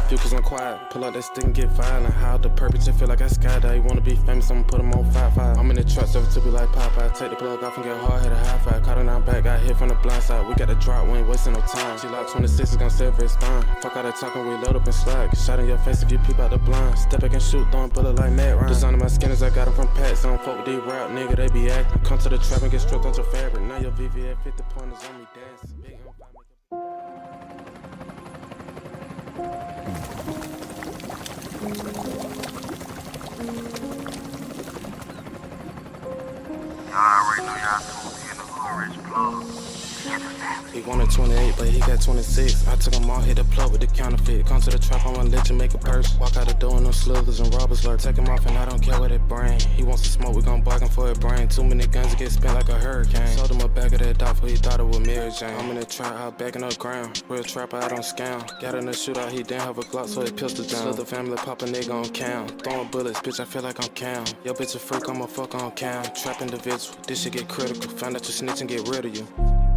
few cause I'm quiet. Pull out that stick and get violent. How the purpose, feel like I skydive. Wanna be famous, I'ma put them on 5-5. I'm in the truck, server to be like Popeye. Take the plug off and get hard, hit a high five. Caught her down back, got hit from the blind side. We got the drop, we ain't wasting no time. She like 26 is gon' sever his spine. Fuck all that talking, we load up and slide. Get shot in your face if you peep out the blind. Step back and shoot, throwing bullet like Matt Ryan. Designing my skinners, I got them from Pats. I don't fuck with these rap nigga, they be acting. Come to the trap and get stripped out your fabric. Now your VVS 50 pointers on me dancing. Big Y'all already know y'all supposed to be in the hood rich plug. He wanted 28, but he got 26. I took him all, hit the plug with the counterfeit. Come to the trap, I wanna let you make a purse. Walk out the door, no slithers and robbers lurk. Take him off and I don't care what it bring. He wants to smoke, we gon' bargain for it brain. Too many guns to get spent like a hurricane. Sold him a bag of that dog for he thought it was Mary Jane. I'm in the trap, out back in the ground. Real trapper, I don't scam. Got in the shootout, he didn't have a Glock, so he pistol down. Slither family, pop a nigga on count. Throwing bullets, bitch, I feel like I'm count. Yo, bitch a freak, I'ma fuck on count. Trap individual, this shit get critical. Find out you snitch and get rid of you.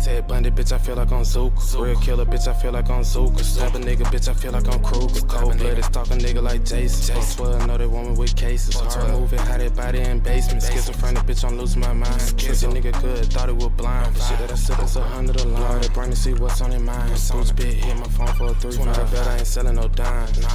Ted Bundy, bitch, I feel like I'm Zuka. Real killer, bitch, I feel like I'm Zuka. Stab a nigga, bitch, I feel like I'm Kruger. Cold-blooded, stalk a nigga like Jason. 12, know that woman with cases. Hard moving, hide that body in basement. Schizophrenic, bitch, I'm losing my mind. Kiss a nigga good, thought it was blind. The shit that I said is 100 a line. They brain to see what's on their mind. Boots bit, hit my phone for a 3-5. I bet I ain't selling no dime. Nah.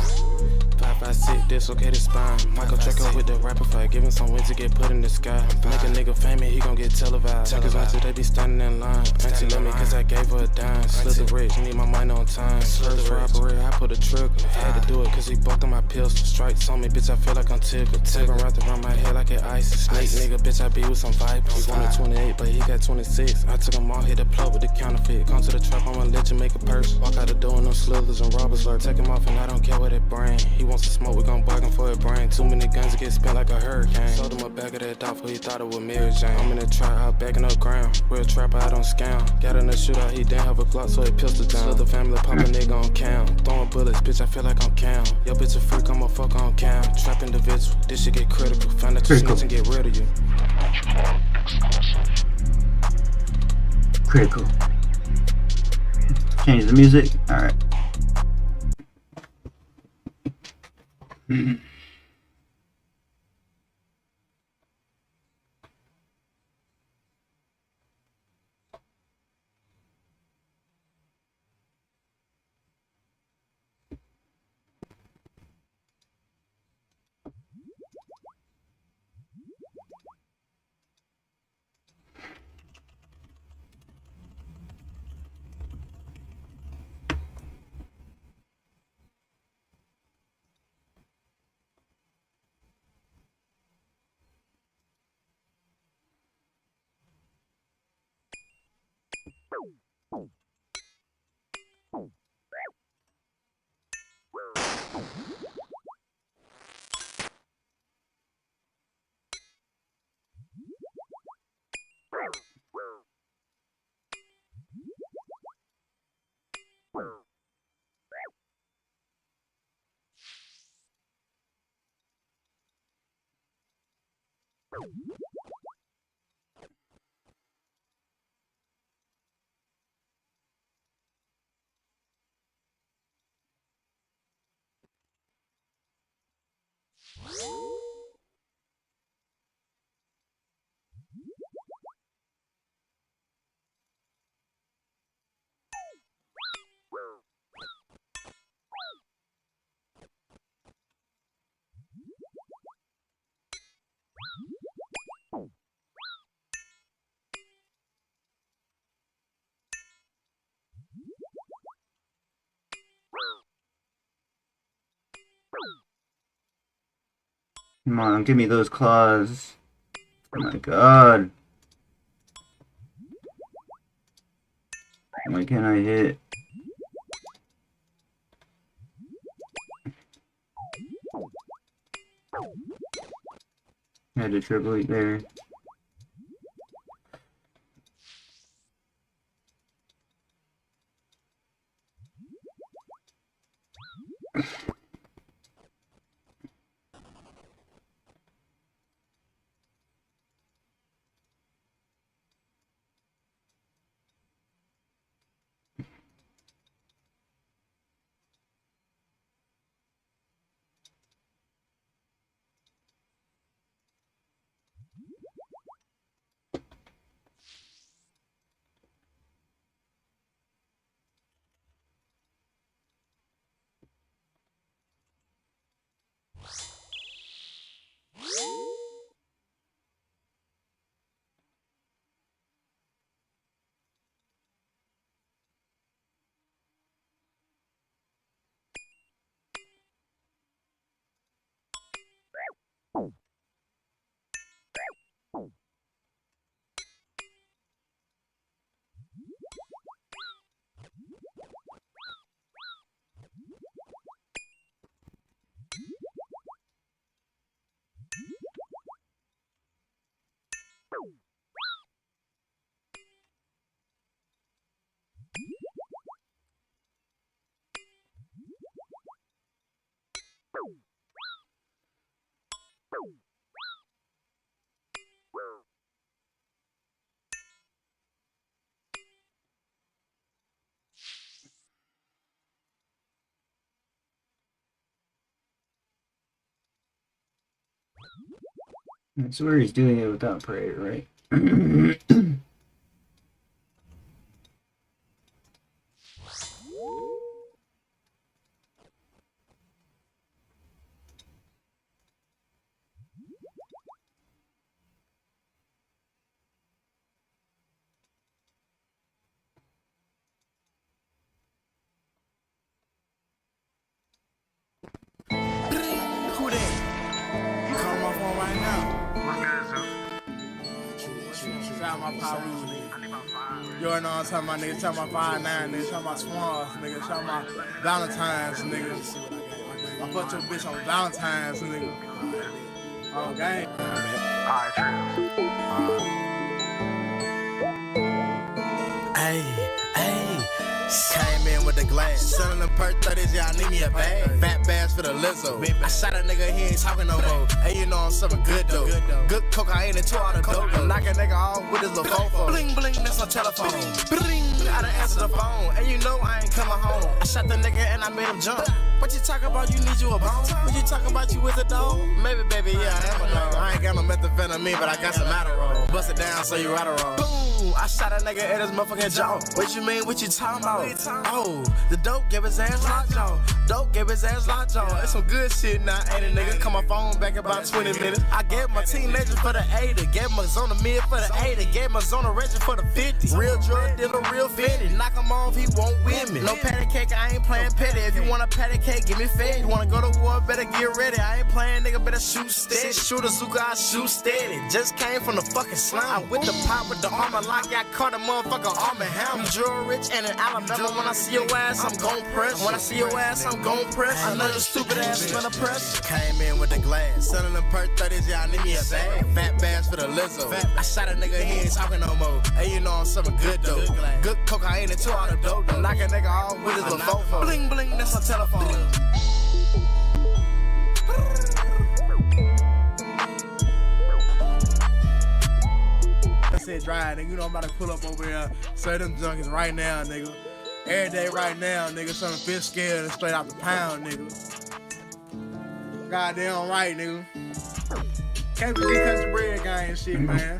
5-5-6, dislocated spine. Michael Draco with the rapid fight. Giving some wins to get put in the sky. Make a nigga famous, he gon' get televised. Niggas until they be standing in line. Auntie let me cause I gave her a dime. Slither rich, need my mind on time. Slither robbery, I pull the trigger. Had to do it cause he bucked on my pistol. Strikes on me, bitch, I feel like I'm tickled. Tapping wrapped around my head like it ice. Snake nigga, bitch, I be with some vipers. He wanted 28, but he got 26. I took him all, hit the plug with the counterfeit. Come to the trap, I'ma let you make a purse. Walk out the door, no slithers and robbers lurk. Take him off and I don't care what it bring. He wants to smoke, we gon' bargain for it brain. Too many guns to get spent like a hurricane. Sold him a bag of that dog for he thought it was Mary Jane. I'm in the trap, out back in the ground. Real trapper, I don't scam. Got in the shootout, he didn't have a Glock, so he pistol down. Slither family, pop a nigga on count. Throwing bullets, bitch, I feel like I'm count. Yo, bitch a freak, I'ma fuck on count. Trap individual, this shit get critical. Find out you snitch and get rid of you. Critical. Change the music. Alright. Come on, give me those claws. Oh my god. Why can't I hit? I had to triple eat there. I swear he's doing it without prayer, right? Who that? Call my phone right now. Shout out my power nigga. You know what I'm talking about, nigga. Shout out my 5'9", nigga. Shout out my Swans, nigga. Shout out my Valentine's, nigga. I fucked your bitch on Valentine's, nigga. Oh, gang. Alright, true. Hey, hey. Came in with the glass. Selling them perk 30s, yeah, I need me a bag. Fat bass for the Lizzo. I shot a nigga, he ain't talking no more. Hey, you know I'm something good though. Good cocaine and 2 out of dope. Knock a nigga off with his little fofo. Bling bling, that's my telephone. Bling, I done answered the phone. And you know I ain't coming home. I shot the nigga and I made him jump. What you talking about? You need you a bone? What you talking about? You with a dog? Maybe, baby, yeah, I am a dog. I ain't got no methamphetamine, but I got some Adderall. Bust it down so you right or wrong. Boom, I shot a nigga in his motherfucking jaw. What you mean? What you talking about? Oh, the dope gave his ass lockjaw. Dope gave his ass lockjaw. It's some good shit now, ain't it, nigga? Call my phone back about 20 minutes. I gave my teenagers for the 80. Gave my zona mid for the 80. Gave my zona regiment for the 50. Real drug dealer, real fitty. Knock him off, he won't win me. No patty cake, I ain't playing petty. If you want a patty cake, give me fed. You wanna go to war, better get ready. I ain't playing, nigga, better shoot steady. Shoot a Zuka, I shoot steady. Just came from the fucking slum. I with the pop with the armor lock. Got caught a motherfucker arm and hammer. Jewel rich and in Alabama. When I see your ass, I'm gon' press. When I see your ass, I'm gon' press. I know your stupid ass smell of press. Came in with the glass. Selling them perk 30s, yeah, I need me a bag. Fat bass for the Lizzo. I shot a nigga, he ain't talking no more. Hey, you know I'm something good though. Good cocaine and 2 out of dope. Knock a nigga off with his little fofo. Bling bling, that's my telephone. I said drive, nigga. You know I'm about to pull up over here. Say them junkies right now, nigga. Every day right now, nigga. Some fish scale and straight out the pound, nigga. Goddamn right, nigga. Can't forget country bread guy and shit, man.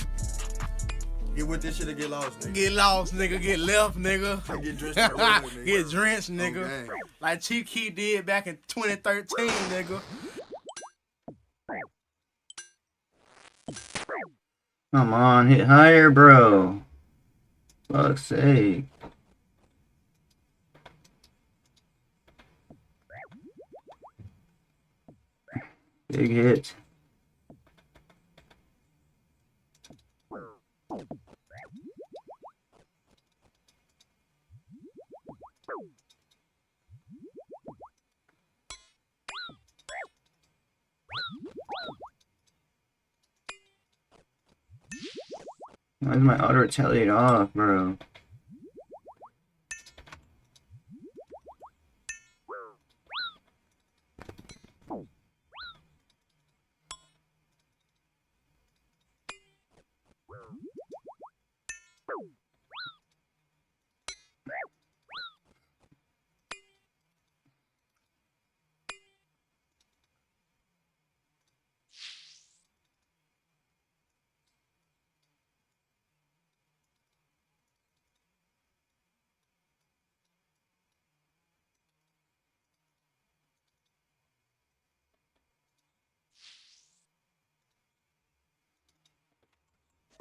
Get with this shit or get lost, nigga. Get lost, nigga. Get left, nigga. Get drenched in the river, nigga. Get drenched, nigga. Okay. Like Chief Keef did back in 2013, nigga. Come on, hit higher, bro. Fuck's sake. Big hit. Why is my auto retaliate off, bro?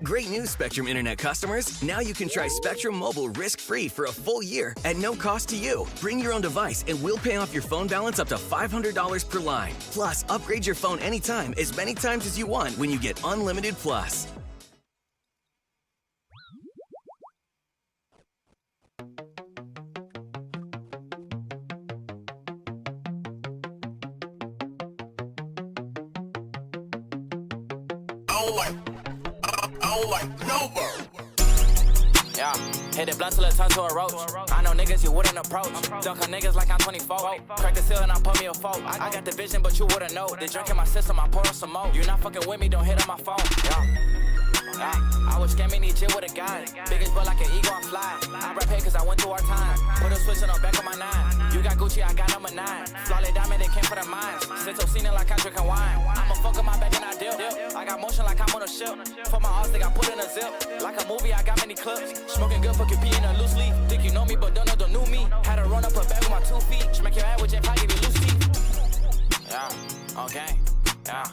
Great news, Spectrum Internet customers. Now you can try Spectrum Mobile risk-free for a full year at no cost to you. Bring your own device and we'll pay off your phone balance up to $500 per line. Plus, upgrade your phone anytime, as many times as you want when you get Unlimited Plus. Yeah, hit it blunt till it turn to a roach. I know niggas you wouldn't approach. Dunk on niggas like I'm 24. Crack the seal and I put me a fork. I got the vision, but you wouldn't know. They drink in my system, I pour on some more. You not fucking with me, don't hit on my phone. Yeah, I was scamming these shit with a guy. Biggest butt like an eagle, I'm fly. I rap here cause I went through our time. Put a switch on the back of my 9. You got Gucci, I got number 9. Flawless diamond, they came for the mines. Sit seen it like I'm drinking wine. I'ma fuck up my back and I deal. I got motion like I'm on a ship. For my arms, they got put in a zip. Like a movie, I got many clips. Smoking good, fucking pee in a loose leaf. Think you know me, but don't know me. Had to run up a bag with my 2 feet. Smack your head with your pocket, give you loose teeth. Yeah, okay, yeah.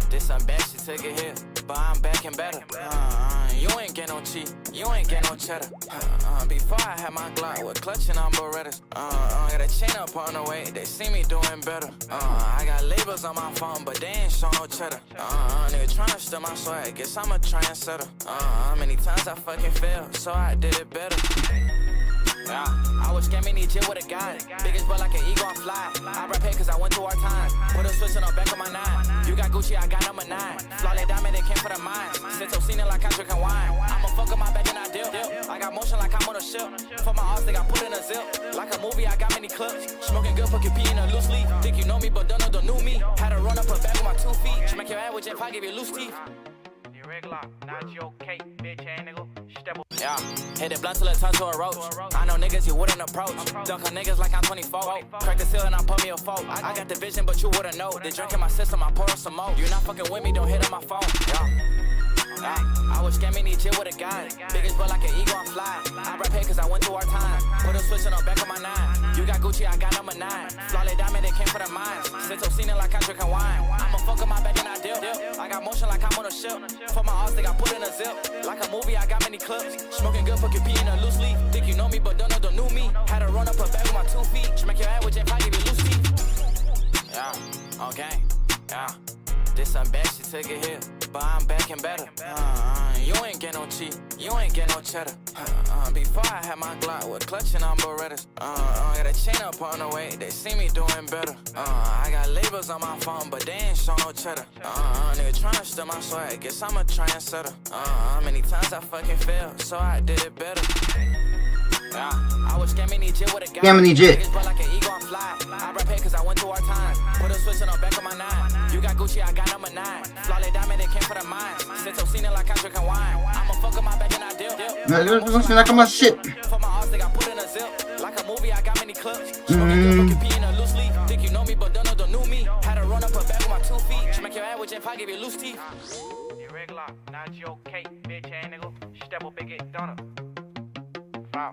This some bad shit, take it here. But I'm back and better. You ain't get no cheat, you ain't get no cheddar. Before I had my Glock with clutching on Berettas. Got a chain up on the way, they see me doing better. I got labels on my phone, but they ain't show no cheddar. Nigga tryna steal my swag, guess I'm a trendsetter. Many times I fucking failed, so I did it better. Yeah, I was scamming these shit with a guy. Biggest butt like an eagle, I'm fly. I rap here cause I went through our time. Put a switch on the back of my 9. You got Gucci, I got number 9. Flawless diamond, they came for the mines. Sit seen it like I'm drinking wine. I'ma fuck up my back and I deal. I got motion like I'm on a ship. For my arms, they got put in a zip. Like a movie, I got many clips. Smoking good, fucking pee in a loose leaf. Think you know me, but don't know me. Had to run up a bag with my 2 feet. Smack your head with your pocket, give you loose teeth. Regular, not your cake, bitch ass nigga. Yeah, hit it blunt till it turn to a roach. I know niggas you wouldn't approach. Dunk on niggas like I'm 24. Crack the seal and I put me a fork. I got the vision, but you wouldn't know. They drink in my system, I pour on some more. You not fucking with me, don't hit on my phone. Yeah, I was scamming these shit with a guy. Biggest butt like an eagle, I'm fly. I rap here cause I went through our time. Put a switch on the back of my 9. You got Gucci, I got number 9. Flawless diamond, they came for the mines. Sit seen it like I'm drinking wine. I'ma fuck up my back and I deal. I got motion like I'm on a ship. For my arms, they got put in a zip. Like a movie, I got many clips. Smoking good, fucking pee in a loose leaf. Think you know me, but don't know me. Had to run up a bag with my 2 feet. Smack your head with your pocket, give you loose teeth. Yeah, okay, yeah. This some bad shit, take it here. But I'm back and better. You ain't get no cheat, you ain't get no cheddar. Before I had my Glock with clutching on Berettas. Got a chain up on the way, they see me doing better. I got labels on my phone, but they ain't show no cheddar. Nigga tryna steal my swag, guess I'm a trendsetter. Many times I fucking failed, so I did it better. Yeah, I was scamming these shit with a guy. Scamming these shit. Biggest butt like an eagle, I'm fly. I rap here cause I went through our time. Put a switch on the back of my 9. You got Gucci, I got number 9. Flawless diamond, they came for the mines. Sit seen it like I'm drinking wine. I'ma fuck up my back and I deal. Like I'm a shit. For my arms, they got put in a zip. Like a movie, I got many clips. Smoking good, fucking pee in a loose leaf. Think you know me, but don't know me. Had to run up a bag with my 2 feet. Smack your head with your pocket, give you loose teeth. Irregular, not your cake, bitch ass nigga. Step up and get done. Wow.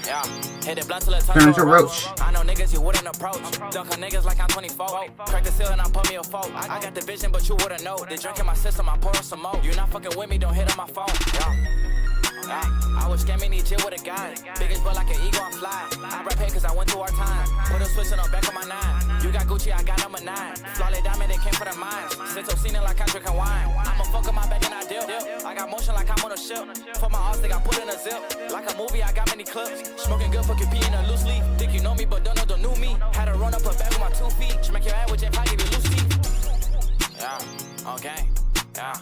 Yeah, hit it blunt till it turn to a roach. I know niggas you wouldn't approach. Dunk on niggas like I'm 24. Crack the seal and I put me a fork. I got the vision, but you wouldn't know. They drink in my system, I pour on some more. You not fucking with me, don't hit on my phone. Yeah, I was scamming these shit with a guy. Biggest butt like an eagle, I'm fly. I rap here cause I went through our time. Put a switch on the back of my 9. You got Gucci, I got number 9. Flawless diamond, they came for the mines. Sit seen it like I'm drinking wine. I'ma fuck up my back and I deal. I got motion like I'm on a ship. For my arms, they got put in a zip. Like a movie, I got many clips. Smoking good, fucking pee in a loose leaf. Think you know me, but don't know me. Had to run up a bag with my 2 feet. Smack your head with your pocket, give you loose teeth. Yeah, okay, yeah.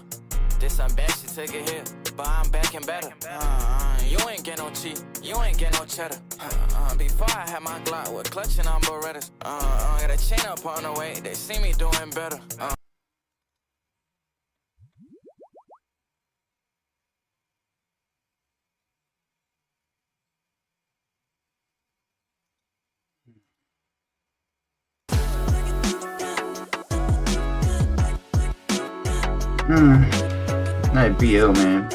This some bad shit, take it here. But I'm back and better. You ain't get no cheat, you ain't get no cheddar. Before I had my Glock with clutching on Berettas. Got a chain up on the way, they see me doing better. That BO, man.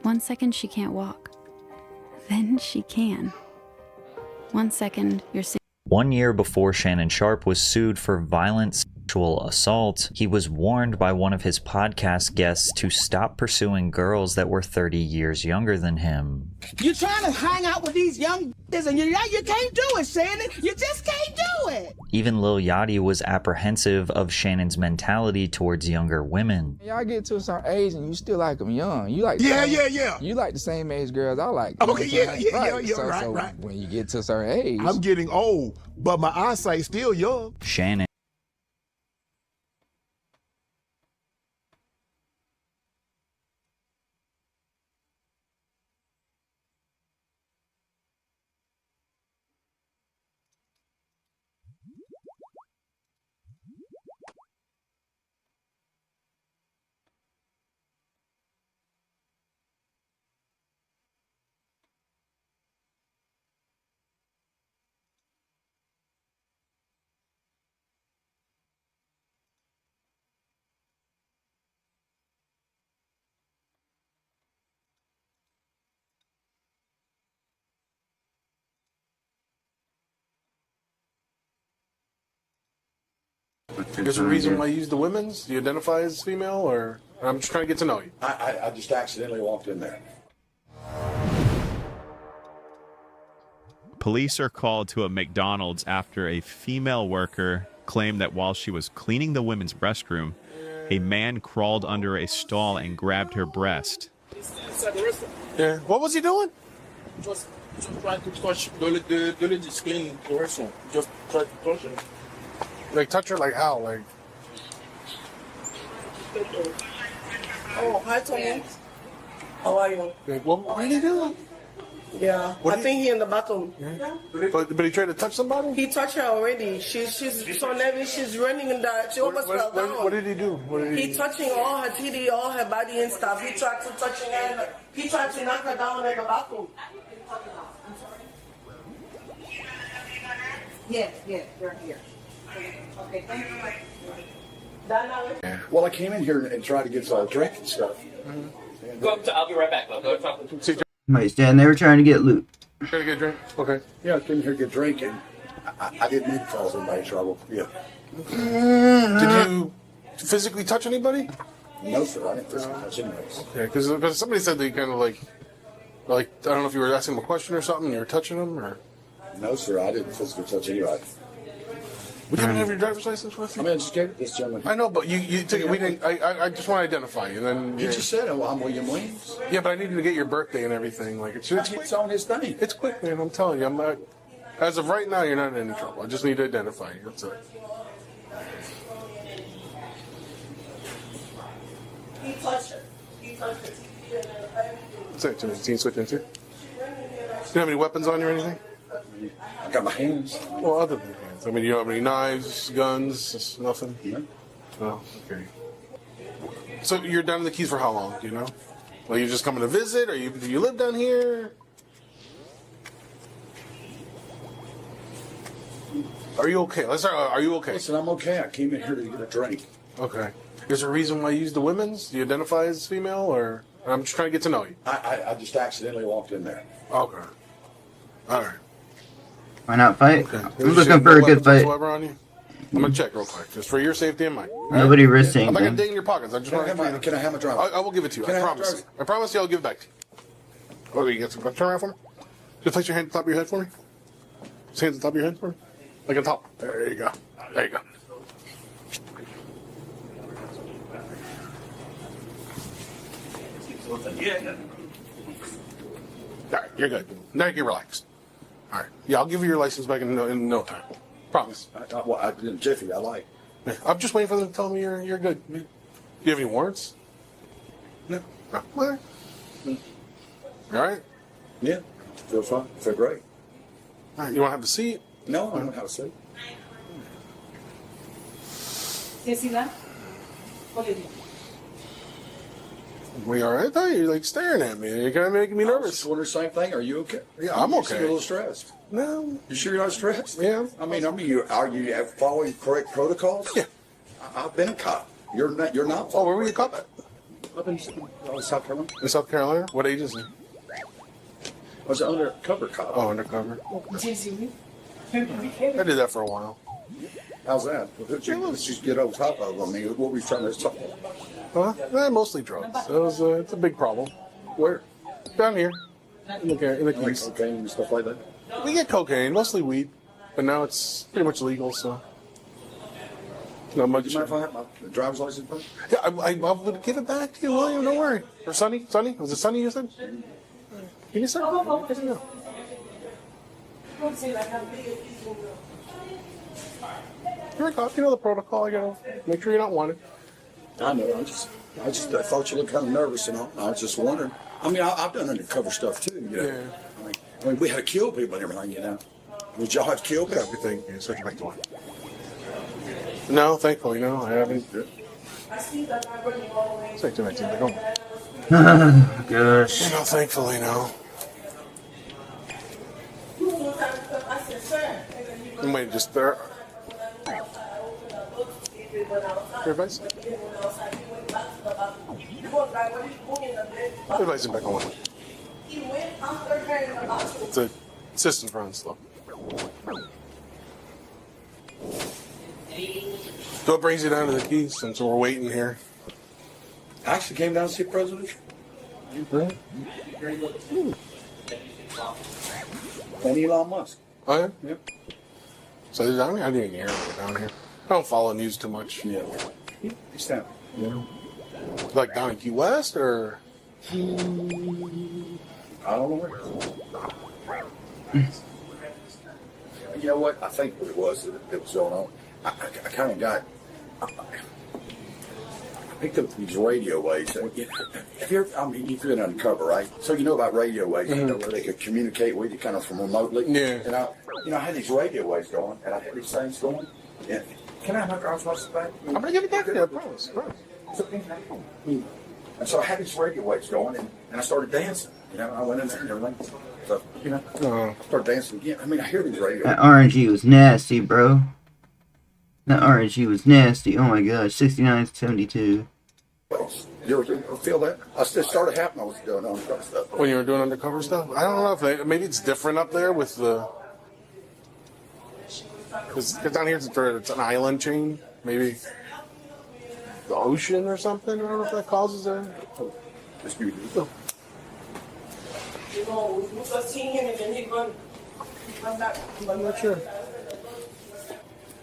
1 second she can't walk. then she can. 1 second, you're 1 year before Shannon Sharpe was sued for violent sexual assault, he was warned by one of his podcast guests to stop pursuing girls that were 30 years younger than him. You're trying to hang out with these young b****s and you can't do it, Shannon. You just can't do it. Even Lil Yachty was apprehensive of Shannon's mentality towards younger women. Y'all get to a certain age and you still like them young. You like yeah. You like the same age girls I like. Okay, yeah, right. When you get to a certain age, I'm getting old, but my eyesight's still young. Shannon. There's a reason why you use the women's? Do you identify as female, or I'm just trying to get to know you? I just accidentally walked in there. Police are called to a McDonald's after a female worker claimed that while she was cleaning the women's restroom, a man crawled under a stall and grabbed her breast. Yeah. What was he doing? Just trying to touch the lady cleaning the restroom. Just try to touch her. Like touch her? Like how? Like. Oh, hi, Tony. How are you? Like, what are you doing? Yeah, I think he in the bathroom. Yeah. But he tried to touch somebody? He touched her already. She's so nervous. She's running in the. She almost fell down. What did he do? He touching all her titty, all her body and stuff. He tried to touching her. He tried to knock her down in the bathroom. Yes, you're here. Okay, thank you. Well, I came in here and tried to get a drink and stuff. Go up to, I'll be right back. Go talk to Might stand there trying to get loot. Trying to get a drink? Okay. Yeah, I came here to get a drink, and I didn't mean to cause anybody trouble. Yeah. Did you physically touch anybody? No, sir. I didn't physically touch anybody. Okay, because somebody said they kind of like, I don't know if you were asking them a question or something, and you were touching them, or... No, sir. I didn't physically touch anybody. Would you have your driver's license with you? I mean, I just gave it this gentleman. I know, but you took it. We didn't. I just want to identify you. Then You just said, "Oh, I'm William Williams." Yeah, but I needed to get your birthday and everything. Like it's on his thing. It's quick, man. I'm telling you, I'm not. As of right now, you're not in any trouble. I just need to identify you. That's it. He touched her. He touched her. That's it. Can you switch into? Do you have any weapons on you or anything? I got my hands. Well, other than hands. I mean, you don't have any knives, guns, just nothing? No. Oh, okay. So you're down in the Keys for how long, do you know? Well, you just coming to visit, or do you live down here? Are you okay? Let's start. Are you okay? Listen, I'm okay. I came in here to get a drink. Okay. Is there a reason why you use the women's? Do you identify as female, or I'm just trying to get to know you? I just accidentally walked in there. Okay. All right. Why not fight? Okay. I'm looking for a good fight. On you? I'm gonna check real quick, just for your safety and mine. Nobody risks I'm not gonna anything. dig in your pockets. I just want to. Can I have my driver? I will give it to you. Can I I have promise. my driver? I promise you, I'll give it back to you. Okay, you get some. Turn around for me. Just place your hand on top of your head for me. Just hands on top of your head for me. Like on top. There you go. There you go. Yeah. All right, you're good. Now you can relax. All right. Yeah, I'll give you your license back in no time. Promise. I didn't jiffy. I like. Yeah, I'm just waiting for them to tell me you're good. Do you have any warrants? No. No. All right. You all right? Yeah. Feel fine. Feel great. All right. You want to have a seat? No, I don't have a seat. Cecilia, what is it? We all right? You're like staring at me. You're kind of making me nervous. Just wonder the same thing. Are you okay? Yeah, I'm You okay. seem a little stressed. No. You sure you're not stressed? Yeah. I mean, are you following correct protocols? Yeah. I've been a cop. You're not. You're not. Oh, where were you a cop at? Up in South Carolina. In South Carolina? What agency? I was an undercover cop. Oh, undercover. I did that for a while. How's that? Let's just get over top of them. I mean, what were you trying to talk about? Mostly drugs. It's a big problem. Where? Down here. In the Like Keys. cocaine and stuff like that? We get cocaine, mostly weed, but now it's pretty much legal, so. Not much. Do you mind if I have my driver's license? Please? Yeah, I would give it back to you, William. Don't worry. Or Sonny? Sonny? Was it Sonny you said? Can you say? No. You're a cop. You know the protocol. You know, make sure you're not wanted. I know. I thought you looked kind of nervous, and I was just wondering. I mean, I've done undercover stuff too. You know? Yeah. I mean, we had to kill people and everything. You know. Would y'all have to kill people? Everything. Yeah, so back to work. No, thankfully, no. I haven't. Say to my team, go. Gosh. No, thankfully, no. You might just there. Your advice? Advice back on. It's a assistant run slow. So what brings you down to the Keys since we're waiting here? I actually came down to see the president. Really? And Elon Musk. Oh, yeah? Yep. So I didn't even hear it down here. I don't follow news too much. Yeah. It's down. Yeah. Like down in Key West, or? I don't know where. You know what? I think what it was that was going on. I kind of got. I picked up these radio waves. Have you ever, I mean, you've been undercover, right? So you know about radio waves, you know, where they could communicate with you kind of from remotely. Yeah. And I had these radio waves going, and I had these things going. Yeah. Can I have my driver's license back? I'm gonna give it back to you, I promise. And so I had these radio waves going, and I started dancing. You know, I went in there and everything. So, you know, I started dancing again. I mean, I hear these radio That RNG was nasty, bro. That RNG was nasty. Oh my gosh, 69.72. waves. You ever feel that? I still started happening. I was doing undercover stuff. When you were doing undercover stuff? I don't know if maybe it's different up there with the. Because down here it's an island chain. Maybe the ocean or something. I don't know if that causes a. Just be I'm not sure.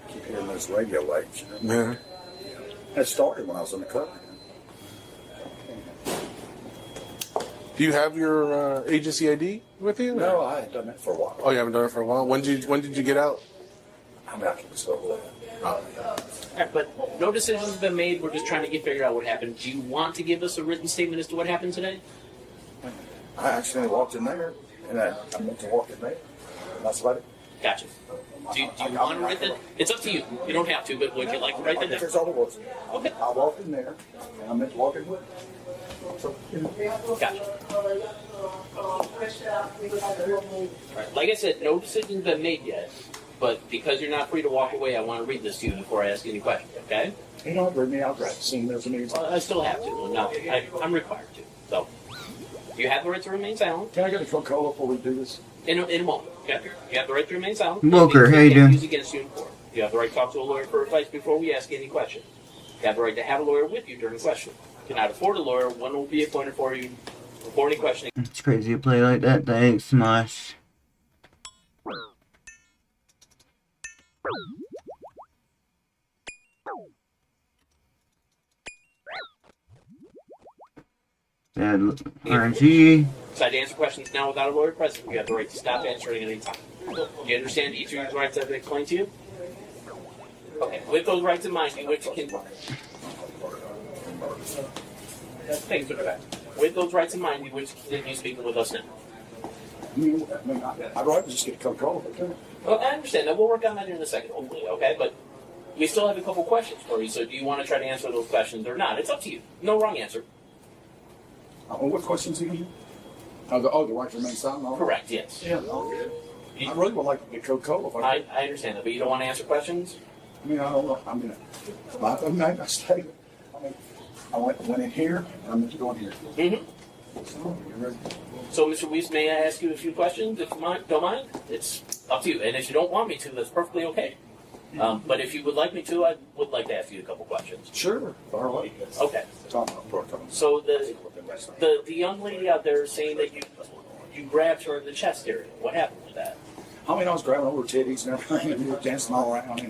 Keep hearing those radio waves. You know? Yeah. That started when I was undercover. Do you have your agency ID with you? No, I had done that for a while. Oh, you haven't done it for a while. When did you get out? I'm out of stuff. Alright, but no decisions have been made. We're just trying to figure out what happened. Do you want to give us a written statement as to what happened today? I accidentally walked in there, and I meant to walk in there. And that's about it. Gotcha. Do you want to write that? It's up to you. You don't have to, but would you like to write that down? That's all it was. Okay. I walked in there, and I meant to walk in with it. So, Gotcha. Right. Like I said, no decisions have been made yet, but because you're not free to walk away, I want to read this to you before I ask any questions, okay? you know, bring me out right. Seeing there's an easy. I still have to. No, I'm required to. So, you have the right to remain silent. Can I get a Coca-Cola before we do this? In a moment. Okay? You have the right to remain silent. Walker, how you doing? Use against you in court. You have the right to talk to a lawyer for advice before we ask any questions. You have the right to have a lawyer with you during questioning. If you cannot afford a lawyer, one will be appointed for you before any questioning. It's crazy to play like that. Thanks, Smosh. Bad RNG. Decide to answer questions now without a lawyer present. You have the right to stop answering at any time. Do you understand each of these rights I've explained to you? Okay, with those rights in mind, which can... Thanks for that. With those rights in mind, which continue speaking with us now. I'd rather just get a Coca-Cola. Well, I understand that. We'll work on that in a second, hopefully, okay? But we still have a couple questions for you, so do you want to try to answer those questions or not? It's up to you. No wrong answer. What questions again? Oh, the right to remain silent? Correct, yes. Yeah, I really would like to get Coca-Cola. I understand that, but you don't want to answer questions? I mean, I don't know. I mean, I made a mistake. I mean, I went in here, and I meant to go in here. Mm-hmm. So, Mr. Weiss, may I ask you a few questions, if you don't mind? It's up to you. And if you don't want me to, that's perfectly okay. But if you would like me to, I would like to ask you a couple questions. Sure. Far away. Okay. So the young lady out there is saying that you grabbed her in the chest area. What happened with that? I mean, I was grabbing over titties and everything, and we were dancing all around. I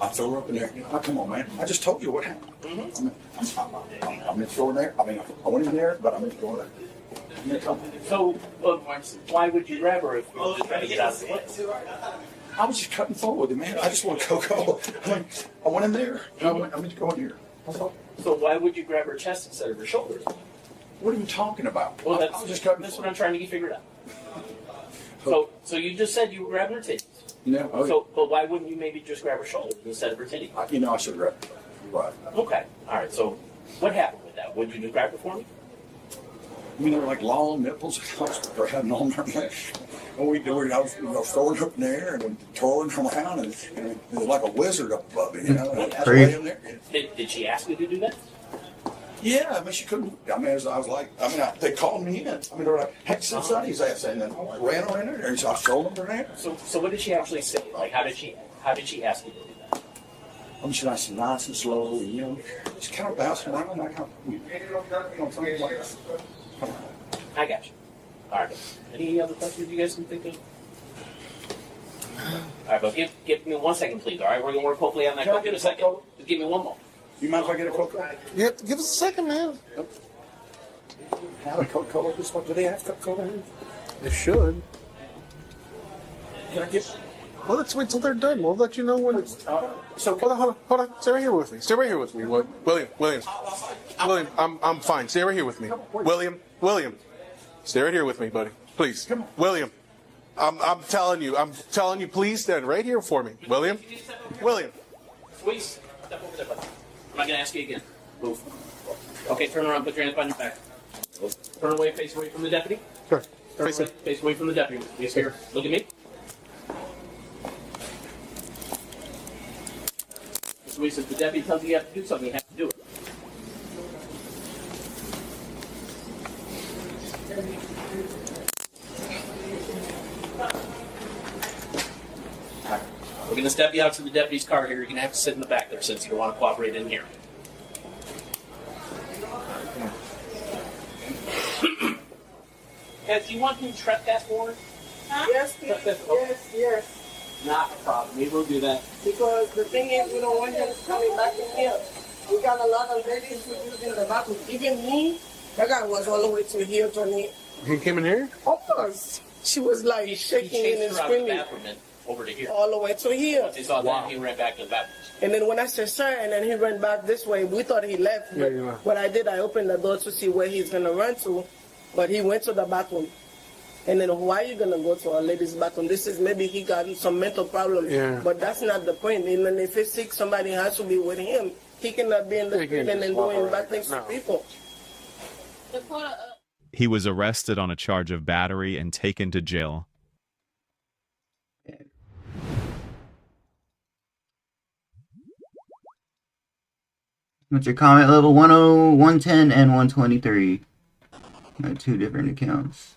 threw her up in there. Oh, come on, man. I just told you what happened. Mm-hmm. I'm in throwing there. I mean, I went in there, but I'm in throwing there. So, why would you grab her if you were just trying to get out of the way? I was just cutting forward with it, man. I just want to go. I mean, I went in there, and I meant to go in here. So why would you grab her chest instead of her shoulders? What are you talking about? Well, I was just cutting. That's what I'm trying to get figured out. So you just said you were grabbing her titties. Yeah. Okay. So, but why wouldn't you maybe just grab her shoulders instead of her titties? I should have grabbed her. Right. Okay. All right. So, what happened with that? Would you just grab her for me? I mean, they were like long nipples. I was grabbing on there. And I was throwing her up in the air and twirling her around, and it was like a wizard up above me, That's way in there. Did she ask you to do that? Yeah, I mean, she couldn't. I mean, I was like, they called me in. I mean, they were like, heck, Sonny's ass, and then I ran her in there, and so I showed them her hand. So what did she actually say? Like, how did she ask you to do that? I mean, she was nice and slow, and, just kind of bouncing around. I kind of, something like that. I got you. All right. Any other questions you guys can think of? All right, but give me 1 second, please. All right, we're gonna work hopefully on that. Go in a second. Just give me one more. You mind if I get a Coca-Cola? Yeah, give us a second, man. Have a Coca-Cola this one? Do they have Coca-Cola here? They should. Can I get? Well, let's wait till they're done. We'll let you know when it's. So hold on. Stay right here with me. Stay right here with me. William. I'm fine. Stay right here with me. William. Stay right here with me, buddy. Please. William. I'm telling you, please stand right here for me. William. Please, step over there, buddy. I'm not going to ask you again. Move. Okay, turn around, put your hands behind your back. Turn away, face away from the deputy. Sure. Face away from the deputy. Yes, here. Look at me. Mr. Weiss, if the deputy tells you you have to do something, you have to do it. We're going to step you out to the deputy's car here. You're going to have to sit in the back there since you don't want to cooperate in here. Do you want me to trespass warrant? Yes, please. Yes. Not a problem. We will do that. Because the thing is, we don't want him coming back in here. We got a lot of ladies who use in the bathroom. Even me, that guy was all the way to here to me. He came in here? Of course. She was like shaking and screaming. Over to here. All the way to here. Once he saw that, he ran back to the bathroom. And then when I said, sir, and then he ran back this way, we thought he left. But what I did, I opened the door to see where he's going to run to. But he went to the bathroom. And then why are you going to go to a lady's bathroom? This is maybe he got some mental problem. Yeah. But that's not the point. Even if he's sick, somebody has to be with him. He cannot be in the street and then doing bad things to people. He was arrested on a charge of battery and taken to jail. What's your comment level? 10, 110, and 123. Got 2 different accounts.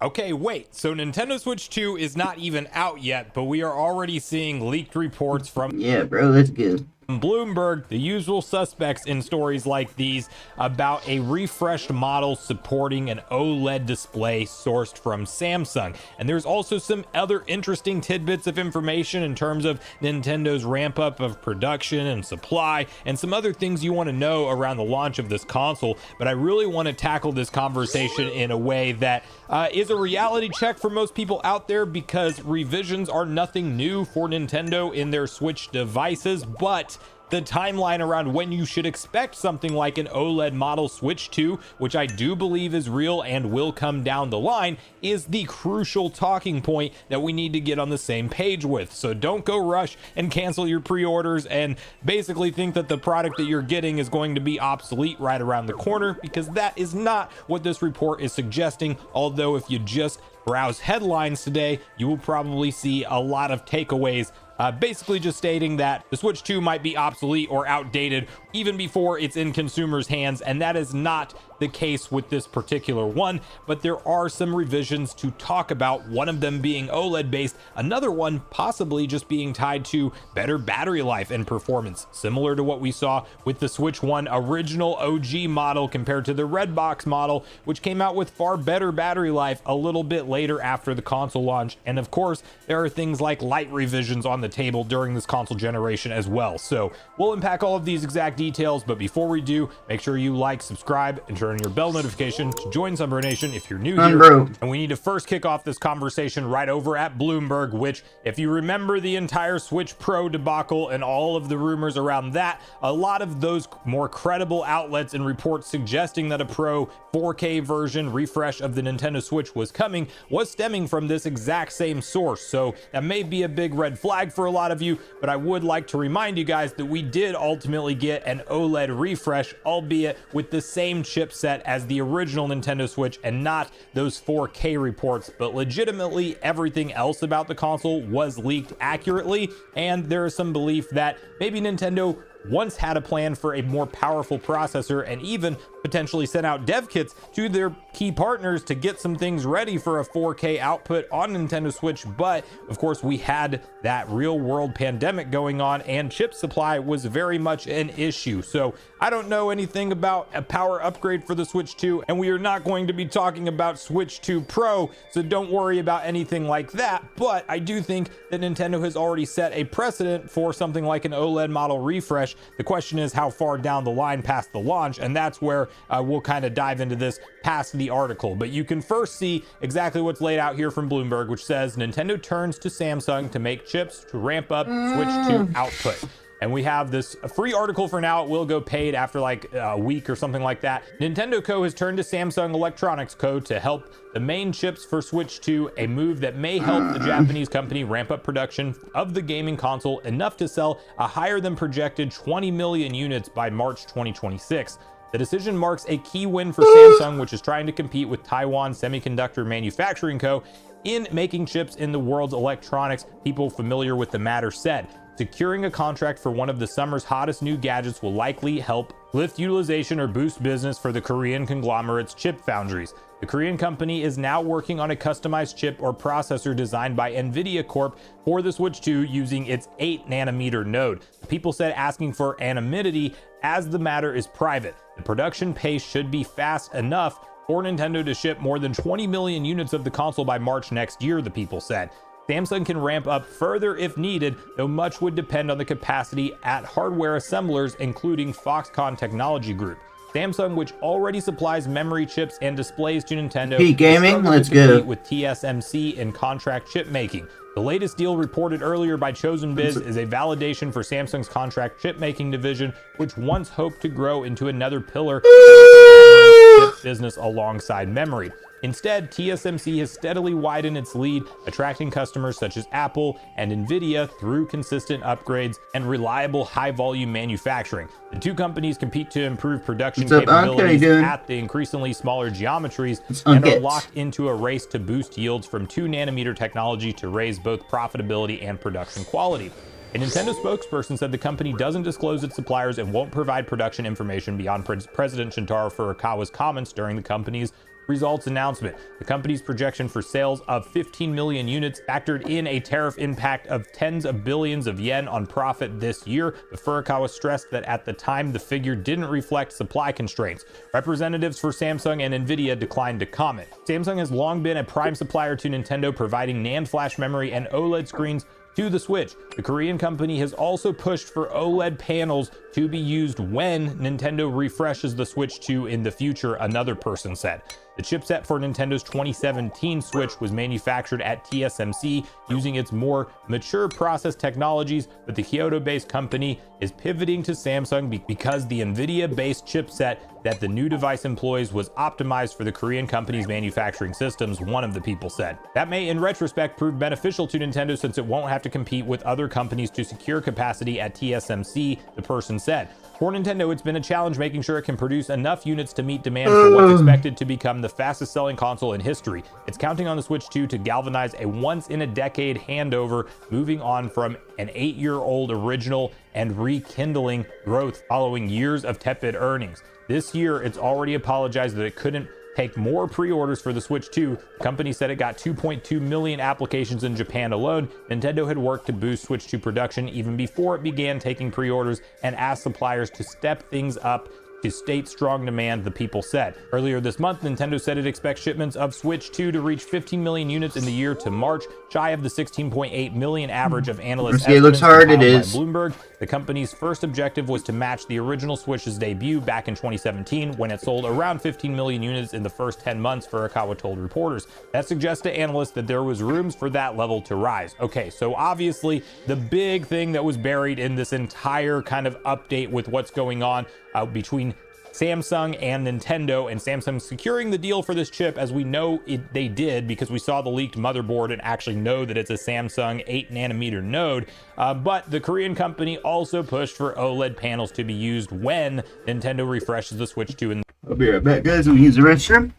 Okay, wait, so Nintendo Switch 2 is not even out yet, but we are already seeing leaked reports from... Yeah, bro, that's good. Bloomberg, the usual suspects in stories like these, about a refreshed model supporting an OLED display sourced from Samsung. And there's also some other interesting tidbits of information in terms of Nintendo's ramp up of production and supply, and some other things you want to know around the launch of this console. But I really want to tackle this conversation in a way that is a reality check for most people out there, because revisions are nothing new for Nintendo in their Switch devices, but the timeline around when you should expect something like an OLED model Switch 2, which I do believe is real and will come down the line, is the crucial talking point that we need to get on the same page with. So don't go rush and cancel your pre-orders and basically think that the product that you're getting is going to be obsolete right around the corner, because that is not what this report is suggesting. Although if you just browse headlines today, you will probably see a lot of takeaways basically just stating that the Switch 2 might be obsolete or outdated even before it's in consumers' hands, and that is not the case with this particular one. But there are some revisions to talk about, one of them being OLED based, another one possibly just being tied to better battery life and performance, similar to what we saw with the Switch 1 original OG model compared to the red box model, which came out with far better battery life a little bit later after the console launch. And of course, there are things like light revisions on the table during this console generation as well. So we'll unpack all of these exact details, but before we do, make sure you like, subscribe, and turn on your bell notification to join Sunbro Nation if you're new here. And we need to first kick off this conversation right over at Bloomberg, which, if you remember the entire Switch Pro debacle and all of the rumors around that, a lot of those more credible outlets and reports suggesting that a Pro 4K version refresh of the Nintendo Switch was coming was stemming from this exact same source. So that may be a big red flag for a lot of you, but I would like to remind you guys that we did ultimately get an OLED refresh, albeit with the same chipset as the original Nintendo Switch and not those 4K reports. But legitimately, everything else about the console was leaked accurately, and there is some belief that maybe Nintendo once had a plan for a more powerful processor and even potentially sent out dev kits to their key partners to get some things ready for a 4K output on Nintendo Switch. But of course, we had that real world pandemic going on and chip supply was very much an issue. So I don't know anything about a power upgrade for the Switch 2, and we are not going to be talking about Switch 2 Pro, so don't worry about anything like that. But I do think that Nintendo has already set a precedent for something like an OLED model refresh. The question is how far down the line past the launch, and that's where we'll kind of dive into this past the article. But you can first see exactly what's laid out here from Bloomberg, which says Nintendo turns to Samsung to make chips to ramp up Switch 2 output. And we have this free article for now. It will go paid after like a week or something like that. Nintendo Co. has turned to Samsung Electronics Co. to help the main chips for Switch 2, a move that may help the Japanese company ramp up production of the gaming console enough to sell a higher than projected 20 million units by March 2026. The decision marks a key win for Samsung, which is trying to compete with Taiwan Semiconductor Manufacturing Co. in making chips in the world's electronics, people familiar with the matter said. Securing a contract for one of the summer's hottest new gadgets will likely help lift utilization or boost business for the Korean conglomerate's chip foundries. The Korean company is now working on a customized chip or processor designed by NVIDIA Corp for the Switch 2 using its 8nm node. The people said asking for anonymity as the matter is private. The production pace should be fast enough for Nintendo to ship more than 20 million units of the console by March next year, the people said. Samsung can ramp up further if needed, though much would depend on the capacity at hardware assemblers, including Foxconn Technology Group. Samsung, which already supplies memory chips and displays to Nintendo, Peak Gaming, let's go. With TSMC in contract chip making. The latest deal reported earlier by Chosen Biz is a validation for Samsung's contract chip making division, which once hoped to grow into another pillar of the chip business alongside memory. Instead, TSMC has steadily widened its lead, attracting customers such as Apple and Nvidia through consistent upgrades and reliable high-volume manufacturing. The two companies compete to improve production capabilities at the increasingly smaller geometries and are locked into a race to boost yields from 2nm technology to raise both profitability and production quality. A Nintendo spokesperson said the company doesn't disclose its suppliers and won't provide production information beyond President Shintaro Furukawa's comments during the company's results announcement. The company's projection for sales of 15 million units factored in a tariff impact of tens of billions of yen on profit this year, but Furukawa stressed that at the time the figure didn't reflect supply constraints. Representatives for Samsung and Nvidia declined to comment. Samsung has long been a prime supplier to Nintendo, providing NAND flash memory and OLED screens to the Switch. The Korean company has also pushed for OLED panels to be used when Nintendo refreshes the Switch 2 in the future, another person said. The chipset for Nintendo's 2017 Switch was manufactured at TSMC using its more mature process technologies, but the Kyoto-based company is pivoting to Samsung because the NVIDIA-based chipset that the new device employs was optimized for the Korean company's manufacturing systems, one of the people said. That may, in retrospect, prove beneficial to Nintendo since it won't have to compete with other companies to secure capacity at TSMC, the person said. For Nintendo, it's been a challenge making sure it can produce enough units to meet demand for what's expected to become the fastest selling console in history. It's counting on the Switch 2 to galvanize a once-in-a-decade handover, moving on from an 8-year-old original and rekindling growth following years of tepid earnings. This year, it's already apologized that it couldn't take more pre-orders for the Switch 2. The company said it got 2.2 million applications in Japan alone. Nintendo had worked to boost Switch 2 production even before it began taking pre-orders and asked suppliers to step things up to state strong demand, the people said. Earlier this month, Nintendo said it expects shipments of Switch 2 to reach 15 million units in the year to March, shy of the 16.8 million average of analysts' it looks estimates hard, compiled it by is. Bloomberg. The company's first objective was to match the original Switch's debut back in 2017, when it sold around 15 million units in the first 10 months, Furukawa told reporters. That suggests to analysts that there was rooms for that level to rise. Okay, so obviously the big thing that was buried in this entire kind of update with what's going on between Samsung and Nintendo, and Samsung securing the deal for this chip, as we know they did because we saw the leaked motherboard and actually know that it's a Samsung 8nm node. But the Korean company also pushed for OLED panels to be used when Nintendo refreshes the Switch 2. I'll be right back, guys. I'm gonna use the restroom.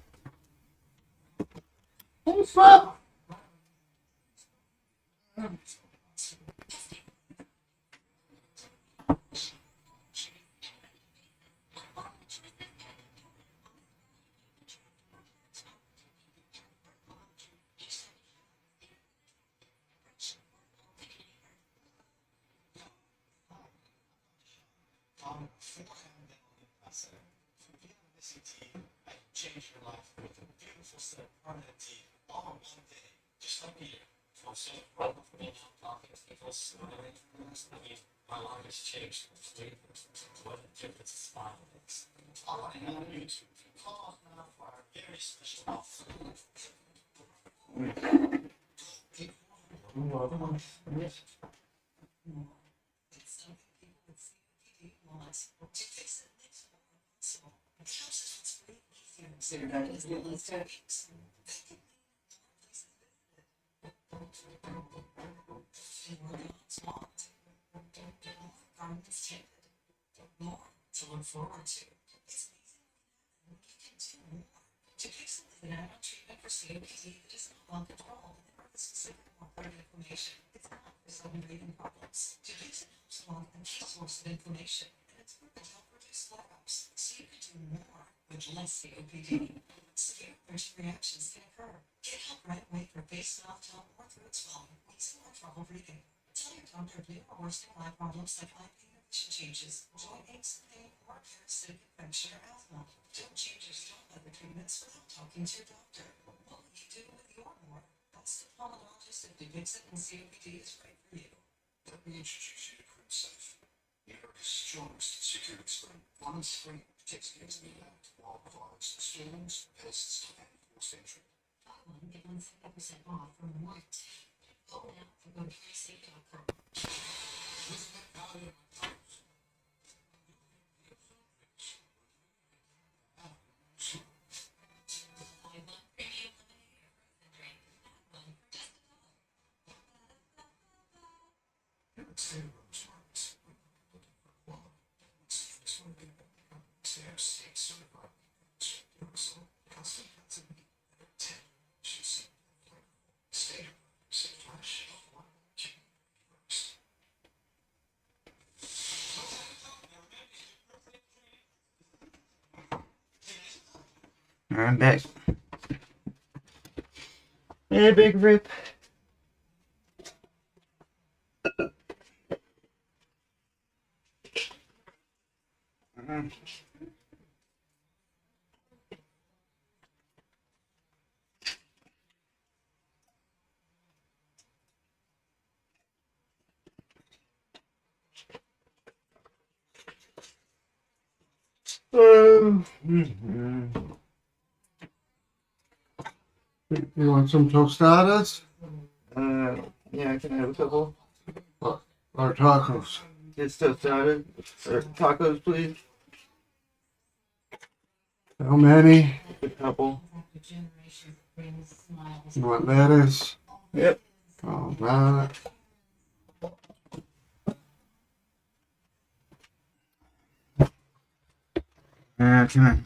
Oh, fuck. Change your life with a beautiful set of permanent teeth all in one day, just like you. For so proud of me, people smiling. I mean, my life has changed completely. What a difference a smile makes. All I have on YouTube. Call us now for our very special offer. More to look forward to. It's amazing what you can do more to fix something that I treatment for COPD that is not well controlled and for the specific part of inflammation. It's not for sudden breathing problems. To fix it helps along the key source of inflammation, and it's going to help reduce flare-ups, so you can do more with less COPD. Severe allergic reactions can occur. Get help right away for face, mouth, tongue, or throat swelling, wheezing, or trouble breathing. Tell your doctor if you are worsening eye problems like eye pain or vision changes, joint aches, pain, or parasitic infection or asthma. Don't change your strong other treatments without talking to your doctor. What will you do with your more? Ask the pulmonologist if Duvixen and COPD is right for you. Let me introduce you to PrintSafe, America's strongest security screen. One screen protects against impact, while provides storms, pests, and forced entry. Buy one, get 170% off from one. Go now for GoPlaySafe.com. I'm back. Hey, Big Rip. You want some tostadas? Yeah, I can have a couple. Or tacos? Just tostadas. Or tacos, please. How many? A couple. You want lettuce? Yep. All right. Come on.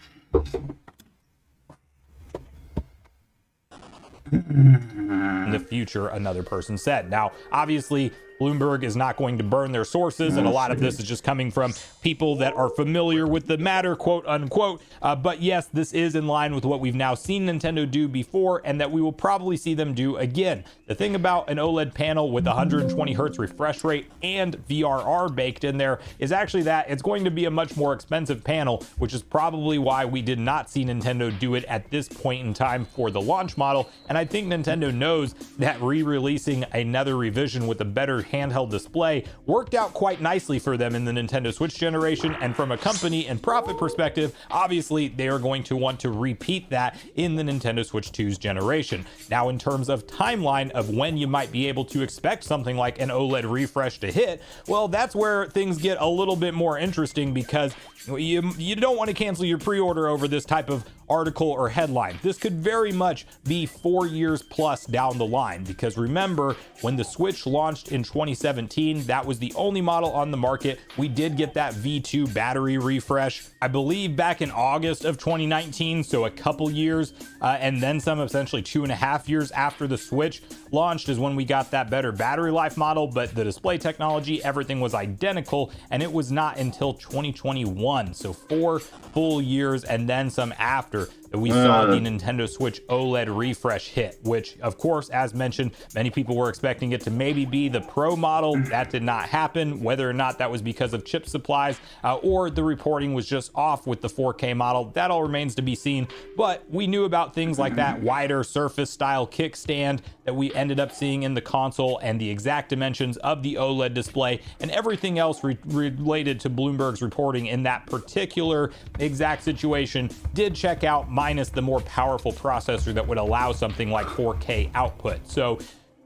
In the future, another person said. Now, obviously, Bloomberg is not going to burn their sources, and a lot of this is just coming from people that are familiar with the matter, quote unquote. But yes, this is in line with what we've now seen Nintendo do before, and that we will probably see them do again. The thing about an OLED panel with 120 hertz refresh rate and VRR baked in there is actually that it's going to be a much more expensive panel, which is probably why we did not see Nintendo do it at this point in time for the launch model. And I think Nintendo knows that re-releasing another revision with a better handheld display worked out quite nicely for them in the Nintendo Switch generation, and from a company and profit perspective, obviously they are going to want to repeat that in the Nintendo Switch 2's generation. Now, in terms of timeline of when you might be able to expect something like an OLED refresh to hit, well, that's where things get a little bit more interesting, because you don't want to cancel your pre-order over this type of article or headline. This could very much be 4 years plus down the line, because remember, when the Switch launched in 2017, that was the only model on the market. We did get that V2 battery refresh, I believe back in August of 2019, so a couple years, and then some, essentially 2.5 years after the Switch launched is when we got that better battery life model, but the display technology, everything was identical, and it was not until 2021, so 4 full years and then some after, that we saw the Nintendo Switch OLED refresh hit, which of course, as mentioned, many people were expecting it to maybe be the Pro model. That did not happen. Whether or not that was because of chip supplies or the reporting was just off with the 4K model, that all remains to be seen. But we knew about things like that wider surface style kickstand that we ended up seeing in the console, and the exact dimensions of the OLED display, and everything else related to Bloomberg's reporting in that particular exact situation did check out, minus the more powerful processor that would allow something like 4K output. So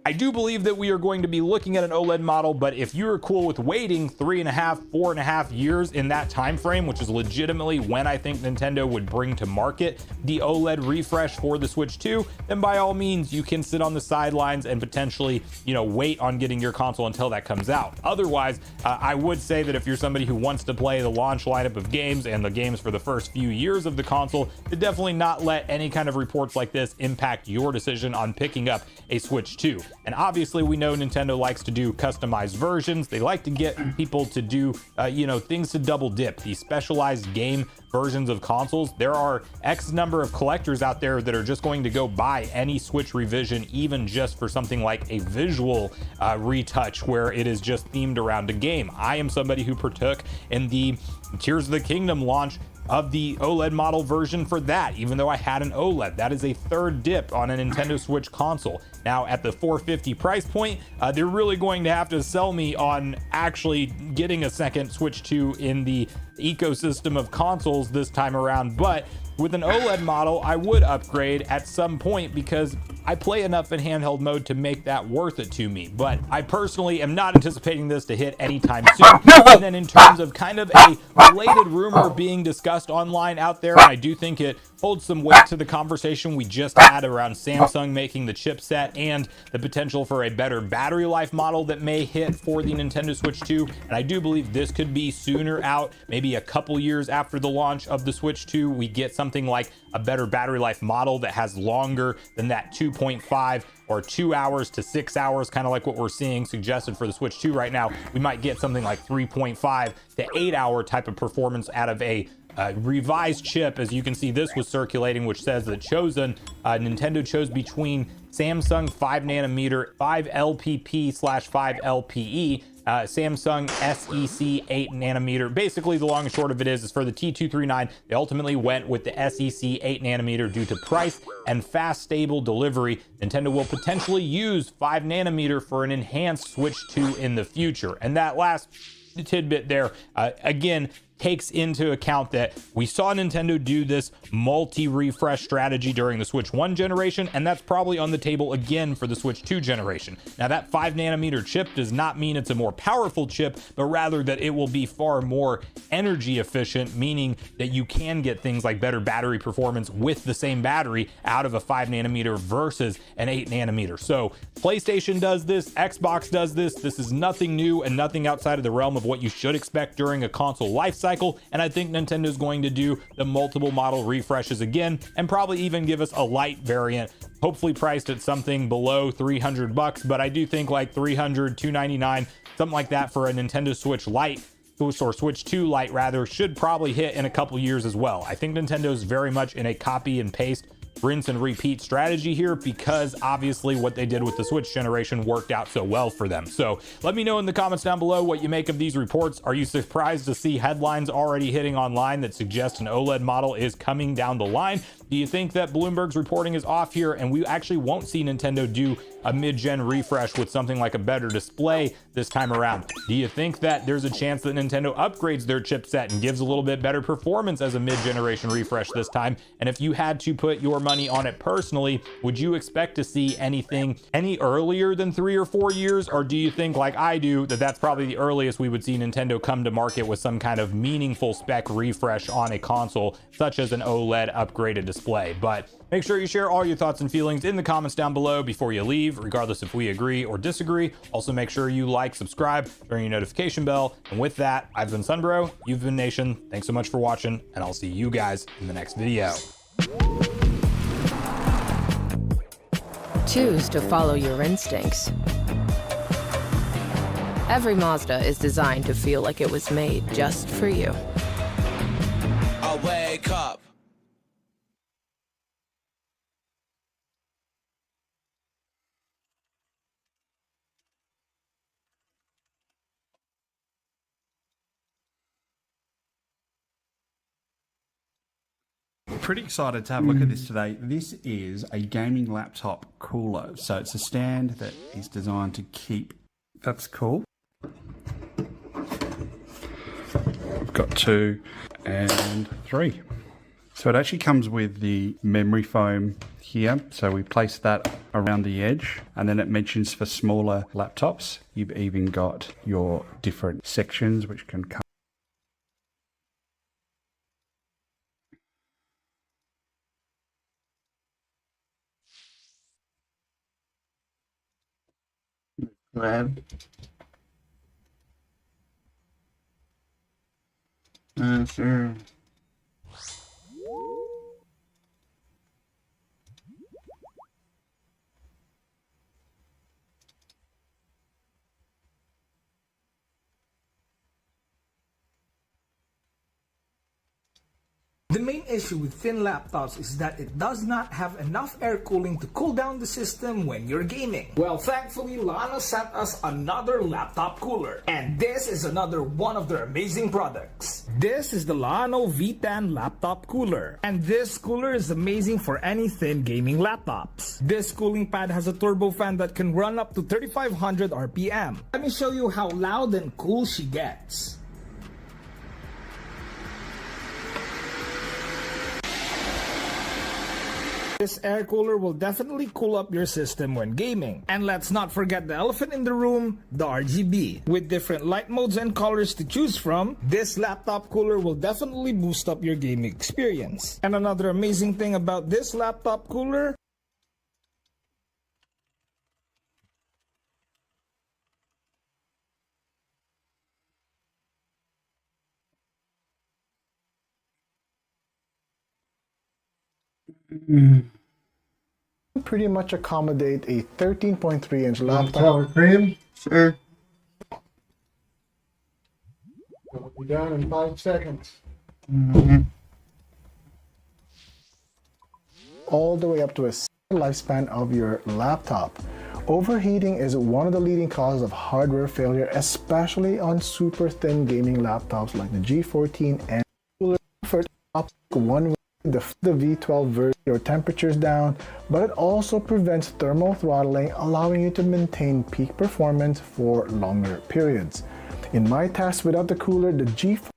I do believe that we are going to be looking at an OLED model, but if you're cool with waiting 3.5, 4.5 years in that time frame, which is legitimately when I think Nintendo would bring to market the OLED refresh for the Switch 2, then by all means you can sit on the sidelines and potentially, wait on getting your console until that comes out. Otherwise, I would say that if you're somebody who wants to play the launch lineup of games and the games for the first few years of the console, to definitely not let any kind of reports like this impact your decision on picking up a Switch 2. And obviously we know Nintendo likes to do customized versions. They like to get people to do, things to double dip, these specialized game versions of consoles. There are X number of collectors out there that are just going to go buy any Switch revision, even just for something like a visual retouch where it is just themed around a game. I am somebody who partook in the Tears of the Kingdom launch of the OLED model version for that, even though I had an OLED. That is a third dip on a Nintendo Switch console. Now at the $450 price point, they're really going to have to sell me on actually getting a second Switch 2 in the ecosystem of consoles this time around. But with an OLED model, I would upgrade at some point, because I play enough in handheld mode to make that worth it to me. But I personally am not anticipating this to hit anytime soon. And then in terms of kind of a related rumor being discussed online out there, I do think it holds some weight to the conversation we just had around Samsung making the chipset and the potential for a better battery life model that may hit for the Nintendo Switch 2. And I do believe this could be sooner out, maybe a couple years after the launch of the Switch 2, we get something like a better battery life model that has longer than that 2.5 or 2 hours to 6 hours, kind of like what we're seeing suggested for the Switch 2 right now. We might get something like 3.5 to 8 hour type of performance out of a revised chip. As you can see, this was circulating, which says that Nintendo chose between Samsung 5 nanometer 5 LPP/5 LPE, Samsung SEC 8 nanometer. Basically, the long and short of it is for the T239, they ultimately went with the SEC 8 nanometer due to price and fast, stable delivery. Nintendo will potentially use 5 nanometer for an enhanced Switch 2 in the future. And that last tidbit there, again, takes into account that we saw Nintendo do this multi-refresh strategy during the Switch 1 generation, and that's probably on the table again for the Switch 2 generation. Now, that 5nm chip does not mean it's a more powerful chip, but rather that it will be far more energy efficient, meaning that you can get things like better battery performance with the same battery out of a 5nm versus an 8nm. So PlayStation does this, Xbox does this. This is nothing new and nothing outside of the realm of what you should expect during a console life cycle. And I think Nintendo's going to do the multiple model refreshes again, and probably even give us a light variant, hopefully priced at something below $300. But I do think like $300, $299, something like that for a Nintendo Switch Lite, or Switch 2 Lite rather, should probably hit in a couple years as well. I think Nintendo's very much in a copy and paste, rinse and repeat strategy here, because obviously what they did with the Switch generation worked out so well for them. So let me know in the comments down below what you make of these reports. Are you surprised to see headlines already hitting online that suggest an OLED model is coming down the line? Do you think that Bloomberg's reporting is off here and we actually won't see Nintendo do a mid-gen refresh with something like a better display this time around? Do you think that there's a chance that Nintendo upgrades their chipset and gives a little bit better performance as a mid-generation refresh this time? And if you had to put your money on it personally, would you expect to see anything any earlier than 3 or 4 years? Or do you think, like I do, that that's probably the earliest we would see Nintendo come to market with some kind of meaningful spec refresh on a console, such as an OLED upgraded display? But make sure you share all your thoughts and feelings in the comments down below before you leave, regardless if we agree or disagree. Also, make sure you like, subscribe, turn your notification bell. And with that, I've been Sunbro, you've been Nation. Thanks so much for watching, and I'll see you guys in the next video. Choose to follow your instincts. Every Mazda is designed to feel like it was made just for you. I wake up. Pretty excited to have a look at this today. This is a gaming laptop cooler. So it's a stand that is designed to keep... That's cool. We've got 2 and 3. So it actually comes with the memory foam here. So we place that around the edge, and then it mentions for smaller laptops. You've even got your different sections which can come. Grab. Sure. The main issue with thin laptops is that it does not have enough air cooling to cool down the system when you're gaming. Well, thankfully, Lano sent us another laptop cooler. And this is another one of their amazing products. This is the Lano V10 laptop cooler. And this cooler is amazing for any thin gaming laptops. This cooling pad has a turbo fan that can run up to 3500 RPM. Let me show you how loud and cool she gets. This air cooler will definitely cool up your system when gaming. And let's not forget the elephant in the room, the RGB. With different light modes and colors to choose from, this laptop cooler will definitely boost up your gaming experience. And another amazing thing about this laptop cooler, pretty much accommodate a 13.3-inch laptop. Sour cream? Sure. It'll be done in 5 seconds. All the way up to a lifespan of your laptop. Overheating is one of the leading causes of hardware failure, especially on super thin gaming laptops like the G14 and for one the V12 version, your temperatures down, but it also prevents thermal throttling, allowing you to maintain peak performance for longer periods. In my test without the cooler, the G4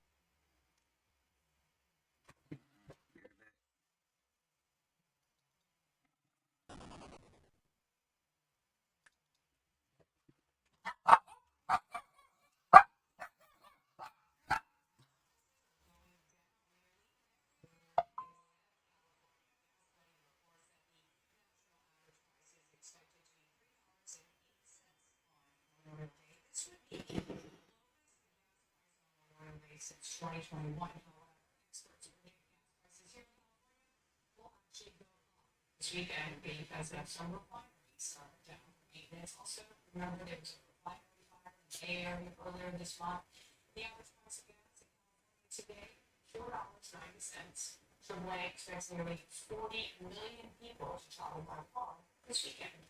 since 2021. However, experts predict gas prices here in California will actually go up this weekend because of some refineries are down for maintenance. Also, remember there was a refinery fire in the Bay Area earlier this month. The average price of gas in California today, $4.90. AAA expects nearly 40 million people to travel by car this weekend.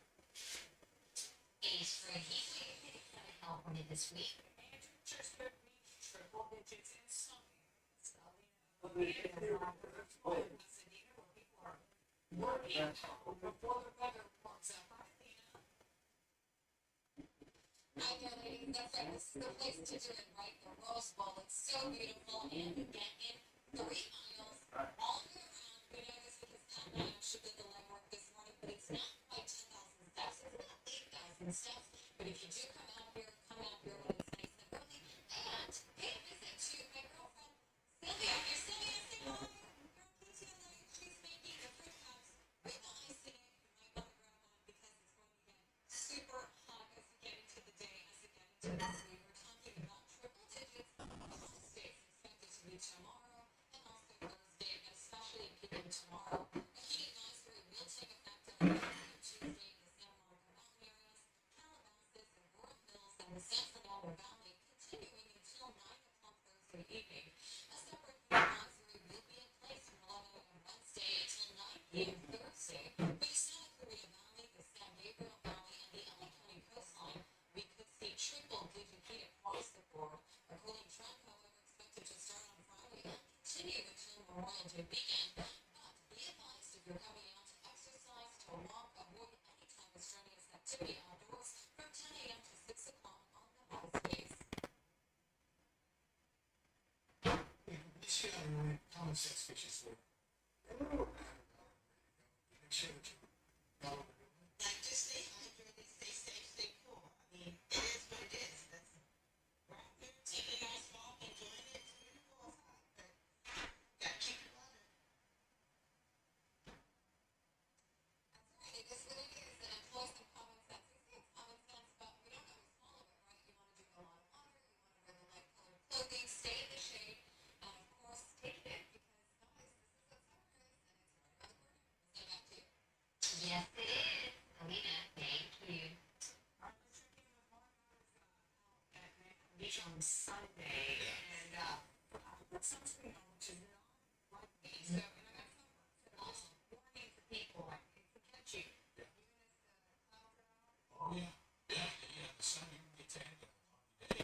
Is for a heat wave hitting Southern California this week. And temperatures could reach triple digits in some areas. Where people are working before the weather warms up. I know, ladies, that's right. This is the place to do it, right? The Rose Bowl. It's so beautiful, and you get in 3 miles all year round. We know this because Tom and I actually did the legwork this morning, but it's not quite 10,000 steps. It's about 8,000 steps. But if you do come out here when it's nice and early, and pay a visit to my girlfriend, Sylvia. Here's Sylvia, say hi. You're on PTO night. She's making the fruit cups with the ice today. You might want to grab one because it's going to get super hot as we get into the day, as we get into this week. We're talking about triple digits. Most days expected to be tomorrow and also Thursday, especially in people tomorrow. A heat advisory will take effect on Tuesday in the Santa Monica Mountain areas, Calabasas, and Rural Hills, and the San Fernando Valley, continuing until 9 o'clock Thursday evening. A separate heat advisory will be in place from 11 a.m. Wednesday until 9 p.m. Thursday. For the Santa Clarita Valley, the San Gabriel Valley, and the LA County coastline, we could see triple-digit heat across the board. A cooling trend, however, expected to start on Friday and continue until Memorial Day weekend. But be advised, if you're coming out to exercise, to walk, avoid any type of strenuous activity outdoors from 10 a.m. to 6 o'clock on the hottest days. This year, common sense fishes for. Make sure that you follow the Like, just stay hydrated, stay safe, stay cool. I mean, it is what it is. That's right there. Take a nice walk, enjoying it. It's beautiful, it's hot, but gotta keep it water. That's right, it is what it is. And employ some common sense. We say it's common sense, but we don't always follow it, right? You want to drink a lot of water, you want to wear the light colored clothing, stay in the shade, and of course, take it in because, guys, this is what summer is, and it's right around the corner. So back to you. Yes, it is. Alina, thank you. Beach on Sunday, and put sunscreen on, which is not like me. So, and I got some also warning for people, like, it's a catchy. Even if the clouds are out. Oh, yeah. The sun, you can get tanned on a day.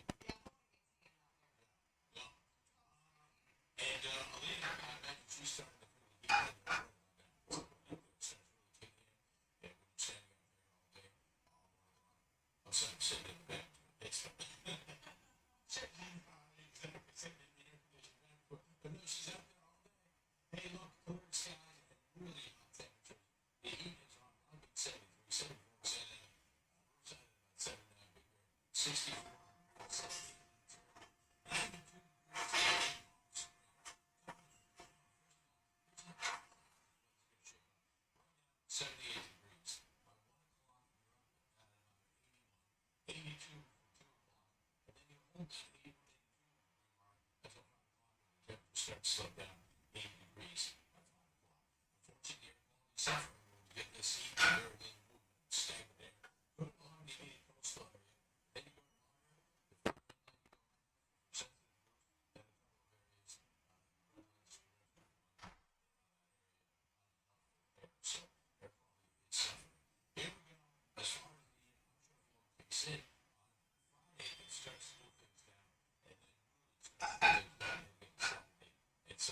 Yeah. And, Alina, I imagine she's starting to feel the heat. Sitting in the back. But no, she's out there all day. Hey, look, clear skies and really hot temperatures. The heat is on 73, 74, 79, 64, 78 degrees. By 1 o'clock, you're up at another 81, 82 for 2 o'clock, and then you hold that 81, 82 degree mark until 5 o'clock when the temperature starts to slow down 80 degrees by 5 o'clock. Unfortunately, air quality is suffering when you get this heat, very little movement, stagnant air. Go along the immediate coastal area, then you go to Mario, the further inland you go, for sensitive groups, then a couple of areas, redlands, so air quality is suffering. Here we go. As far as the onshore flow kicks in, on Friday it starts to move things down, and then really starts to move things down again Saturday and Sunday. Orange County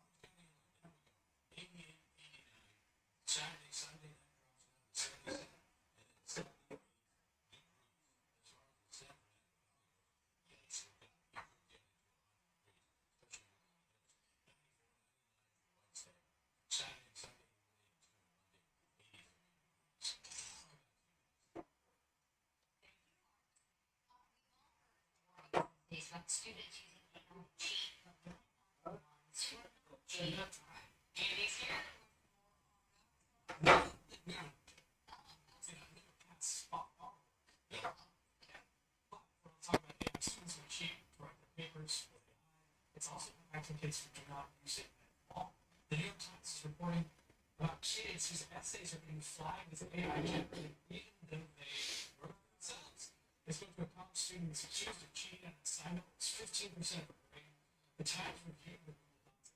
Inland, here we go. 88, 89. Saturday, Sunday, that drops down to 77, and then 78 degrees. As far as the San Fernando Valley goes, yikes, you could get into 100 degrees, especially with the hills. 94, 99 for Wednesday. Saturday and Sunday, 82 and Monday, 83 degrees. These are students using technology. Andy's here. Talk about students are cheap to write their papers with AI. is reporting about kids whose essays are being flagged as AI generated even though they wrote them themselves. They spoke to a college student who's accused of cheating on an assignment that was 15% of her grade. The Times reviewed the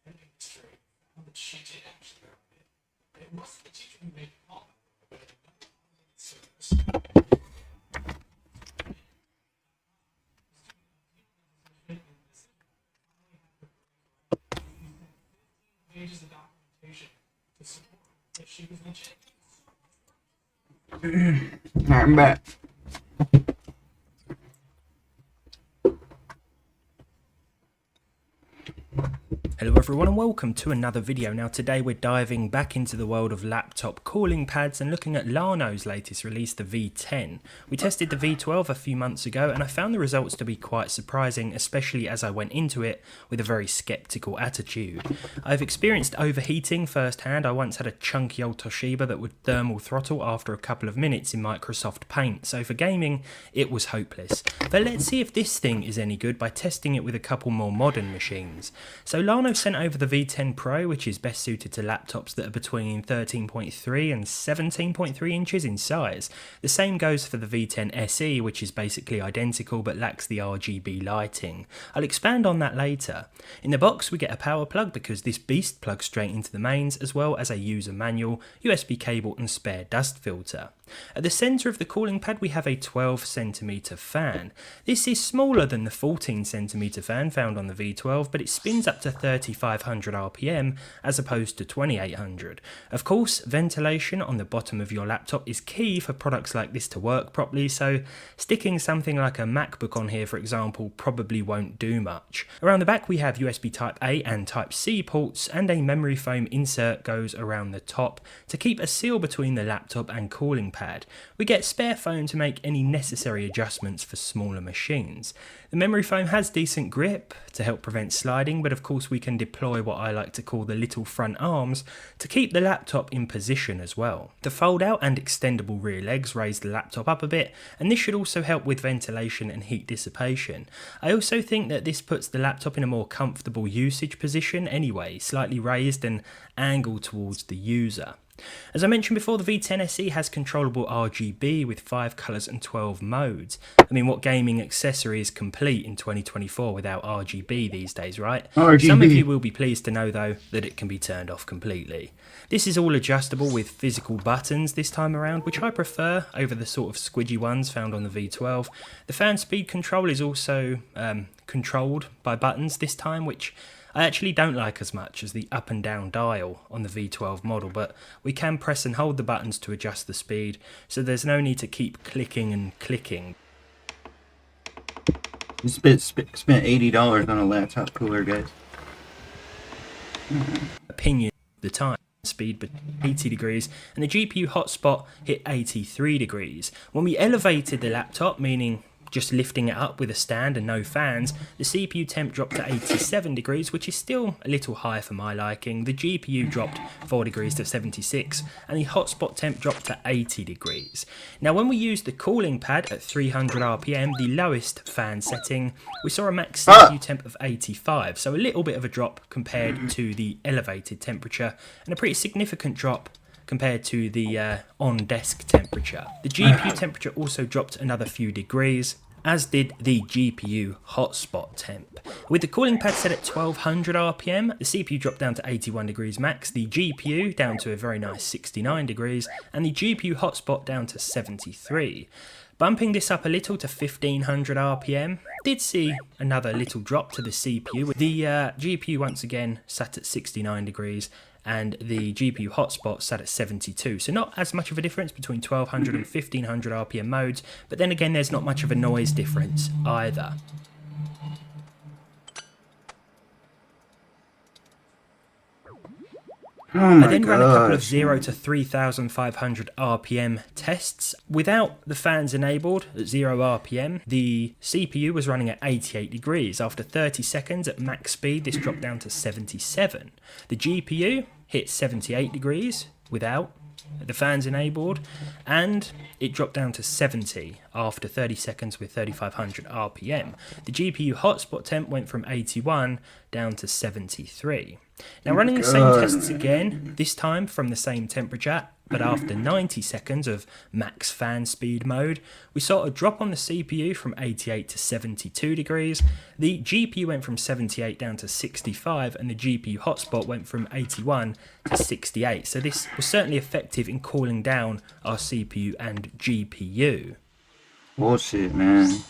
editing history found that she did actually write it. It wasn't the teacher who made the call, but another automated service. Pages of documentation to support that she was legit. Alright, I'm back. Hello everyone and welcome to another video. Now today we're diving back into the world of laptop cooling pads and looking at Donos' latest release, the V10. We tested the V12 a few months ago and I found the results to be quite surprising, especially as I went into it with a very skeptical attitude. I've experienced overheating firsthand. I once had a chunky old Toshiba that would thermal throttle after a couple of minutes in Microsoft Paint, so for gaming it was hopeless. But let's see if this thing is any good by testing it with a couple more modern machines. So Donos sent over the V10 Pro, which is best suited to laptops that are between 13.3 and 17.3 inches in size. The same goes for the V10 SE, which is basically identical but lacks the RGB lighting. I'll expand on that later. In the box we get a power plug because this beast plugs straight into the mains, as well as a user manual, USB cable and spare dust filter. At the centre of the cooling pad we have a 12cm fan. This is smaller than the 14cm fan found on the V12, but it spins up to 3500 RPM as opposed to 2800. Of course, ventilation on the bottom of your laptop is key for products like this to work properly, so sticking something like a MacBook on here, for example, probably won't do much. Around the back we have USB Type A and Type C ports, and a memory foam insert goes around the top to keep a seal between the laptop and cooling pad. We get spare foam to make any necessary adjustments for smaller machines. The memory foam has decent grip to help prevent sliding, but of course we can deploy what I like to call the little front arms to keep the laptop in position as well. The fold out and extendable rear legs raise the laptop up a bit, and this should also help with ventilation and heat dissipation. I also think that this puts the laptop in a more comfortable usage position anyway, slightly raised and angled towards the user. As I mentioned before, the V10 SE has controllable RGB with 5 colours and 12 modes. I mean, what gaming accessory is complete in 2024 without RGB these days, right? RGB. Some of you will be pleased to know though that it can be turned off completely. This is all adjustable with physical buttons this time around, which I prefer over the sort of squidgy ones found on the V12. The fan speed control is also controlled by buttons this time, which I actually don't like as much as the up and down dial on the V12 model, but we can press and hold the buttons to adjust the speed, so there's no need to keep clicking and clicking. You spent $80 on a laptop cooler, guys. Opinion of the time. Speed but 80 degrees, and the GPU hotspot hit 83 degrees. When we elevated the laptop, meaning just lifting it up with a stand and no fans, the CPU temp dropped to 87 degrees, which is still a little high for my liking. The GPU dropped 4 degrees to 76, and the hotspot temp dropped to 80 degrees. Now when we used the cooling pad at 300 RPM, the lowest fan setting, we saw a max CPU temp of 85, so a little bit of a drop compared to the elevated temperature, and a pretty significant drop compared to the on-desk temperature. The GPU temperature also dropped another few degrees, as did the GPU hotspot temp. With the cooling pad set at 1200 RPM, the CPU dropped down to 81 degrees max, the GPU down to a very nice 69 degrees, and the GPU hotspot down to 73. Bumping this up a little to 1500 RPM, did see another little drop to the CPU. The GPU once again sat at 69 degrees, and the GPU hotspot sat at 72, so not as much of a difference between 1200 and 1500 RPM modes, but then again there's not much of a noise difference either. I then ran a couple of 0 to 3500 RPM tests. Without the fans enabled at 0 RPM, the CPU was running at 88 degrees. After 30 seconds at max speed, this dropped down to 77. The GPU hit 78 degrees without the fans enabled, and it dropped down to 70 after 30 seconds with 3500 RPM. The GPU hotspot temp went from 81 down to 73. Now running the same tests again, this time from the same temperature, but after 90 seconds of max fan speed mode, we saw a drop on the CPU from 88 to 72 degrees, the GPU went from 78 down to 65, and the GPU hotspot went from 81 to 68. So this was certainly effective in cooling down our CPU and GPU. Bullshit, man.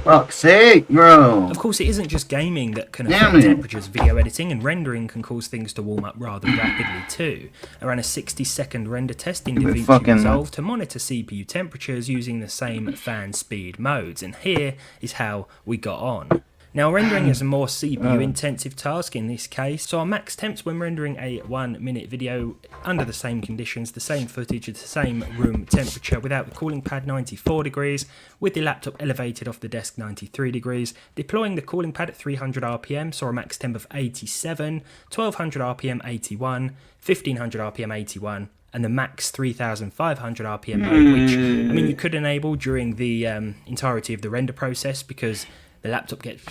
Fuck's sake, bro. Of course, it isn't just gaming that can affect temperatures. Video editing and rendering can cause things to warm up rather rapidly too. I ran a 60-second render test in DaVinci Resolve to monitor CPU temperatures using the same fan speed modes, and here is how we got on. Now, rendering is a more CPU-intensive task in this case, so our max temps when rendering a 1-minute video under the same conditions, the same footage at the same room temperature without the cooling pad 94 degrees, with the laptop elevated off the desk 93 degrees, deploying the cooling pad at 300 RPM, saw a max temp of 87, 1200 RPM 81, 1500 RPM 81, and the max 3500 RPM mode, which, I mean, you could enable during the entirety of the render process because the laptop gets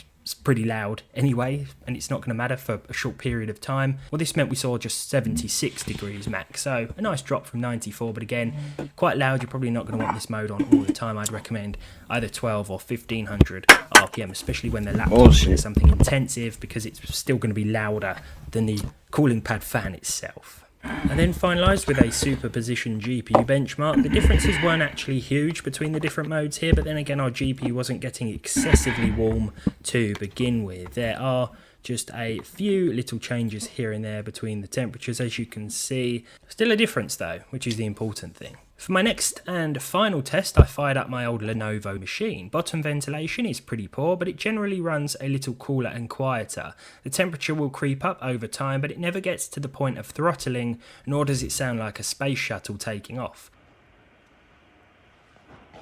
pretty loud anyway, and it's not going to matter for a short period of time. Well, this meant we saw just 76 degrees max, so a nice drop from 94, but again, quite loud. You're probably not going to want this mode on all the time. I'd recommend either 12 or 1500 RPM, especially when the laptop is doing something intensive, because it's still going to be louder than the cooling pad fan itself. And then finalised with a superposition GPU benchmark. The differences weren't actually huge between the different modes here, but then again our GPU wasn't getting excessively warm to begin with. There are just a few little changes here and there between the temperatures, as you can see. Still a difference though, which is the important thing. For my next and final test, I fired up my old Lenovo machine. Bottom ventilation is pretty poor, but it generally runs a little cooler and quieter. The temperature will creep up over time, but it never gets to the point of throttling, nor does it sound like a space shuttle taking off.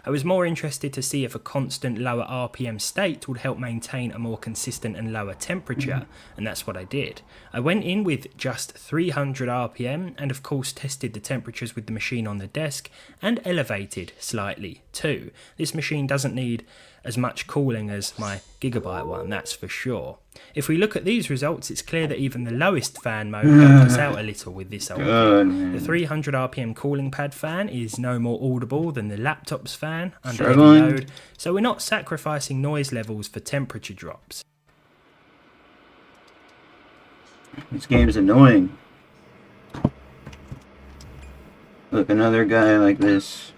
I was more interested to see if a constant lower RPM state would help maintain a more consistent and lower temperature, and that's what I did. I went in with just 300 RPM and of course tested the temperatures with the machine on the desk and elevated slightly too. This machine doesn't need as much cooling as my Gigabyte one, that's for sure. If we look at these results, it's clear that even the lowest fan mode helped us out a little with this old kit. The 300 RPM cooling pad fan is no more audible than the laptop's fan under heavy load, so we're not sacrificing noise levels for temperature drops. This game is annoying. Look, another guy like this.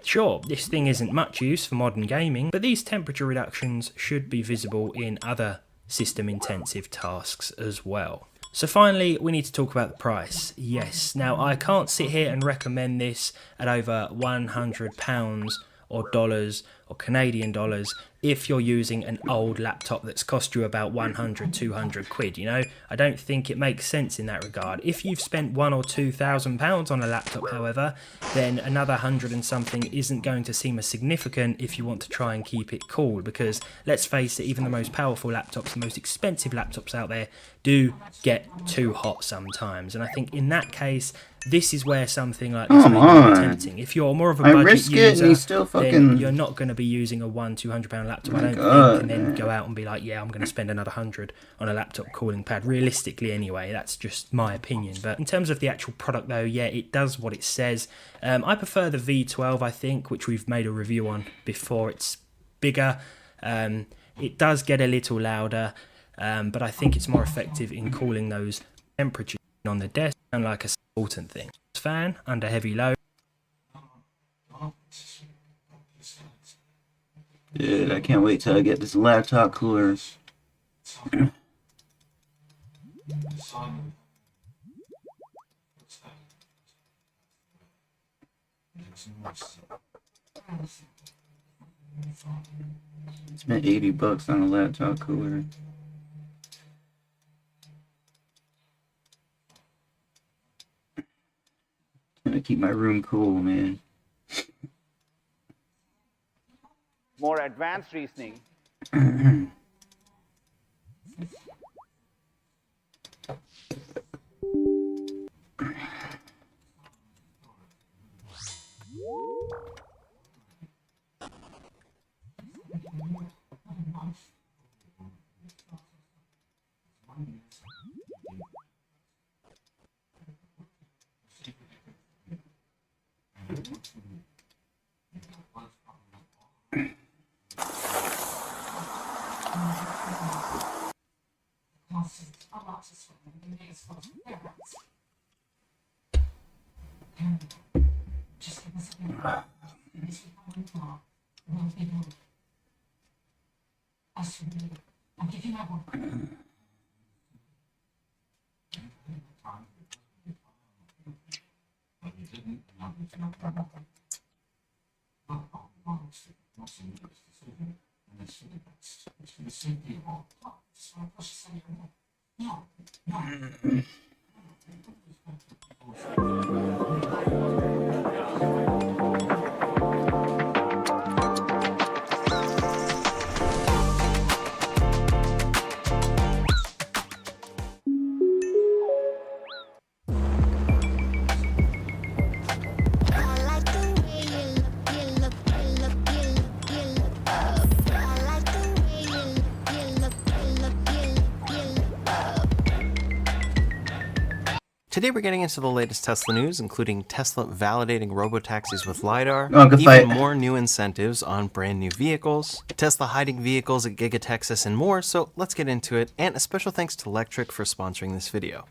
Sure, this thing isn't much use for modern gaming, but these temperature reductions should be visible in other system-intensive tasks as well. So finally, we need to talk about the price. Yes, now I can't sit here and recommend this at over £100 or dollars or Canadian dollars if you're using an old laptop that's cost you about 100, 200 quid, you know? I don't think it makes sense in that regard. If you've spent £1,000 or £2,000 on a laptop, however, then another 100 and something isn't going to seem as significant if you want to try and keep it cool, because let's face it, even the most powerful laptops, the most expensive laptops out there do get too hot sometimes, and I think in that case, this is where something like this may be tempting. If you're more of a budget user, then you're not going to be using a £100-200 laptop, I don't think, and then go out and be like, yeah, I'm going to spend another 100 on a laptop cooling pad. Realistically, anyway, that's just my opinion. But in terms of the actual product, though, yeah, it does what it says. I prefer the V12, I think, which we've made a review on before. It's bigger. It does get a little louder, but I think it's more effective in cooling those temperatures on the desk, and like a important thing. Fan under heavy load. Dude, I can't wait till I get this laptop cooler. Spent $80 on a laptop cooler. Gonna keep my room cool, man. advanced reasoning. Just give us a minute. This will come in tomorrow. We'll be moving. As for me, I'll give you my word. Today we're getting into the latest Tesla news, including Tesla validating robotaxis with LiDAR, Oh, good even fight. more new incentives on brand new vehicles, Tesla hiding vehicles at Giga Texas, and more, so let's get into it, and a special thanks to Electric for sponsoring this video.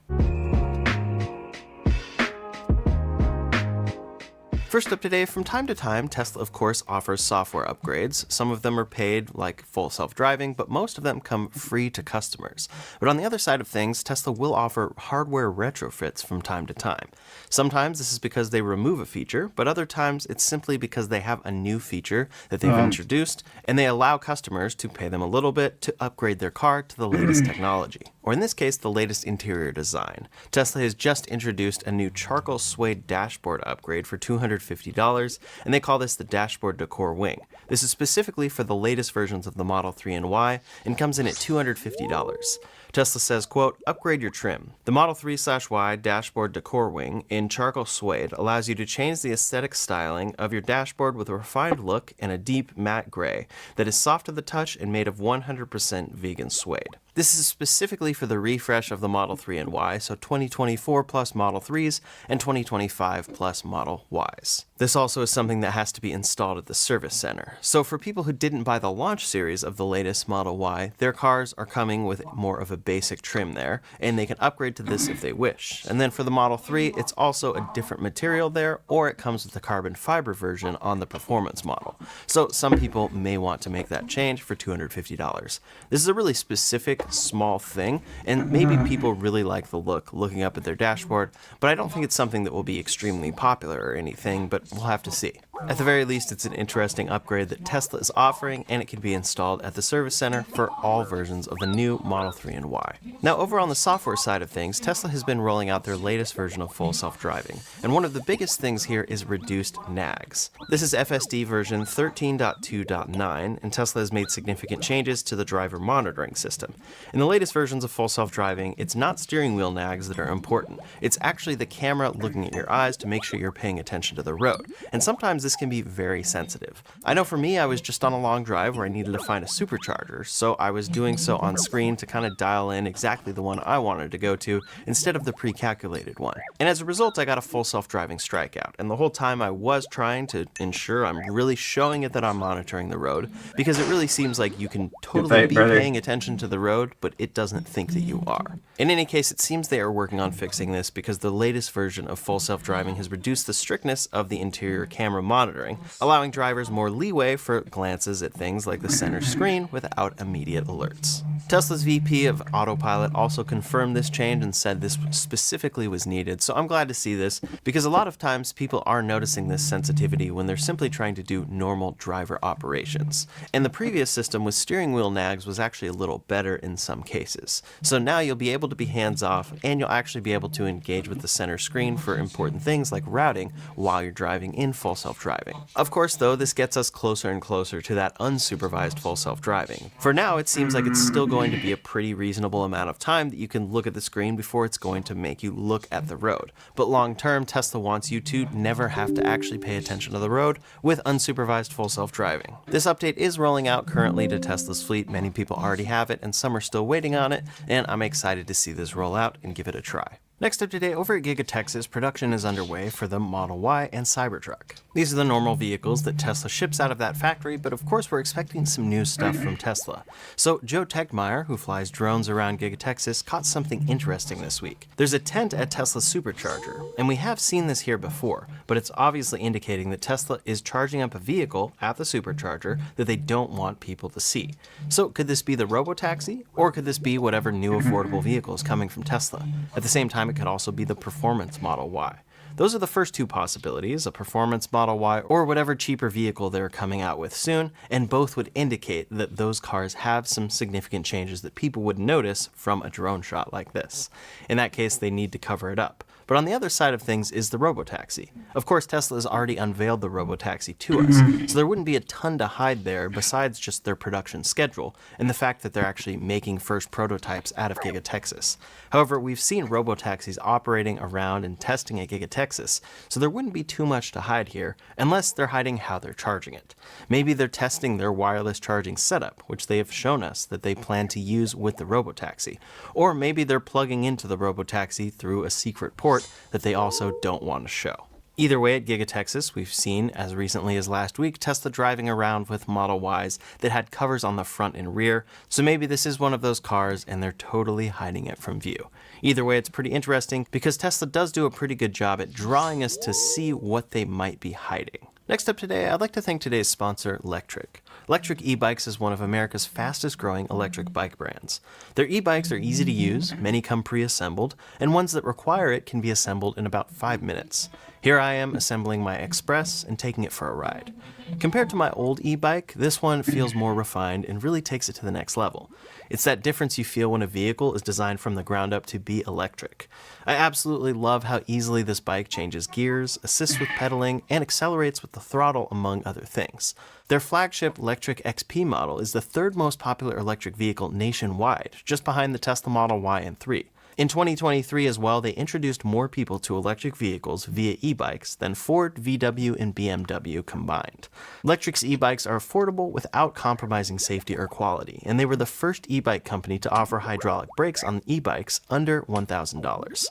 First up today, from time to time, Tesla of course offers software upgrades. Some of them are paid, like full self-driving, but most of them come free to customers. But on the other side of things, Tesla will offer hardware retrofits from time to time. Sometimes this is because they remove a feature, but other times it's simply because they have a new feature that they've introduced, and they allow customers to pay them a little bit to upgrade their car to the latest technology. Or in this case, the latest interior design. Tesla has just introduced a new charcoal suede dashboard upgrade for $250, and they call this the Dashboard Decor Wing. This is specifically for the latest versions of the Model 3 and Y, and comes in at $250. Tesla says, quote, upgrade your trim. The Model 3/Y Dashboard Decor Wing in charcoal suede allows you to change the aesthetic styling of your dashboard with a refined look and a deep matte gray that is soft to the touch and made of 100% vegan suede. This is specifically for the refresh of the Model 3 and Y, so 2024 plus Model 3s and 2025 plus Model Ys. This also is something that has to be installed at the service center. So for people who didn't buy the launch series of the latest Model Y, their cars are coming with more of a basic trim there, and they can upgrade to this if they wish. And then for the Model 3, it's also a different material there, or it comes with the carbon fiber version on the performance model. So some people may want to make that change for $250. This is a really specific, small thing, and maybe people really like the look looking up at their dashboard, but I don't think it's something that will be extremely popular or anything, but we'll have to see. At the very least, it's an interesting upgrade that Tesla is offering, and it can be installed at the service center for all versions of the new Model 3 and Y. Now, over on the software side of things, Tesla has been rolling out their latest version of full self-driving, and one of the biggest things here is reduced nags. This is FSD version 13.2.9, and Tesla has made significant changes to the driver monitoring system. In the latest versions of full self-driving, it's not steering wheel nags that are important. It's actually the camera looking at your eyes to make sure you're paying attention to the road, and sometimes this can be very sensitive. I know for me, I was just on a long drive where I needed to find a supercharger, so I was doing so on screen to kind of dial in exactly the one I wanted to go to instead of the pre-calculated one. And as a result, I got a full self-driving strikeout, and the whole time I was trying to ensure I'm really showing it that I'm monitoring the road, because it really seems like you can totally be paying attention to the road, but it doesn't think that you are. In any case, it seems they are working on fixing this because the latest version of full self-driving has reduced the strictness of the interior camera monitoring, allowing drivers more leeway for glances at things like the center screen without immediate alerts. Tesla's VP of Autopilot also confirmed this change and said this specifically was needed, so I'm glad to see this, because a lot of times people are noticing this sensitivity when they're simply trying to do normal driver operations. And the previous system with steering wheel nags was actually a little better in some cases. So now you'll be able to be hands-off, and you'll actually be able to engage with the center screen for important things like routing while you're driving in full self-driving. Of course, though, this gets us closer and closer to that unsupervised full self-driving. For now, it seems like it's still going to be a pretty reasonable amount of time that you can look at the screen before it's going to make you look at the road. But long term, Tesla wants you to never have to actually pay attention to the road with unsupervised full self-driving. This update is rolling out currently to Tesla's fleet. Many people already have it, and some are still waiting on it, and I'm excited to see this roll out and give it a try. Next up today, over at Giga Texas, production is underway for the Model Y and Cybertruck. These are the normal vehicles that Tesla ships out of that factory, but of course we're expecting some new stuff from Tesla. So Joe Tegmeyer, who flies drones around Giga Texas, caught something interesting this week. There's a tent at Tesla's supercharger, and we have seen this here before, but it's obviously indicating that Tesla is charging up a vehicle at the supercharger that they don't want people to see. So could this be the robotaxi, or could this be whatever new affordable vehicle is coming from Tesla? At the same time, it could also be the performance Model Y. Those are the first two possibilities, a performance Model Y or whatever cheaper vehicle they're coming out with soon, and both would indicate that those cars have some significant changes that people would notice from a drone shot like this. In that case, they need to cover it up. But on the other side of things is the robotaxi. Of course, Tesla has already unveiled the robotaxi to us, so there wouldn't be a ton to hide there besides just their production schedule and the fact that they're actually making first prototypes out of Giga Texas. However, we've seen robotaxis operating around and testing at Giga Texas, so there wouldn't be too much to hide here unless they're hiding how they're charging it. Maybe they're testing their wireless charging setup, which they have shown us that they plan to use with the robotaxi. Or maybe they're plugging into the robotaxi through a secret port that they also don't want to show. Either way, at Giga Texas, we've seen, as recently as last week, Tesla driving around with Model Ys that had covers on the front and rear, so maybe this is one of those cars and they're totally hiding it from view. Either way, it's pretty interesting because Tesla does do a pretty good job at drawing us to see what they might be hiding. Next up today, I'd like to thank today's sponsor, Lectric. Lectric e-bikes is one of America's fastest growing electric bike brands. Their e-bikes are easy to use, many come pre-assembled, and ones that require it can be assembled in about 5 minutes. Here I am assembling my Express and taking it for a ride. Compared to my old e-bike, this one feels more refined and really takes it to the next level. It's that difference you feel when a vehicle is designed from the ground up to be electric. I absolutely love how easily this bike changes gears, assists with pedaling, and accelerates with the throttle, among other things. Their flagship Lectric XP model is the third most popular electric vehicle nationwide, just behind the Tesla Model Y and 3. In 2023 as well, they introduced more people to electric vehicles via e-bikes than Ford, VW, and BMW combined. Lectric's e-bikes are affordable without compromising safety or quality, and they were the first e-bike company to offer hydraulic brakes on e-bikes under $1,000.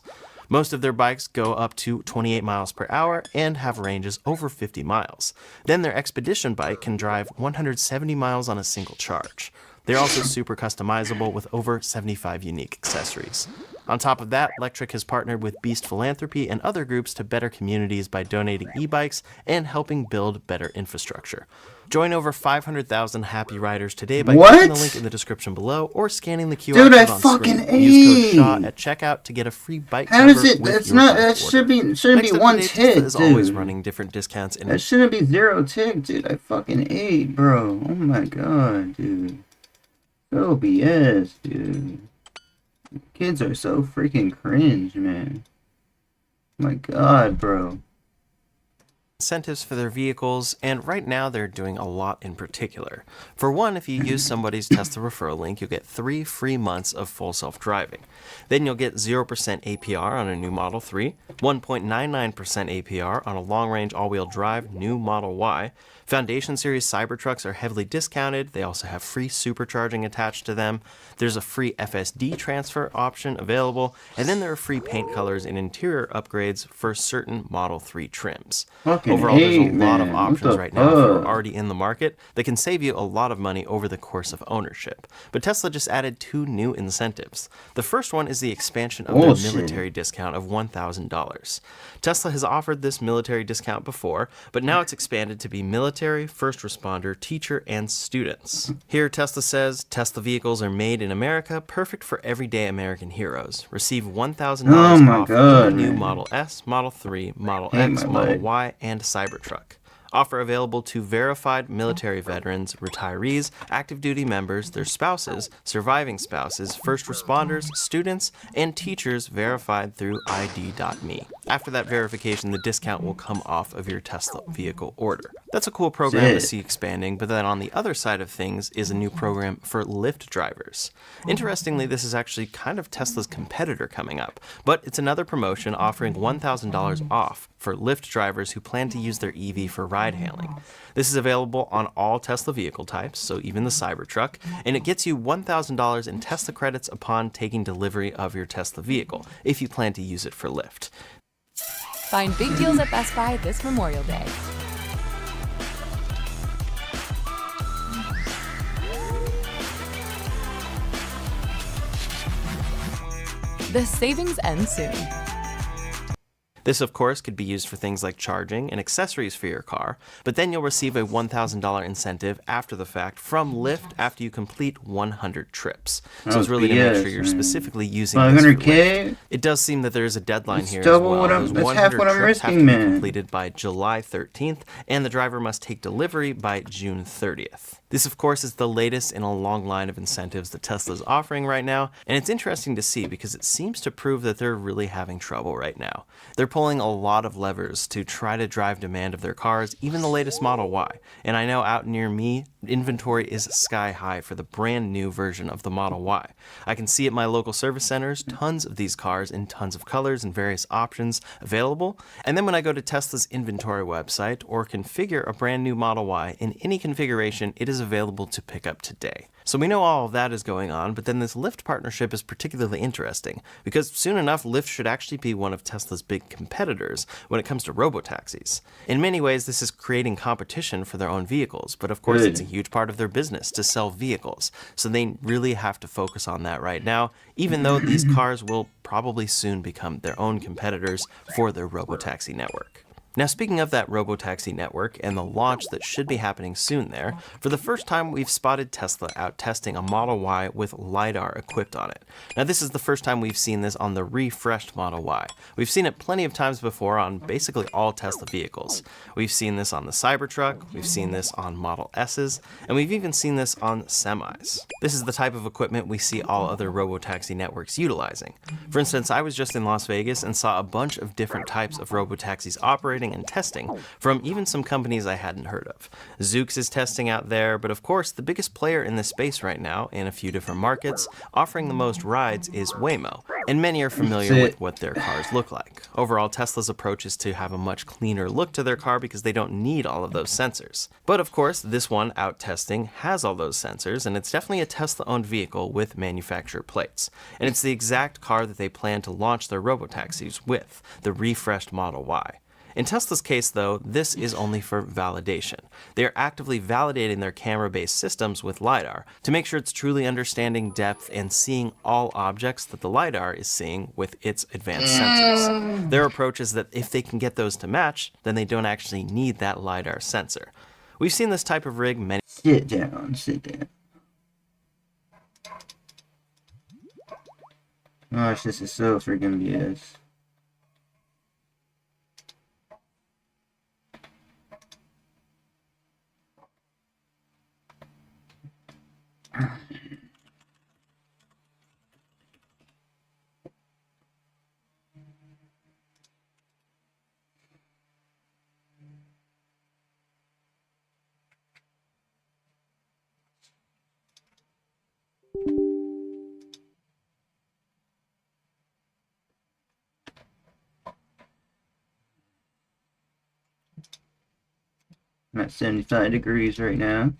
Most of their bikes go up to 28 miles per hour and have ranges over 50 miles. Then their Expedition bike can drive 170 miles on a single charge. They're also super customizable with over 75 unique accessories. On top of that, Lectric has partnered with Beast Philanthropy and other groups to better communities by donating e-bikes and helping build better infrastructure. Join over 500,000 happy riders today by clicking the link in the description below or scanning the QR code on screen. Use code SHAW at checkout to get a free bike cover. How does it? That's not. That should be one tick, is always running different discounts. That shouldn't be 0 tick, dude. I fucking ate, bro. Oh my god, dude. So BS, dude. Kids are so freaking cringe, man. My god, bro. Incentives for their vehicles, and right now they're doing a lot in particular. For one, if you use somebody's Tesla referral link, you'll get 3 free months of full self-driving. Then you'll get 0% APR on a new Model 3, 1.99% APR on a long-range all-wheel drive new Model Y. Foundation Series Cybertrucks are heavily discounted. They also have free supercharging attached to them. There's a free FSD transfer option available, and then there are free paint colors and interior upgrades for certain Model 3 trims. What fucking Overall, there's a A, lot of man. What options the right now if you're fuck? already in the market that can save you a lot of money over the course of ownership. But Tesla just added 2 new incentives. The first one is the expansion of their Bullshit. military discount of $1,000. Tesla has offered this military discount before, but now it's expanded to be military, first responder, teacher, and students. Here, Tesla says Tesla vehicles are made in America, perfect for everyday American heroes. Receive $1,000 Oh my off God, any new man. Model S, Model 3, Model Hate X, my Model life. Y, and Cybertruck. Offer available to verified military veterans, retirees, active duty members, their spouses, surviving spouses, first responders, students, and teachers verified through ID.me. After that verification, the discount will come off of your Tesla vehicle order. That's a cool program to Sick. see expanding, but then on the other side of things is a new program for Lyft drivers. Interestingly, this is actually kind of Tesla's competitor coming up, but it's another promotion offering $1,000 off for Lyft drivers who plan to use their EV for ride hailing. This is available on all Tesla vehicle types, so even the Cybertruck, and it gets you $1,000 in Tesla credits upon taking delivery of your Tesla vehicle, if you plan to use it for Lyft. Find big deals at Best Buy this Memorial Day. The savings end soon. This, of course, could be used for things like charging and accessories for your car, but then you'll receive a $1,000 incentive after the fact from Lyft after you complete 100 trips. So it's really to make sure you're specifically using this for 500K? Lyft. It does seem that there is a deadline That's here as double well. what I'm- Those that's 100 half what I'm trips have risking, to be man. completed by July 13th, and the driver must take delivery by June 30th. This, of course, is the latest in a long line of incentives that Tesla is offering right now, and it's interesting to see because it seems to prove that they're really having trouble right now. They're pulling a lot of levers to try to drive demand of their cars, even the latest Model Y. And I know out near me, inventory is sky high for the brand new version of the Model Y. I can see at my local service centers tons of these cars in tons of colors and various options available. And then when I go to Tesla's inventory website or configure a brand new Model Y in any configuration, it is available to pick up today. So we know all of that is going on, but then this Lyft partnership is particularly interesting because soon enough, Lyft should actually be one of Tesla's big competitors when it comes to robotaxis. In many ways, this is creating competition for their own vehicles, but of course, it's a huge part of their business to sell vehicles. So they really have to focus on that right now, even though these cars will probably soon become their own competitors for their robotaxi network. Now, speaking of that robotaxi network and the launch that should be happening soon there, for the first time we've spotted Tesla out testing a Model Y with LiDAR equipped on it. Now, this is the first time we've seen this on the refreshed Model Y. We've seen it plenty of times before on basically all Tesla vehicles. We've seen this on the Cybertruck, we've seen this on Model S's, and we've even seen this on semis. This is the type of equipment we see all other robotaxi networks utilizing. For instance, I was just in Las Vegas and saw a bunch of different types of robotaxis operating and testing from even some companies I hadn't heard of. Zoox is testing out there, but of course the biggest player in this space right now in a few different markets offering the most rides is Waymo, and many are familiar with what their cars look like. Overall, Tesla's approach is to have a much cleaner look to their car because they don't need all of those sensors. But of course, this one out testing has all those sensors, and it's definitely a Tesla-owned vehicle with manufacturer plates. And it's the exact car that they plan to launch their robotaxis with, the refreshed Model Y. In Tesla's case, though, this is only for validation. They are actively validating their camera-based systems with LiDAR to make sure it's truly understanding depth and seeing all objects that the LiDAR is seeing with its advanced sensors. Their approach is that if they can get those to match, then they don't actually need that LiDAR sensor. We've seen this type of rig many... Sit down, sit down. Gosh, this is so freaking BS. I'm at 75 degrees right now.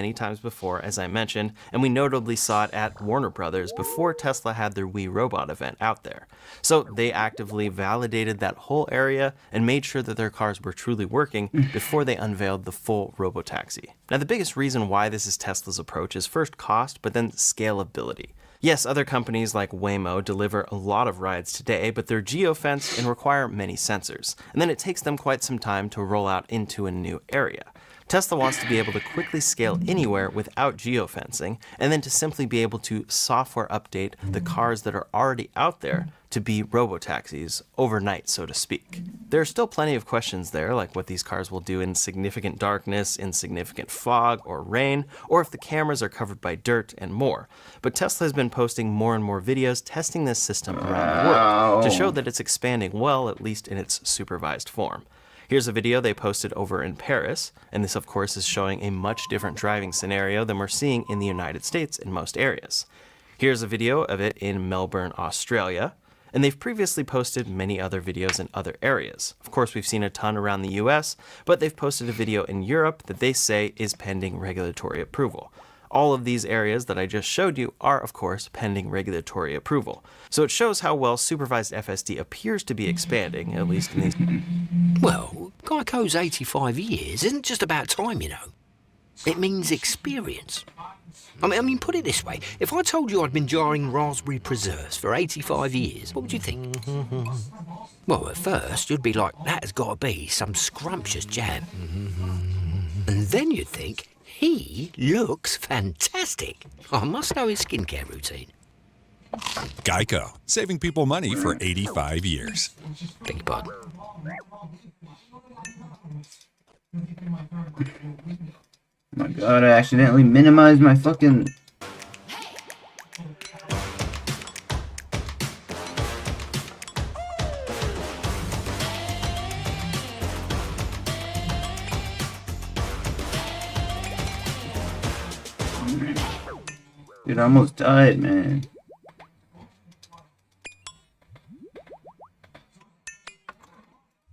many times before, as I mentioned, and we notably saw it at Warner Brothers before Tesla had their We Robot event out there. So they actively validated that whole area and made sure that their cars were truly working before they unveiled the full robotaxi. Now, the biggest reason why this is Tesla's approach is first cost, but then scalability. Yes, other companies like Waymo deliver a lot of rides today, but they're geofenced and require many sensors, and then it takes them quite some time to roll out into a new area. Tesla wants to be able to quickly scale anywhere without geofencing, and then to simply be able to software update the cars that are already out there to be robotaxis overnight, so to speak. There are still plenty of questions there, like what these cars will do in significant darkness, in significant fog or rain, or if the cameras are covered by dirt and more. But Tesla has been posting more and more videos testing this system around the world to show that it's expanding well, at least in its supervised form. Here's a video they posted over in Paris, and this of course is showing a much different driving scenario than we're seeing in the United States in most areas. Here's a video of it in Melbourne, Australia, and they've previously posted many other videos in other areas. Of course, we've seen a ton around the US, but they've posted a video in Europe that they say is pending regulatory approval. All of these areas that I just showed you are, of course, pending regulatory approval. So it shows how well supervised FSD appears to be expanding, at least in these. Well, Geico's 85 years isn't just about time, you know. It means experience. I mean, put it this way. If I told you I'd been jarring raspberry preserves for 85 years, what would you think? Well, at first, you'd be like, that has got to be some scrumptious jam. And then you'd think, he looks fantastic. I must know his skincare routine. Geico, saving people money for 85 years. Beg your pardon. Oh my god, I accidentally minimized my fucking... Dude, I almost died, man.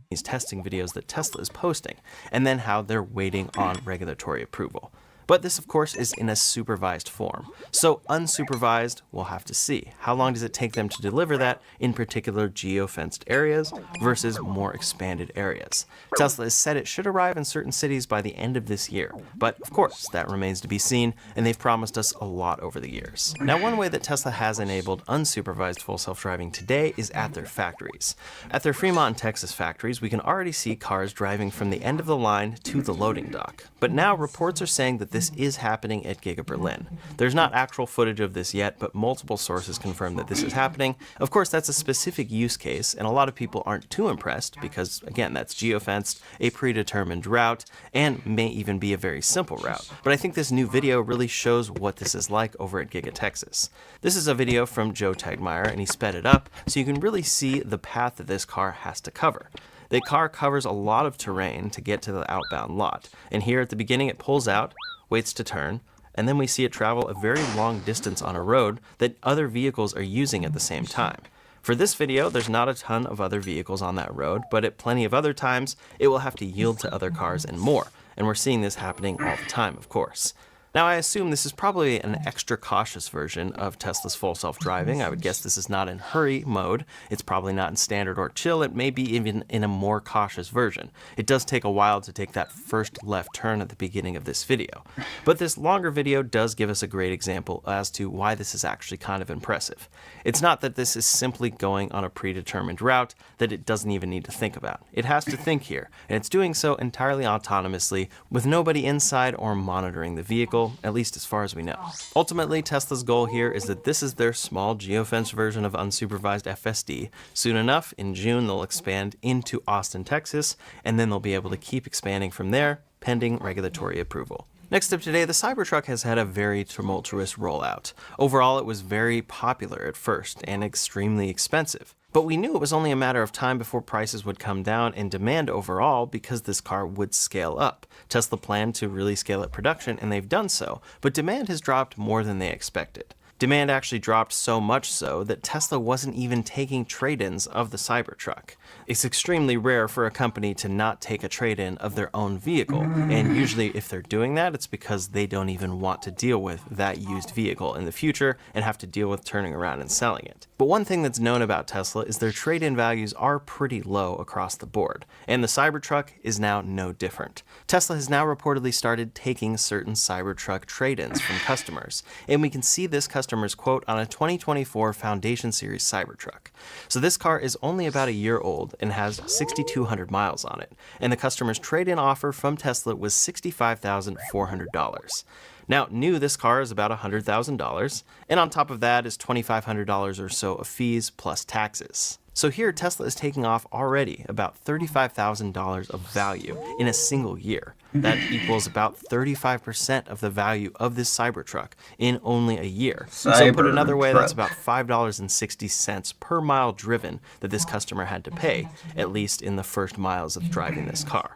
These testing videos that Tesla is posting, and then how they're waiting on regulatory approval. But this, of course, is in a supervised form. So unsupervised, we'll have to see. How long does it take them to deliver that in particular geofenced areas versus more expanded areas? Tesla has said it should arrive in certain cities by the end of this year. But of course, that remains to be seen, and they've promised us a lot over the years. Now, one way that Tesla has enabled unsupervised full self-driving today is at their factories. At their Fremont, Texas factories, we can already see cars driving from the end of the line to the loading dock. But now reports are saying that this is happening at Giga Berlin. There's not actual footage of this yet, but multiple sources confirm that this is happening. Of course, that's a specific use case, and a lot of people aren't too impressed because, again, that's geofenced, a predetermined route, and may even be a very simple route. But I think this new video really shows what this is like over at Giga Texas. This is a video from Joe Tegmeyer, and he sped it up so you can really see the path that this car has to cover. The car covers a lot of terrain to get to the outbound lot, and here at the beginning it pulls out, waits to turn, and then we see it travel a very long distance on a road that other vehicles are using at the same time. For this video, there's not a ton of other vehicles on that road, but at plenty of other times, it will have to yield to other cars and more, and we're seeing this happening all the time, of course. Now, I assume this is probably an extra cautious version of Tesla's full self-driving. I would guess this is not in hurry mode. It's probably not in standard or chill. It may be even in a more cautious version. It does take a while to take that first left turn at the beginning of this video. But this longer video does give us a great example as to why this is actually kind of impressive. It's not that this is simply going on a predetermined route that it doesn't even need to think about. It has to think here, and it's doing so entirely autonomously with nobody inside or monitoring the vehicle, at least as far as we know. Ultimately, Tesla's goal here is that this is their small geofence version of unsupervised FSD. Soon enough, in June, they'll expand into Austin, Texas, and then they'll be able to keep expanding from there, pending regulatory approval. Next up today, the Cybertruck has had a very tumultuous rollout. Overall, it was very popular at first and extremely expensive. But we knew it was only a matter of time before prices would come down and demand overall because this car would scale up. Tesla planned to really scale up production, and they've done so, but demand has dropped more than they expected. Demand actually dropped so much so that Tesla wasn't even taking trade-ins of the Cybertruck. It's extremely rare for a company to not take a trade-in of their own vehicle, and usually if they're doing that, it's because they don't even want to deal with that used vehicle in the future and have to deal with turning around and selling it. But one thing that's known about Tesla is their trade-in values are pretty low across the board, and the Cybertruck is now no different. Tesla has now reportedly started taking certain Cybertruck trade-ins from customers, and we can see this customer's quote on a 2024 Foundation Series Cybertruck. So this car is only about a year old and has 6,200 miles on it, and the customer's trade-in offer from Tesla was $65,400. Now, new, this car is about $100,000, and on top of that is $2,500 or so of fees plus taxes. So here, Tesla is taking off already about $35,000 of value in a single year. That equals about 35% of the value of this Cybertruck in only a year. So put another way, that's about $5.60 per mile driven that this customer had to pay, at least in the first miles of driving this car.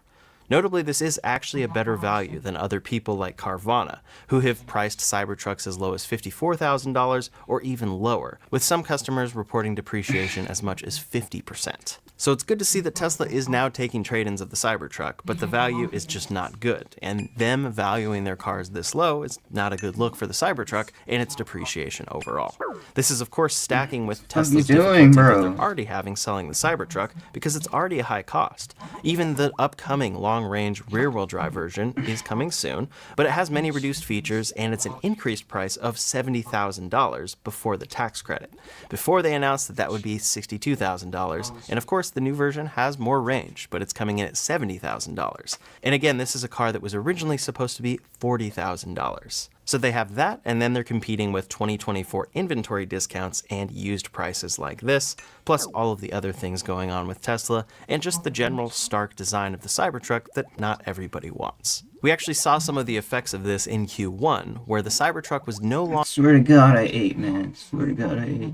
Notably, this is actually a better value than other people like Carvana, who have priced Cybertrucks as low as $54,000 or even lower, with some customers reporting depreciation as much as 50%. So it's good to see that Tesla is now taking trade-ins of the Cybertruck, but the value is just not good, and them valuing their cars this low is not a good look for the Cybertruck and its depreciation overall. This is of course stacking with Tesla's difficulty that they're already having selling the Cybertruck because it's already a high cost. Even the upcoming long-range rear-wheel drive version is coming soon, but it has many reduced features and it's an increased price of $70,000 before the tax credit. Before they announced that that would be $62,000, and of course the new version has more range, but it's coming in at $70,000. And again, this is a car that was originally supposed to be $40,000. So they have that, and then they're competing with 2024 inventory discounts and used prices like this, plus all of the other things going on with Tesla, and just the general stark design of the Cybertruck that not everybody wants. We actually saw some of the effects of this in Q1, where the Cybertruck was no longer— Swear to God I ate, man. Swear to God I ate.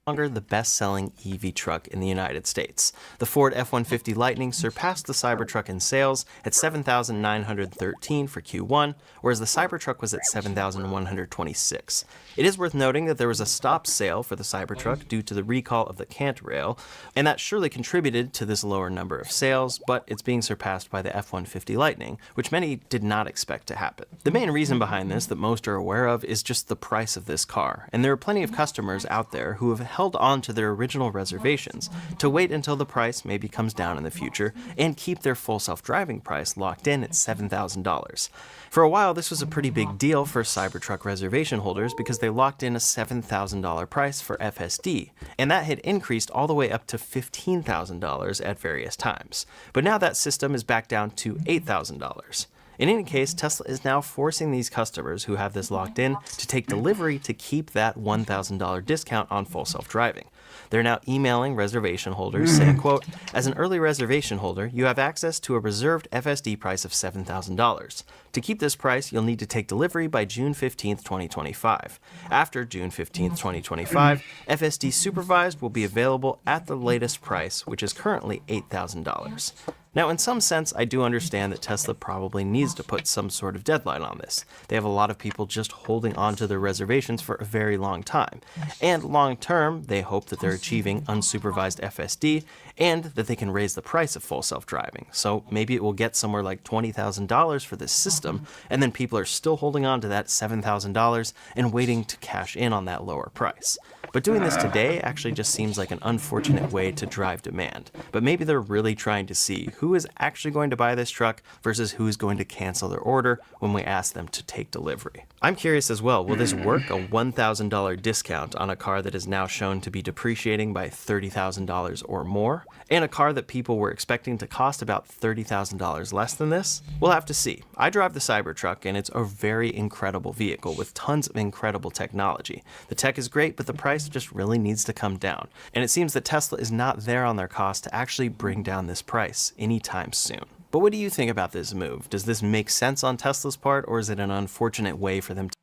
The best-selling EV truck in the United States. The Ford F-150 Lightning surpassed the Cybertruck in sales at 7,913 for Q1, whereas the Cybertruck was at 7,126. It is worth noting that there was a stop sale for the Cybertruck due to the recall of the cant rail, and that surely contributed to this lower number of sales, but it's being surpassed by the F-150 Lightning, which many did not expect to happen. The main reason behind this that most are aware of is just the price of this car, and there are plenty of customers out there who have held on to their original reservations to wait until the price maybe comes down in the future and keep their full self-driving price locked in at $7,000. For a while, this was a pretty big deal for Cybertruck reservation holders because they locked in a $7,000 price for FSD, and that had increased all the way up to $15,000 at various times. But now that system is back down to $8,000. In any case, Tesla is now forcing these customers who have this locked in to take delivery to keep that $1,000 discount on full self-driving. They're now emailing reservation holders saying, quote, "As an early reservation holder, you have access to a reserved FSD price of $7,000. To keep this price, you'll need to take delivery by June 15th, 2025. After June 15th, 2025, FSD Supervised will be available at the latest price, which is currently $8,000. Now, in some sense, I do understand that Tesla probably needs to put some sort of deadline on this. They have a lot of people just holding on to their reservations for a very long time. And long term, they hope that they're achieving unsupervised FSD and that they can raise the price of full self-driving. So maybe it will get somewhere like $20,000 for this system, and then people are still holding on to that $7,000 and waiting to cash in on that lower price. But doing this today actually just seems like an unfortunate way to drive demand. But maybe they're really trying to see who is actually going to buy this truck versus who is going to cancel their order when we ask them to take delivery. I'm curious as well, will this work, a $1,000 discount on a car that is now shown to be depreciating by $30,000 or more, and a car that people were expecting to cost about $30,000 less than this? We'll have to see. I drive the Cybertruck, and it's a very incredible vehicle with tons of incredible technology. The tech is great, but the price just really needs to come down. And it seems that Tesla is not there on their cost to actually bring down this price anytime soon. But what do you think about this move? Does this make sense on Tesla's part, or is it an unfortunate way for them to—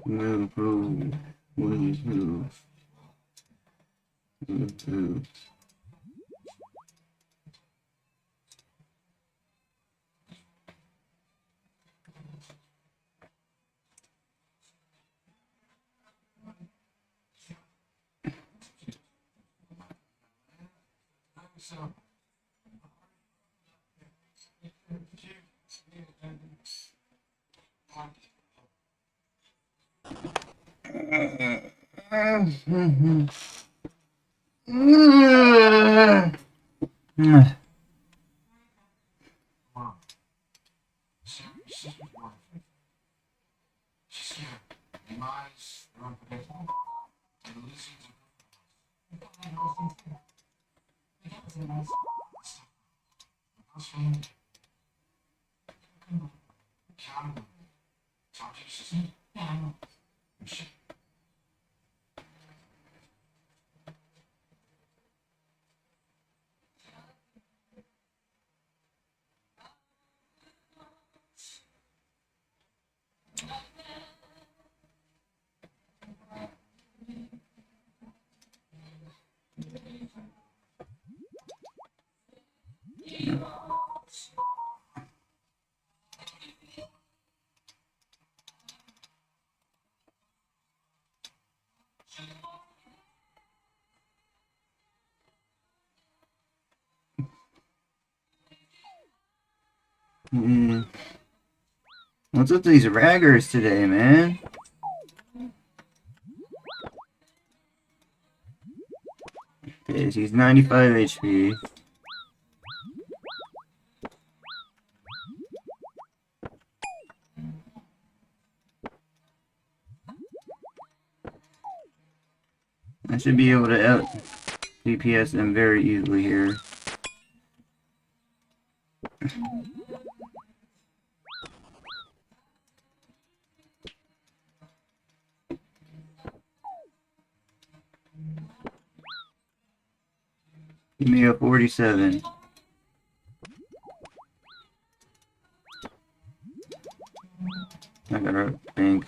Woohoo. Woohoo. Woohoo. What's with these raggers today, man? Okay, so he's 95 HP. I should be able to out DPS them very easily here. Give me a 47. I gotta think.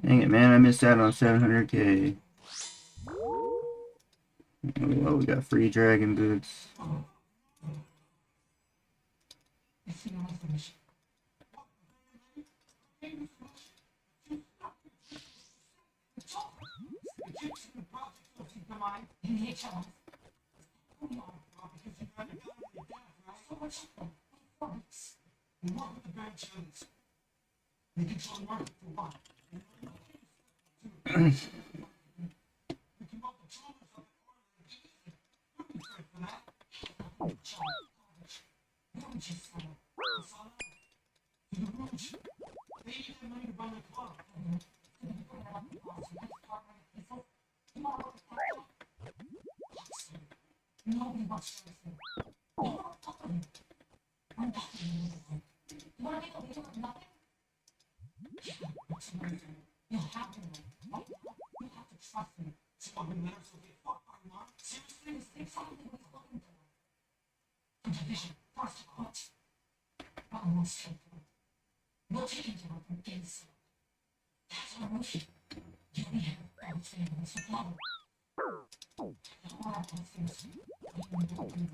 Dang it, man, I missed out on 700k. Oh, we got free dragon boots.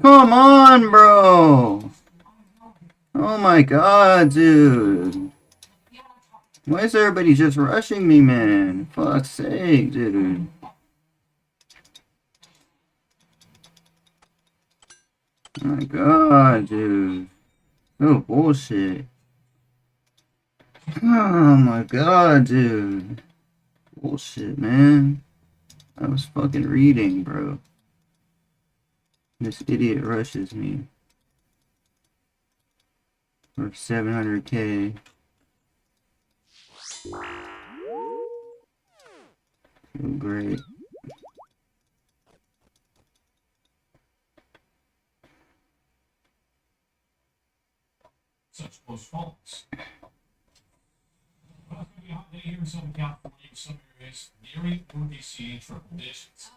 Come on, bro! Oh my god, dude. Why is everybody just rushing me, man? Fuck's sake, dude. Oh my god, dude. Oh, bullshit. Oh my god, dude. Bullshit, man. I was fucking reading, bro. This idiot rushes me. For 700k. Oh, great. Such close calls. Well, it's going to be a hot day here in Southern California with some areas nearing or BC triple digits.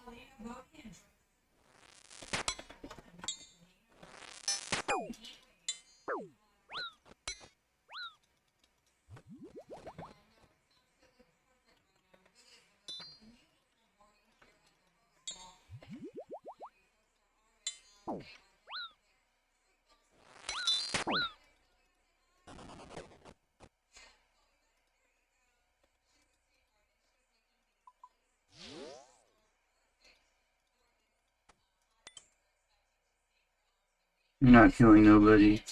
You're not killing nobody.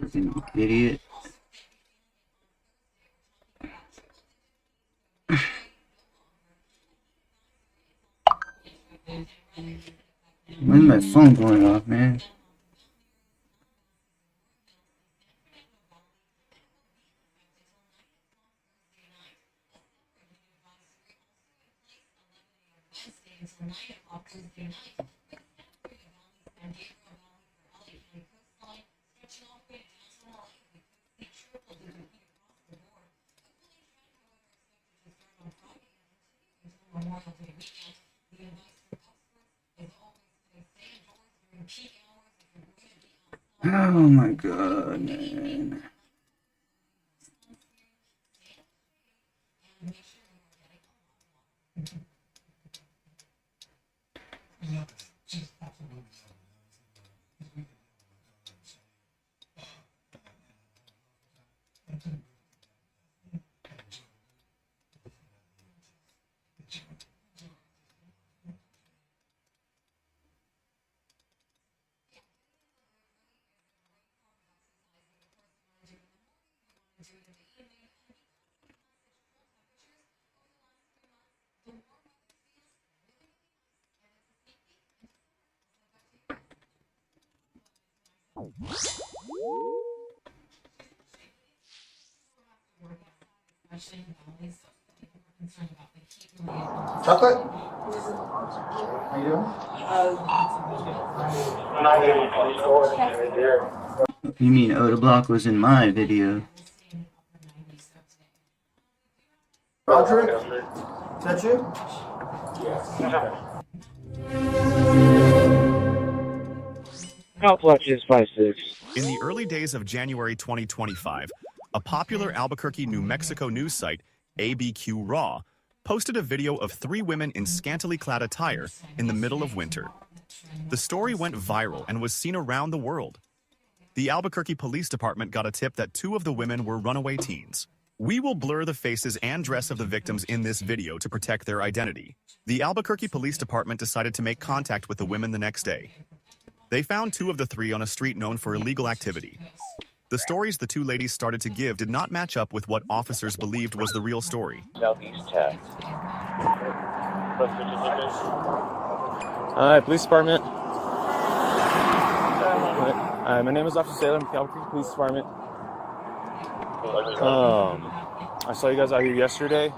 Freaking idiot. When's my phone going off, man? Oh my god, man. Chocolate? How you doing? You mean Oda Block was in my video? Roderick? Is that you? Complex is 5'6". In the early days of January 2025, a popular Albuquerque, New Mexico news site, ABQ Raw, posted a video of 3 women in scantily clad attire in the middle of winter. The story went viral and was seen around the world. The Albuquerque Police Department got a tip that 2 of the women were runaway teens. We will blur the faces and dress of the victims in this video to protect their identity. The Albuquerque Police Department decided to make contact with the women the next day. They found 2 of the 3 on a street known for illegal activity. The stories the 2 ladies started to give did not match up with what officers believed was the real story. Southeast Tech. Hi, police department. Hi, my name is Officer Salem, Albuquerque Police Department. I saw you guys out here yesterday.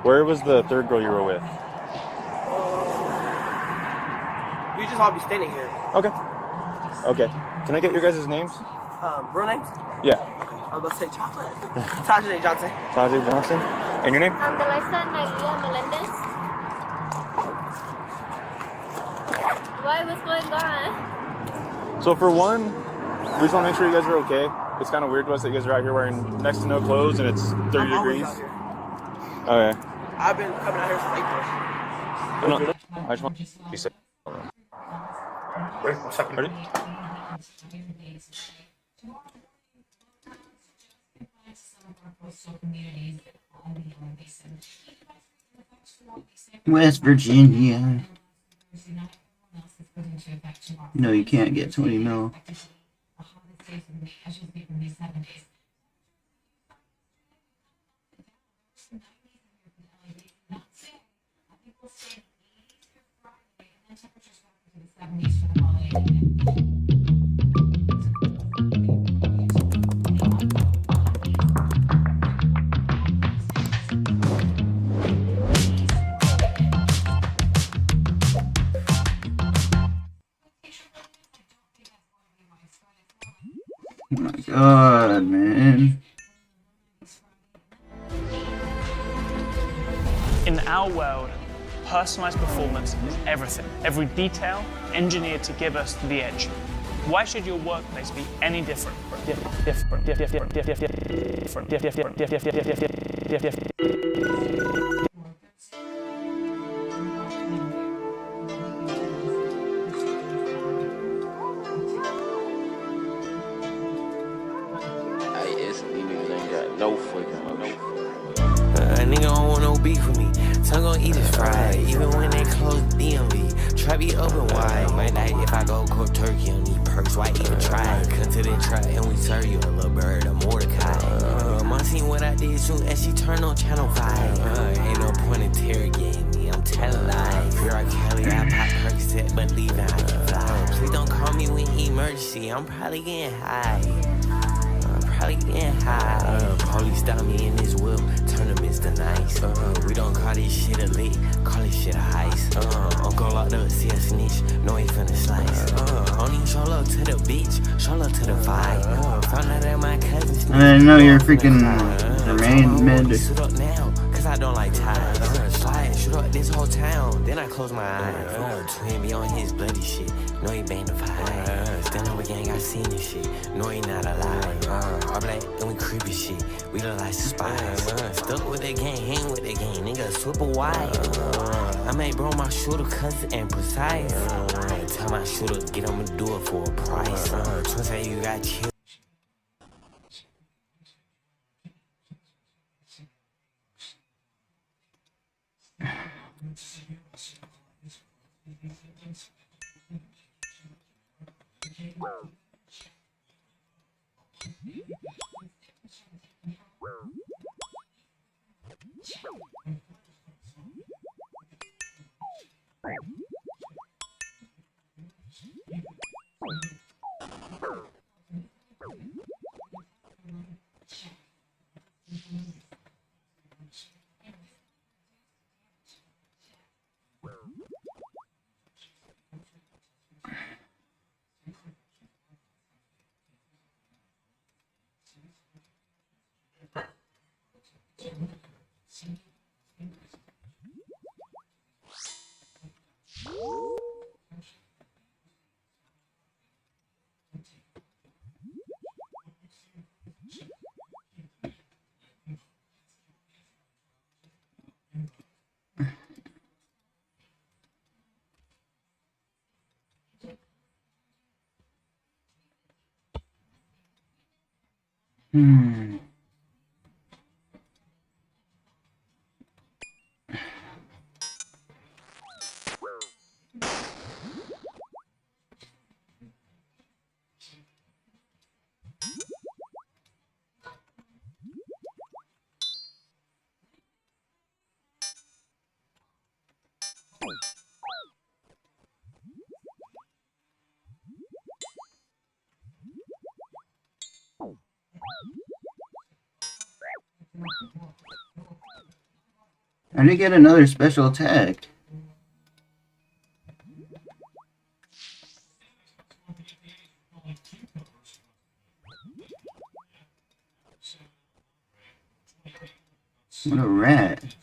Where was the 3rd girl you were with? We just all be standing here. Okay. Okay. Can I get your guys' names? Real names? Yeah. I was about to say Chocolate. Tajay Johnson. Tajay Johnson. And your name? I'm Delisa Maria Melendez. Why? What's going on? So for one, we just want to make sure you guys are okay. It's kind of weird to us that you guys are out here wearing next to no clothes and it's 30 degrees. Okay. I've been coming out here since April. No, I just want to be safe. Wait, 1 second. Ready? West Virginia. No, you can't get 20 mil. Oh my god, man. In our world, personalized performance is everything. Every detail engineered to give us the edge. Why should your workplace be any different? No fucking nigga don't want no beef with me. Tongue gon' eat his fried. Even when they close DMV, try be open wide. Might night if I go cook turkey on these perks, why even try? Come to the truck and we serve you a little bird, a Mordecai. Mom seen what I did soon as she turned on channel 5. Ain't no point interrogating me, I'm telling lies. You're a Kelly, I pop perk set, but leaving I can fly. Please don't call me when emergency, I'm probably getting high. Probably getting high. Police stop me in this whip, turn them Mr. Nice. We don't call this shit a lick, call this shit a heist. Uncle locked up, see a snitch, know he finna slice. Only show love to the bitch, show love to the vibe. Found out that my cousin snitch. I didn't know you're freaking mid. Suit up now, cause I don't like ties. Slide, shoot up this whole town, then I close my eyes. Twin be on his bloody shit, know he bang the vibe. Stand up again, I seen this shit, know he not alive. All black and we creepy shit, we look like spies. Stuck with the gang, hang with the gang, nigga super wide. I made bro my shooter cousin and precise. Tell my shooter get him to do it for a price. Twin say you got chill. I did get another special attack. What a rat.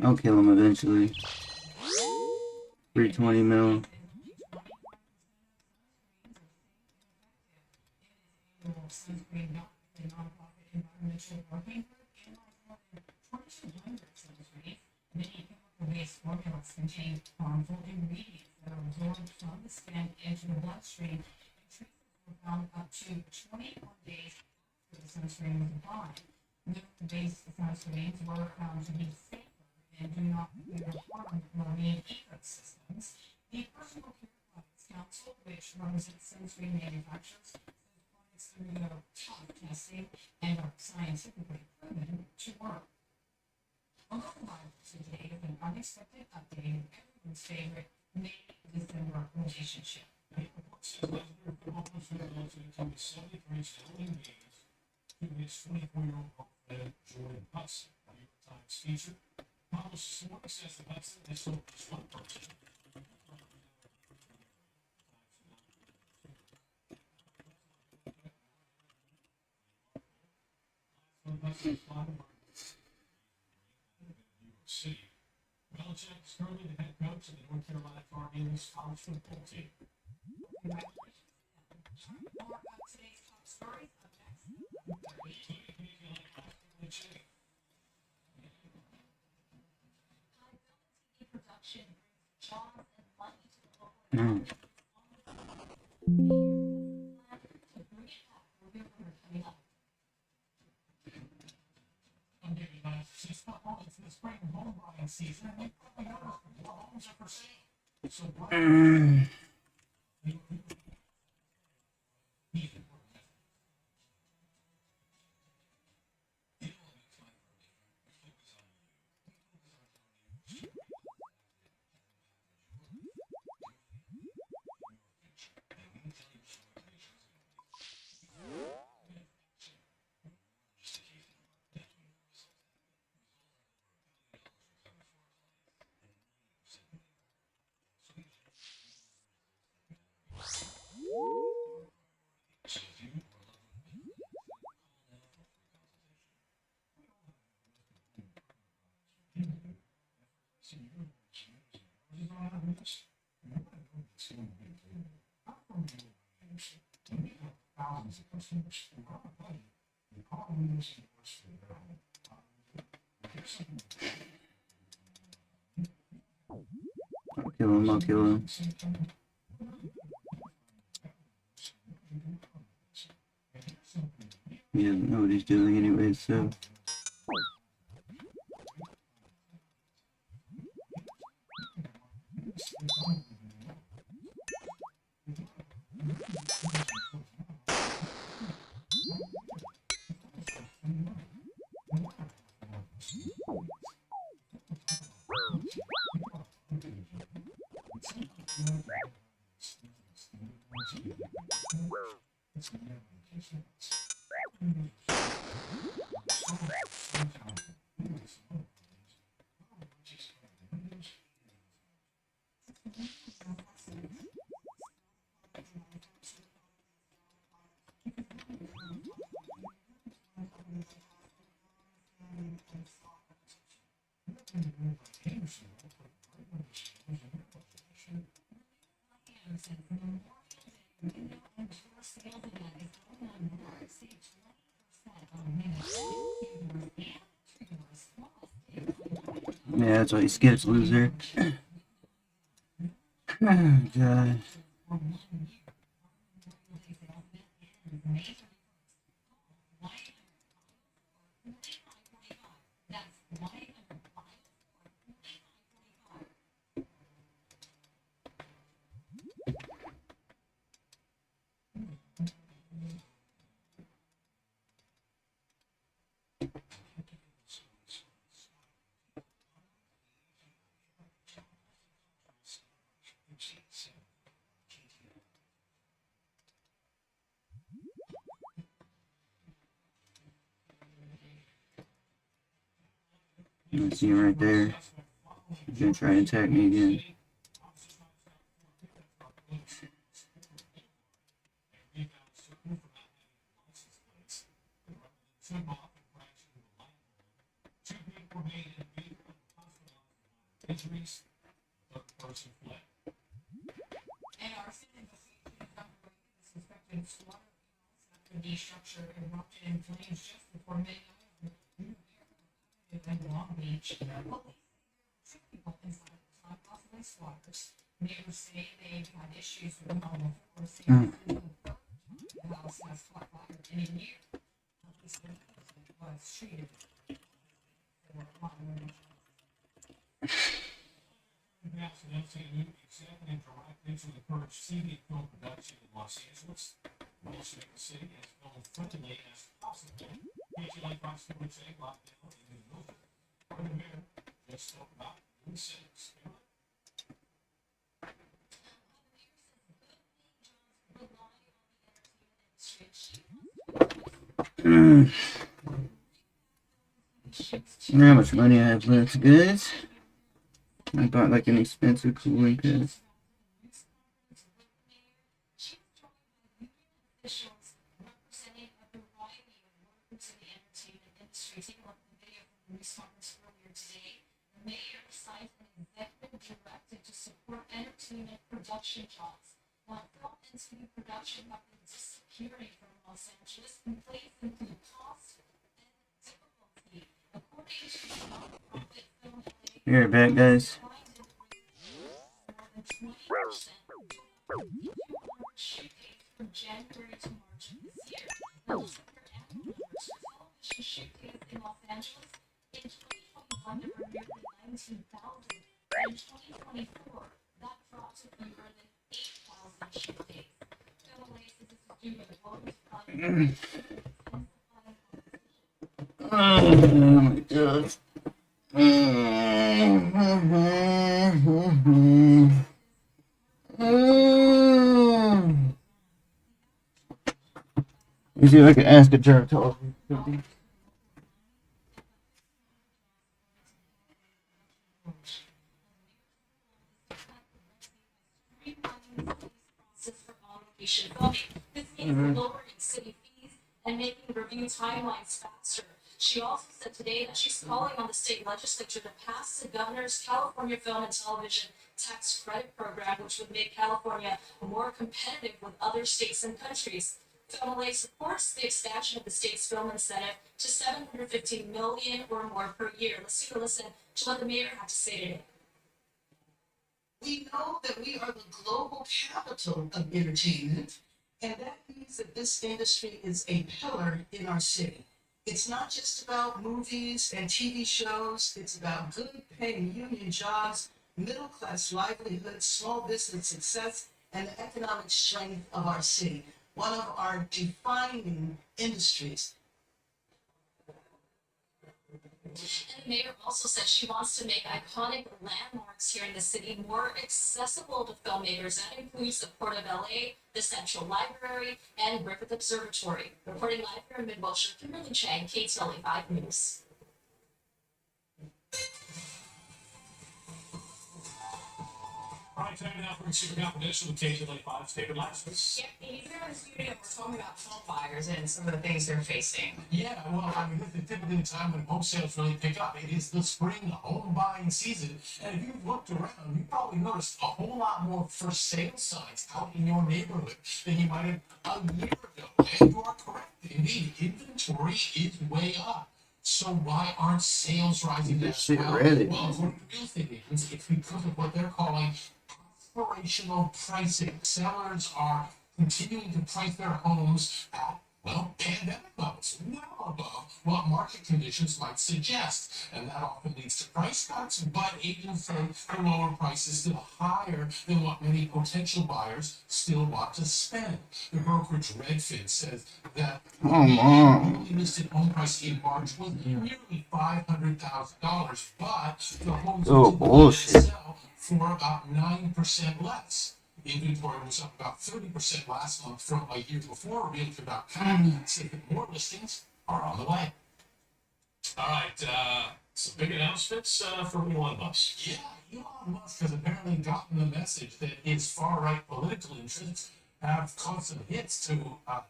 I'll kill him eventually. 320 mil. of sunscreen not a nonprofit environmental working group analyzed more than 2,200 sunscreens. Many chemical-based formulas contain harmful ingredients that are absorbed from the skin into the bloodstream, and traces were found up to 21 days after the sunscreen was applied. Milk-based sunscreens were found to be safer and do not harm marine ecosystems. The Personal Care Products Council, which represents sunscreen manufacturers, says products undergo tough testing and are scientifically proven to work. A local Bible today with an unexpected update of everyone's favorite May-December relationship. His 24-year-old girlfriend, Jordan Hudson, New York Times feature, published this morning says that Hudson has sold just one person. City. Belichick is currently the head coach of the North Carolina Tar Heels college football team. More of today's top stories up next. High-ability production brings jobs and money to the local economy. To bring it back, we'll be coming up. I'm giving guys since the spring home buying season, and you probably noticed more homes are for sale. So I'll kill him. He doesn't know what he's doing anyway, so. Yeah, that's why he skips, loser. Oh, God. I see him right there. He's gonna try and attack me again. The destructure erupted in flames just before midnight in Long Beach. Police people inside the time possibly squatters. Neighbors say they've had issues with the home before. The house has caught fire in a year. Police was treated for minor Exactly and dramatically to encourage TV film production in Los Angeles. Most of the city as film friendly as possible. KTLA Fox Sports A lockdown in the movie. For the mayor, let's talk about new cities. How much money I have left, guys? I bought like an expensive cooling pad. officials representing a variety of workers in the entertainment industry. Take a look at the video from the news conference earlier today. The mayor signed an executive directive to support entertainment production jobs. Now, film and TV production have been disappearing from Los Angeles. Complaints include cost and difficulty. According to the nonprofit Film LA, Be right back, guys. more than 20%. From January to March of this year. Now, looking at their annual numbers for television showcase in Los Angeles, in 2021 there were nearly 19,000. In 2024, that dropped to fewer than 8,000 showcase. Film says this is due to the global climate. Oh my god. Let me see if I can ask a germatologist something. This means lowering city fees and making review timelines faster. She also said today that she's calling on the state legislature to pass the governor's California Film and Television Tax Credit Program, which would make California more competitive with other states and countries. Film LA supports the expansion of the state's film incentive to $750 million or more per year. Let's take a listen to what the mayor had to say today. We know that we are the global capital of entertainment, and that means that this industry is a pillar in our city. It's not just about movies and TV shows, it's about good paying union jobs, middle class livelihood, small business success, and the economic strength of our city, one of our defining industries. And the mayor also said she wants to make iconic landmarks here in the city more accessible to filmmakers. That includes the Port of LA, the Central Library, and Griffith Observatory. Reporting live here in Mid-Wilshire, Kimberly Chang, KTLA 5 News. All right, time now for Super Confidential with KTLA 5's David Laskus. Yeah, here in the studio, we're talking about film buyers and some of the things they're facing. Yeah, well, I mean, this is typically the time when home sales really pick up. It is the spring home buying season. And if you've looked around, you probably noticed a whole lot more for sale signs out in your neighborhood than you might have a year ago. And you are correct. Indeed, inventory is way up. So why aren't sales rising as well? Well, according to real estate agents, it's because of what they're calling aspirational pricing. Sellers are continuing to price their homes at, well, pandemic levels, well above what market conditions might suggest. And that often leads to price cuts, but agents say the lower price is still higher than what many potential buyers still want to spend. The brokerage Redfin says that the newly listed home price in March was nearly $500,000, but the homes didn't sell for about 9% less. Inventory was up about 30% last month from a year before. Realtor.com said that more listings are on the way. All right, some big announcements from Elon Musk. Yeah, Elon Musk has apparently gotten the message that his far-right political interests have caused some hits to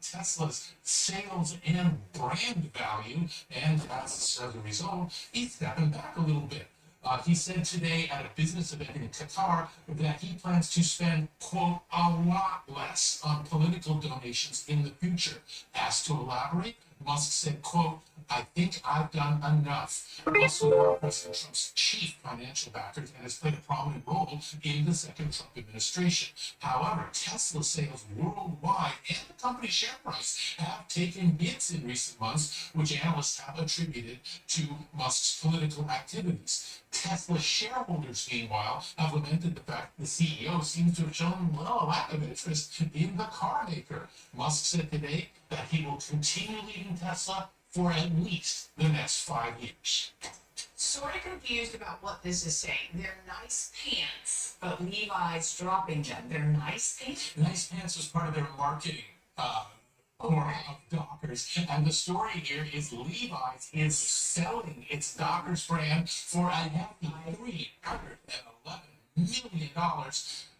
Tesla's sales and brand value, and as a result, he's stepping back a little bit. He said today at a business event in Qatar that he plans to spend, quote, a lot less on political donations in the future. Asked to elaborate, Musk said, quote, I think I've done enough. Musk was now President Trump's chief financial backer and has played a prominent role in the second Trump administration. However, Tesla sales worldwide and the company's share price have taken hits in recent months, which analysts have attributed to Musk's political activities. Tesla shareholders, meanwhile, have lamented the fact the CEO seems to have shown a lack of interest in the car maker. Musk said today that he will continue leading Tesla for at least the next 5 years. Sort of confused about what this is saying. They're nice pants, but Levi's dropping them. They're nice pants? Nice Pants was part of their marketing core of Dockers. And the story here is Levi's is selling its Dockers brand for a hefty $311 million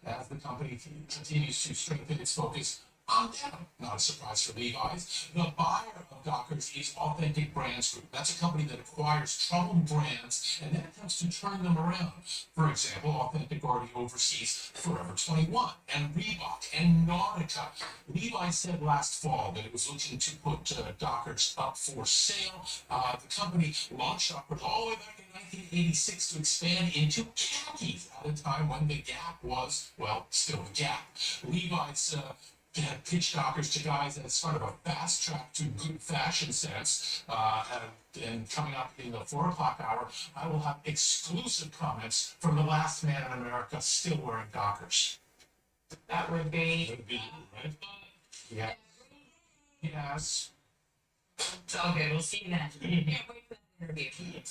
as the company continues to strengthen its focus on denim. Not a surprise for Levi's. The buyer of Dockers is Authentic Brands Group. That's a company that acquires troubled brands and then attempts to turn them around. For example, Authentic already oversees Forever 21 and Reebok and Nautica. Levi's said last fall that it was looking to put Dockers up for sale. The company launched Dockers all the way back in 1986 to expand into khakis at a time when the Gap was, well, still the Gap. Levi's had pitched Dockers to guys as sort of a fast track to good fashion sense. And coming up in the 4 o'clock hour, I will have exclusive comments from the last man in America still wearing Dockers. That would be... Right? Yeah. Yes. Okay, we'll see you then. Can't wait for that interview.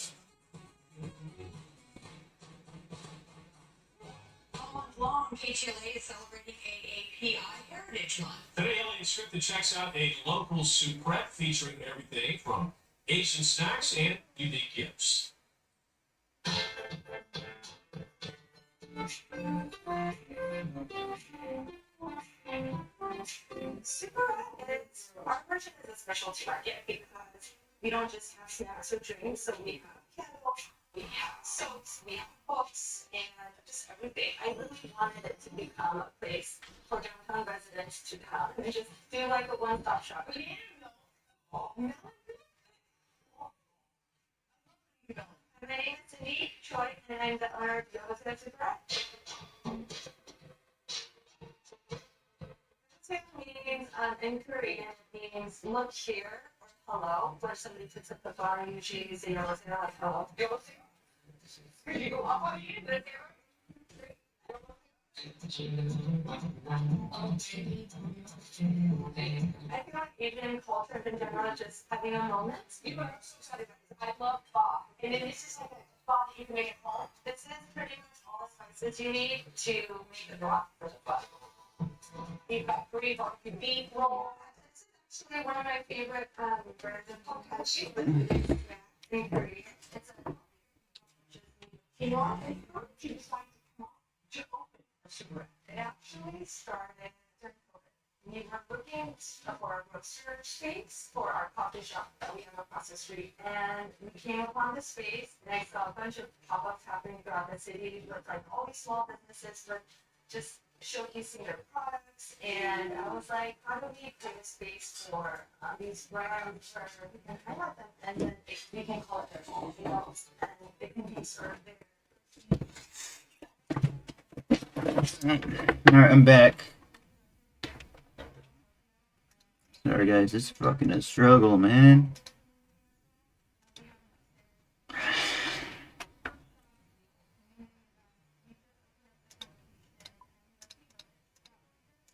Long, KTLA is celebrating AAPI Heritage Month. Today, LA Scripted checks out a local soubrette featuring everything from Asian snacks and unique gifts. Supermarkets, our version is a specialty market because we don't just have snacks or drinks, so we have kettle, we have soaps, we have books, and just everything. I really wanted it to become a place for downtown residents to come and just feel like a one-stop shop. My name is Cindy Choi, and I'm the owner of Donos Supermarket. Means in Korean means look here or hello. Where somebody puts up the bar, usually you say like hello. I feel like Asian culture in general, just having a moment. I love pho, and it's just like a pho that you can make at home. This is pretty much all the spices you need to make the broth for the pho. You've got free barbecue beef roll. It's actually one of my favorite brands of tonkatsu, but in Korea. It's a quinoa and you just like to come to open a cigarette. It actually started during COVID. We were looking for a roaster space for our coffee shop that we have across the street, and we came upon this space, and I saw a bunch of pop-ups happening throughout the city with like all these small businesses with just showcasing their products, and I was like, how do we create a space for these brands where we can highlight them, and then we can call it their own, you know, and it can be served there. Alright, I'm back. Sorry guys, it's fucking a struggle, man.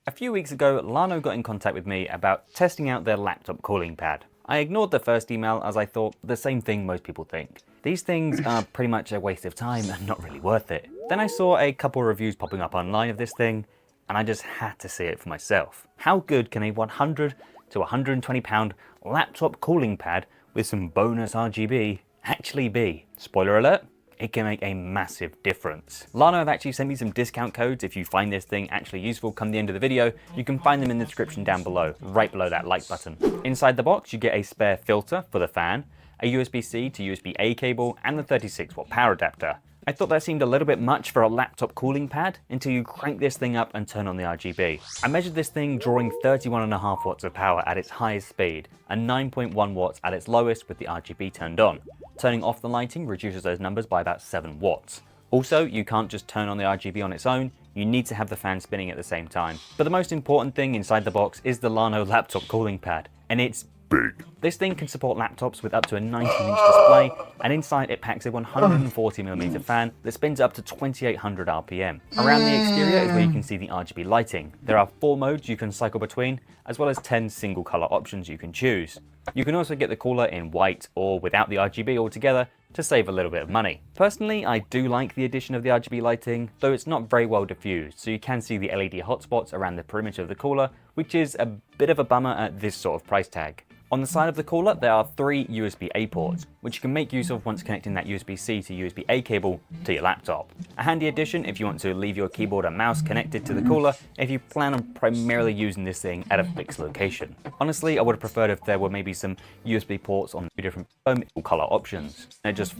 A few weeks ago, Lano got in contact with me about testing out their laptop cooling pad. I ignored the first email as I thought the same thing most people think. These things are pretty much a waste of time and not really worth it. Then I saw a couple reviews popping up online of this thing, and I just had to see it for myself. How good can a 100 to 120 pound laptop cooling pad with some bonus RGB actually be? Spoiler alert, it can make a massive difference. Lano have actually sent me some discount codes if you find this thing actually useful come the end of the video. You can find them in the description down below, right below that like button. Inside the box you get a spare filter for the fan, a USB-C to USB-A cable, and the 36 watt power adapter. I thought that seemed a little bit much for a laptop cooling pad until you crank this thing up and turn on the RGB. I measured this thing drawing 31.5 watts of power at its highest speed and 9.1 watts at its lowest with the RGB turned on. Turning off the lighting reduces those numbers by about 7 watts. Also, you can't just turn on the RGB on its own, you need to have the fan spinning at the same time. But the most important thing inside the box is the Lano laptop cooling pad, and it's big. This thing can support laptops with up to a 19-inch display, and inside it packs a 140mm fan that spins up to 2800 RPM. Around the exterior is where you can see the RGB lighting. There are 4 modes you can cycle between, as well as 10 single color options you can choose. You can also get the cooler in white or without the RGB altogether to save a little bit of money. Personally, I do like the addition of the RGB lighting, though it's not very well diffused, so you can see the LED hotspots around the perimeter of the cooler, which is a bit of a bummer at this sort of price tag. On the side of the cooler, there are 3 USB-A ports, which you can make use of once connecting that USB-C to USB-A cable to your laptop. A handy addition if you want to leave your keyboard and mouse connected to the cooler if you plan on primarily using this thing at a fixed location. Honestly, I would have preferred if there were maybe some USB ports on 2 different color options. They're just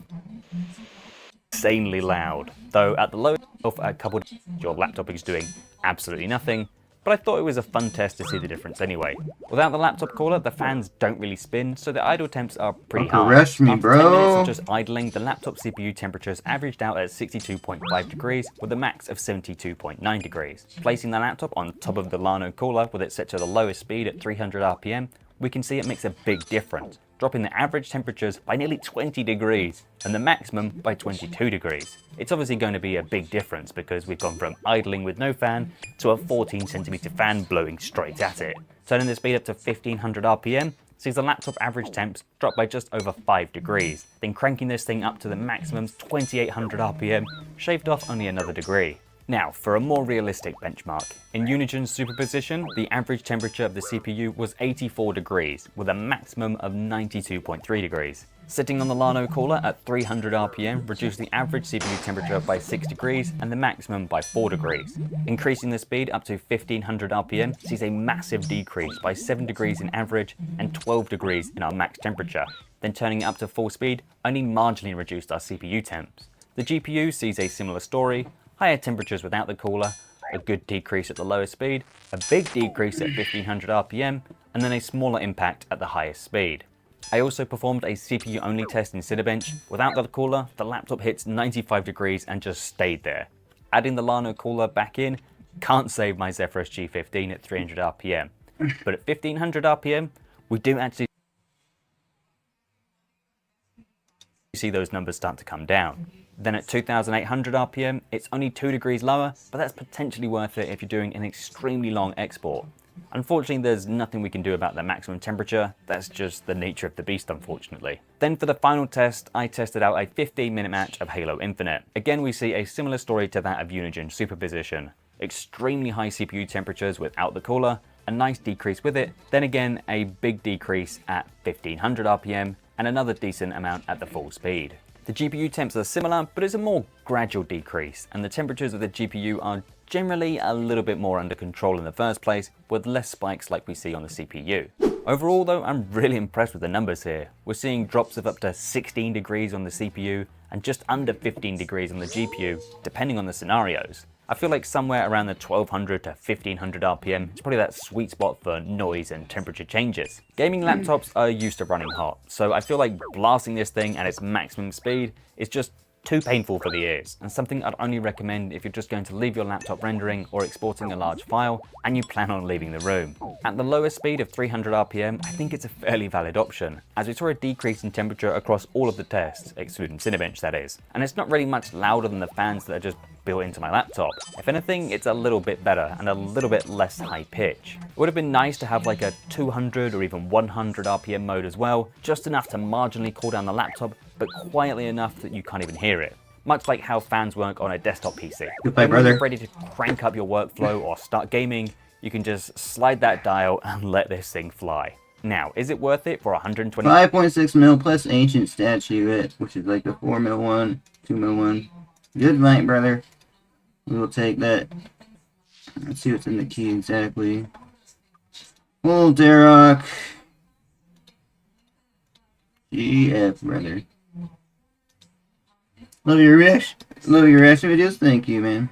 insanely loud, though at the lowest of a couple your laptop is doing absolutely nothing. But I thought it was a fun test to see the difference anyway. Without the laptop cooler, the fans don't really spin, so the idle temps are pretty high. Arrest me, After 10 minutes of just idling, the laptop CPU temperatures averaged out at 62.5 degrees with a max of 72.9 degrees. Placing the laptop on top of the Lano cooler with it set to the lowest speed at 300 RPM, we can see it makes a big difference, dropping the average temperatures by nearly 20 degrees and the maximum by 22 degrees. It's obviously going to be a big difference because we've gone from idling with no fan to a 14cm fan blowing straight at it. Turning the speed up to 1500 RPM sees the laptop average temps drop by just over 5 degrees. Then cranking this thing up to the maximum 2800 RPM shaved off only another degree. Now, for a more realistic benchmark, in Unigen superposition, the average temperature of the CPU was 84 degrees, with a maximum of 92.3 degrees. Sitting on the Lano cooler at 300 RPM reduced the average CPU temperature by 6 degrees and the maximum by 4 degrees. Increasing the speed up to 1500 RPM sees a massive decrease by 7 degrees in average and 12 degrees in our max temperature. Then turning it up to full speed only marginally reduced our CPU temps. The GPU sees a similar story. Higher temperatures without the cooler, a good decrease at the lowest speed, a big decrease at 1500 RPM, and then a smaller impact at the highest speed. I also performed a CPU only test in Cinebench. Without the cooler, the laptop hits 95 degrees and just stayed there. Adding the Lano cooler back in, can't save my Zephyrus G15 at 300 RPM. But at 1500 RPM, we do actually see those numbers start to come down. Then at 2800 RPM, it's only 2 degrees lower, but that's potentially worth it if you're doing an extremely long export. Unfortunately, there's nothing we can do about the maximum temperature. That's just the nature of the beast, unfortunately. Then for the final test, I tested out a 15-minute match of Halo Infinite. Again, we see a similar story to that of Unigen superposition. Extremely high CPU temperatures without the cooler, a nice decrease with it, then again a big decrease at 1500 RPM, and another decent amount at the full speed. The GPU temps are similar, but it's a more gradual decrease, and the temperatures of the GPU are generally a little bit more under control in the first place, with less spikes like we see on the CPU. Overall though, I'm really impressed with the numbers here. We're seeing drops of up to 16 degrees on the CPU, and just under 15 degrees on the GPU, depending on the scenarios. I feel like somewhere around the 1200 to 1500 RPM is probably that sweet spot for noise and temperature changes. Gaming laptops are used to running hot, so I feel like blasting this thing at its maximum speed is just too painful for the ears, and something I'd only recommend if you're just going to leave your laptop rendering or exporting a large file and you plan on leaving the room. At the lowest speed of 300 RPM, I think it's a fairly valid option, as we saw a decrease in temperature across all of the tests, excluding Cinebench that is, and it's not really much louder than the fans that are just built into my laptop. If anything, it's a little bit better and a little bit less high pitch. It would have been nice to have like a 200 or even 100 RPM mode as well, just enough to marginally cool down the laptop, but quietly enough that you can't even hear it. Much like how fans work on a desktop PC. Goodbye, when you're brother. ready to crank up your workflow or start gaming, you can just slide that dial and let this thing fly. Now, is it worth it for 120? 5.6 mil plus ancient statue, which is like the 4 mil one, 2 mil one. Good night, brother. We will take that. Let's see what's in the key exactly. Full Derrock. GF, brother. Love your reaction. Love your reaction videos. Thank you, man.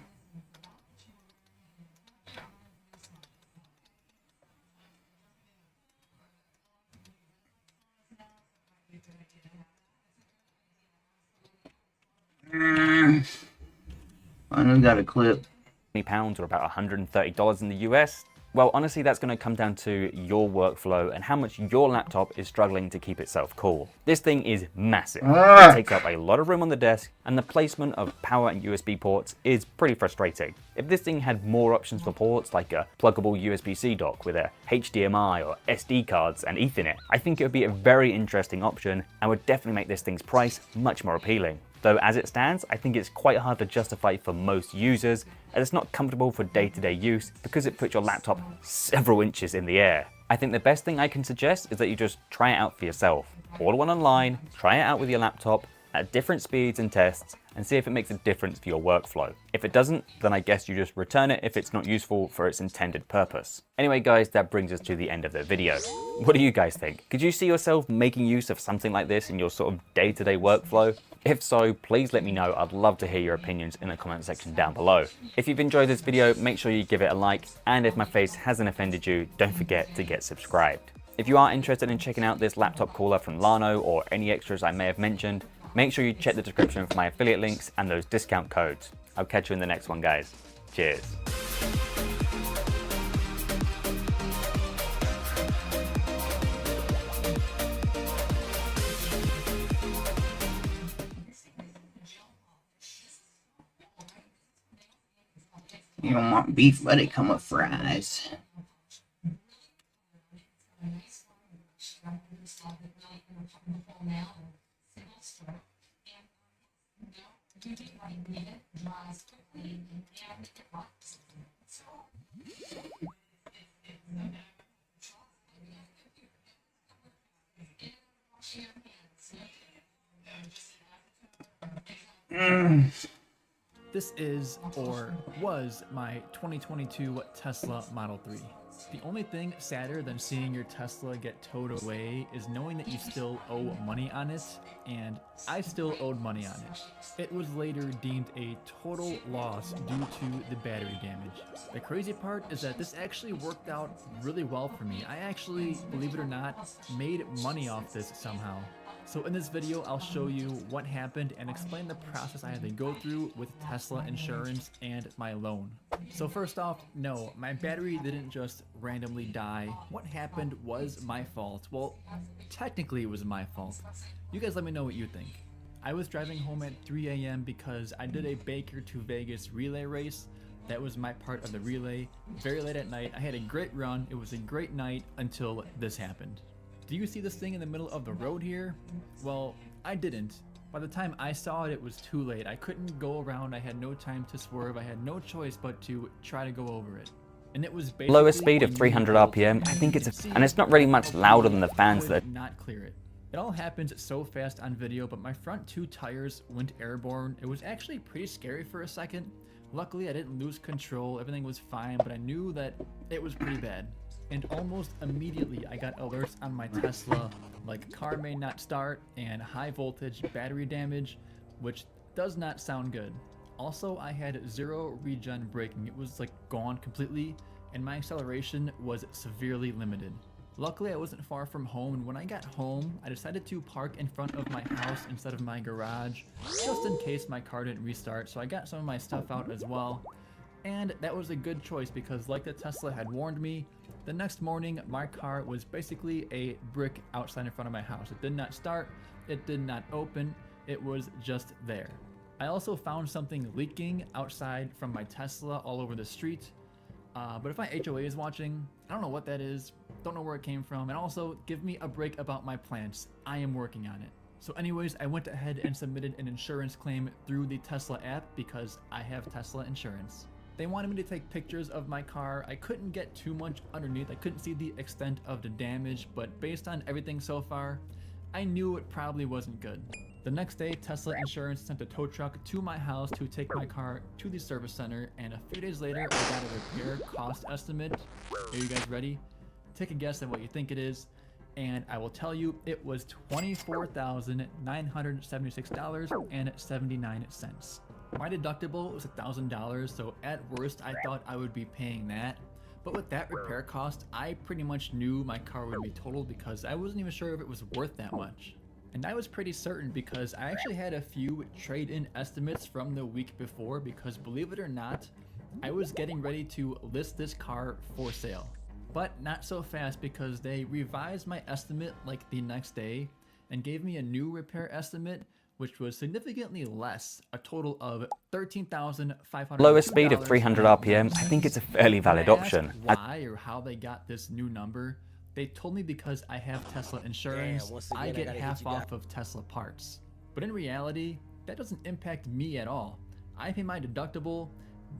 Finally got a clip. £20 or about $130 in the US? Well, honestly, that's going to come down to your workflow and how much your laptop is struggling to keep itself cool. This thing is massive. It takes up a lot of room on the desk, and the placement of power and USB ports is pretty frustrating. If this thing had more options for ports, like a pluggable USB-C dock with a HDMI or SD cards and Ethernet, I think it would be a very interesting option and would definitely make this thing's price much more appealing. Though as it stands, I think it's quite hard to justify for most users, as it's not comfortable for day-to-day use because it puts your laptop several inches in the air. I think the best thing I can suggest is that you just try it out for yourself. Order one online, try it out with your laptop at different speeds and tests, and see if it makes a difference for your workflow. If it doesn't, then I guess you just return it if it's not useful for its intended purpose. Anyway guys, that brings us to the end of the video. What do you guys think? Could you see yourself making use of something like this in your sort of day-to-day workflow? If so, please let me know. I'd love to hear your opinions in the comment section down below. If you've enjoyed this video, make sure you give it a like, and if my face hasn't offended you, don't forget to get subscribed. If you are interested in checking out this laptop cooler from Lano or any extras I may have mentioned, make sure you check the description for my affiliate links and those discount codes. I'll catch you in the next one, guys. Cheers. You don't want beef, let it come with fries. This is, or was, my 2022 Tesla Model 3. The only thing sadder than seeing your Tesla get towed away is knowing that you still owe money on it, and I still owed money on it. It was later deemed a total loss due to the battery damage. The crazy part is that this actually worked out really well for me. I actually, believe it or not, made money off this somehow. So in this video, I'll show you what happened and explain the process I had to go through with Tesla insurance and my loan. So first off, no, my battery didn't just randomly die. What happened was my fault. Well, technically it was my fault. You guys let me know what you think. I was driving home at 3 a.m. because I did a Baker to Vegas relay race. That was my part of the relay. Very late at night, I had a great run. It was a great night until this happened. Do you see this thing in the middle of the road here? Well, I didn't. By the time I saw it, it was too late. I couldn't go around, I had no time to swerve, I had no choice but to try to go over it. And it was basically Lowest speed of 300 RPM, I think and it's not really much louder than the fans that not clear it. It all happens so fast on video, but my front two tires went airborne. It was actually pretty scary for a second. Luckily, I didn't lose control, everything was fine, but I knew that it was pretty bad. And almost immediately I got alerts on my Tesla like car may not start and high voltage battery damage, which does not sound good. Also, I had zero regen braking. It was like gone completely, and my acceleration was severely limited. Luckily, I wasn't far from home, and when I got home, I decided to park in front of my house instead of my garage, just in case my car didn't restart, so I got some of my stuff out as well. And that was a good choice because, like the Tesla had warned me, the next morning my car was basically a brick outside in front of my house. It did not start, it did not open, it was just there. I also found something leaking outside from my Tesla all over the street. But if my HOA is watching, I don't know what that is, don't know where it came from, and also give me a break about my plants. I am working on it. So anyways, I went ahead and submitted an insurance claim through the Tesla app because I have Tesla insurance. They wanted me to take pictures of my car. I couldn't get too much underneath. I couldn't see the extent of the damage, but based on everything so far, I knew it probably wasn't good. The next day, Tesla Insurance sent a tow truck to my house to take my car to the service center, and a few days later, I got a repair cost estimate. Are you guys ready? Take a guess at what you think it is. and I will tell you it was $24,976.79. My deductible was $1,000, so at worst I thought I would be paying that. But with that repair cost, I pretty much knew my car would be totaled because I wasn't even sure if it was worth that much. And I was pretty certain because I actually had a few trade-in estimates from the week before because, believe it or not, I was getting ready to list this car for sale. But not so fast because they revised my estimate like the next day and gave me a new repair estimate which was significantly less, a total of $13,500. Lower speed of 300 RPM, I think it's a fairly valid option. Why or how they got this new number? They told me because I have Tesla insurance, I get half off of Tesla parts. But in reality, that doesn't impact me at all. I pay my deductible,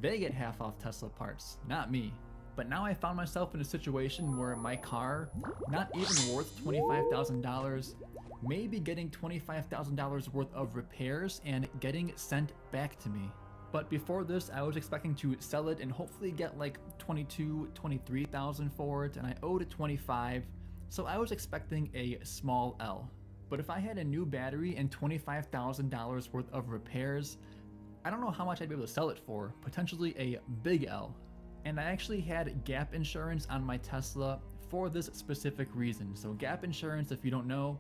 they get half off Tesla parts, not me. But now I found myself in a situation where my car, not even worth $25,000, may be getting $25,000 worth of repairs and getting sent back to me. But before this, I was expecting to sell it and hopefully get like $23,000 for it, and I owed $25,000, so I was expecting a small L. But if I had a new battery and $25,000 worth of repairs, I don't know how much I'd be able to sell it for, potentially a big L. And I actually had gap insurance on my Tesla for this specific reason. So gap insurance, if you don't know,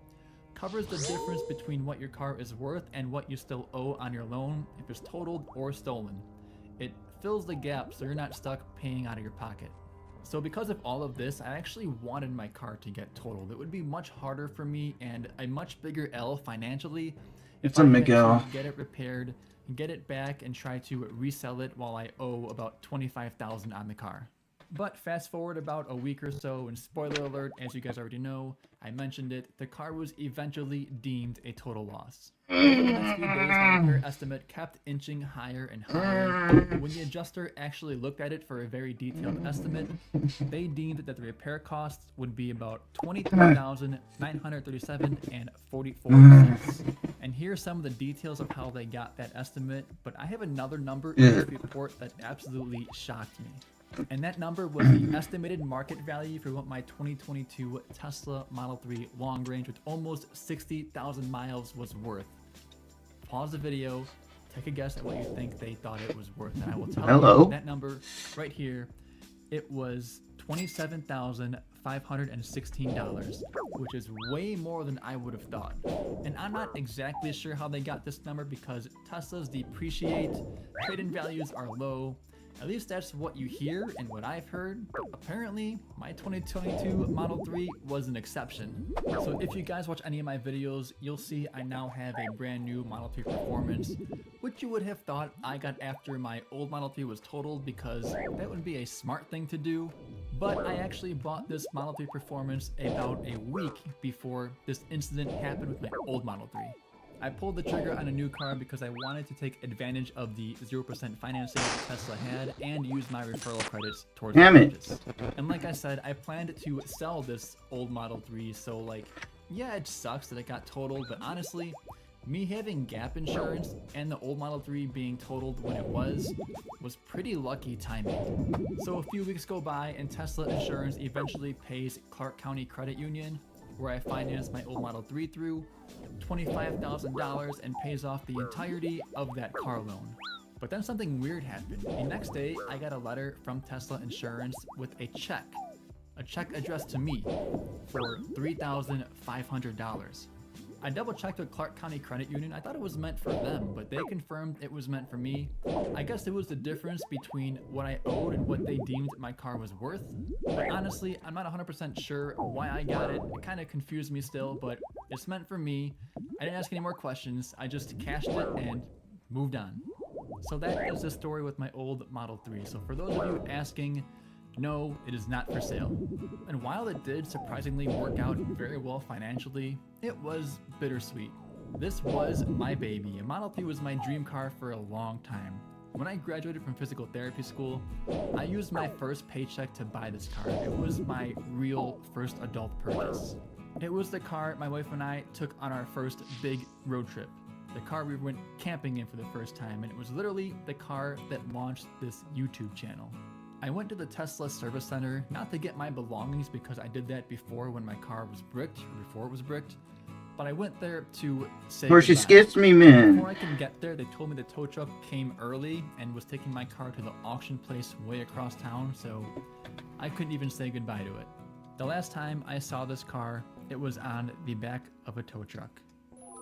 covers the difference between what your car is worth and what you still owe on your loan if it's totaled or stolen. It fills the gap so you're not stuck paying out of your pocket. So because of all of this, I actually wanted my car to get totaled. It would be much harder for me and a much bigger L financially if I had to get it repaired, get it back, and try to resell it while I owe about $25,000 on the car. But fast forward about a week or so, and spoiler alert, as you guys already know, I mentioned it, the car was eventually deemed a total loss. Over the next few days, my repair estimate kept inching higher and higher. When the adjuster actually looked at it for a very detailed estimate, they deemed that the repair costs would be about $23,937.44. And here's some of the details of how they got that estimate, but I have another number in this report that absolutely shocked me. And that number was the estimated market value for what my 2022 Tesla Model 3 long range with almost 60,000 miles was worth. Pause the video, take a guess at what you think they thought it was worth, and I will tell you that number right here, it was $27,516, which is way more than I would have thought. And I'm not exactly sure how they got this number because Teslas depreciate, trade-in values are low. At least that's what you hear and what I've heard. Apparently, my 2022 Model 3 was an exception. So if you guys watch any of my videos, you'll see I now have a brand new Model 3 Performance, which you would have thought I got after my old Model 3 was totaled because that would be a smart thing to do. But I actually bought this Model 3 Performance about a week before this incident happened with my old Model 3. I pulled the trigger on a new car because I wanted to take advantage of the 0% financing Tesla had and use my referral credits towards the purchase. And like I said, I planned to sell this old Model 3, so like, yeah, it sucks that it got totaled, but honestly, me having gap insurance and the old Model 3 being totaled when it was pretty lucky timing. So a few weeks go by and Tesla Insurance eventually pays Clark County Credit Union, where I financed my old Model 3 through, $25,000 and pays off the entirety of that car loan. But then something weird happened. The next day, I got a letter from Tesla Insurance with a check addressed to me for $3,500. I double checked with Clark County Credit Union. I thought it was meant for them, but they confirmed it was meant for me. I guess it was the difference between what I owed and what they deemed my car was worth. But honestly, I'm not 100% sure why I got it. It kind of confused me still, but it's meant for me. I didn't ask any more questions. I just cashed it and moved on. So that is the story with my old Model 3. So for those of you asking, no, it is not for sale. And while it did surprisingly work out very well financially, it was bittersweet. This was my baby. A Model 3 was my dream car for a long time. When I graduated from physical therapy school, I used my first paycheck to buy this car. It was my real first adult purchase. It was the car my wife and I took on our first big road trip. The car we went camping in for the first time, and it was literally the car that launched this YouTube channel. I went to the Tesla service center, not to get my belongings because I did that before when my car was bricked, or before it was bricked, but I went there to say Of course, she goodbye. skips me, man. Before I can get there, they told me the tow truck came early and was taking my car to the auction place way across town, so I couldn't even say goodbye to it. The last time I saw this car, it was on the back of a tow truck.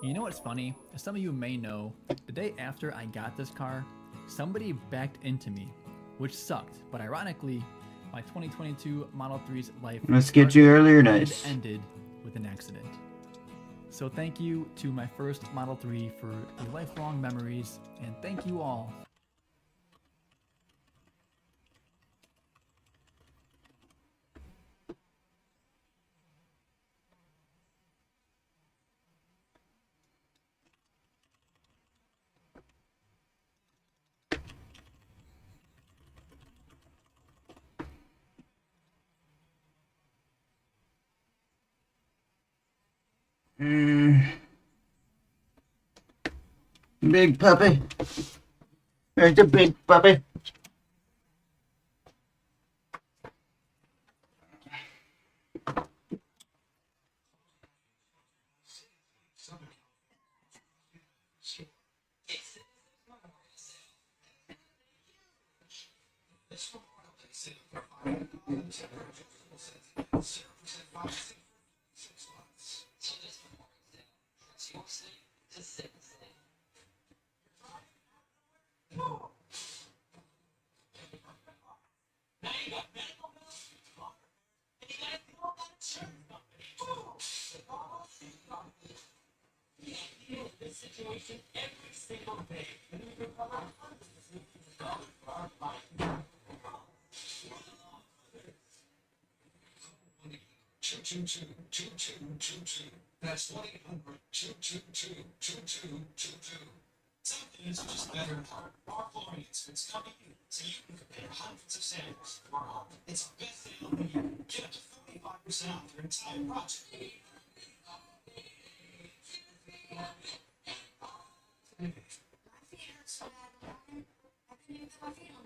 You know what's funny? As some of you may know, the day after I got this car, somebody backed into me, which sucked, but ironically, my 2022 Model 3's life Let's get you earlier, and nice. ended with an accident. So thank you to my first Model 3 for the lifelong memories, and thank you all. Big puppy. There's the big puppy. That's 1-800-222-2222. Some things are just better than our flooring experts come to you so you can compare hundreds of samples to our home. It's our best sale of the year. Get up to 45% off your entire project.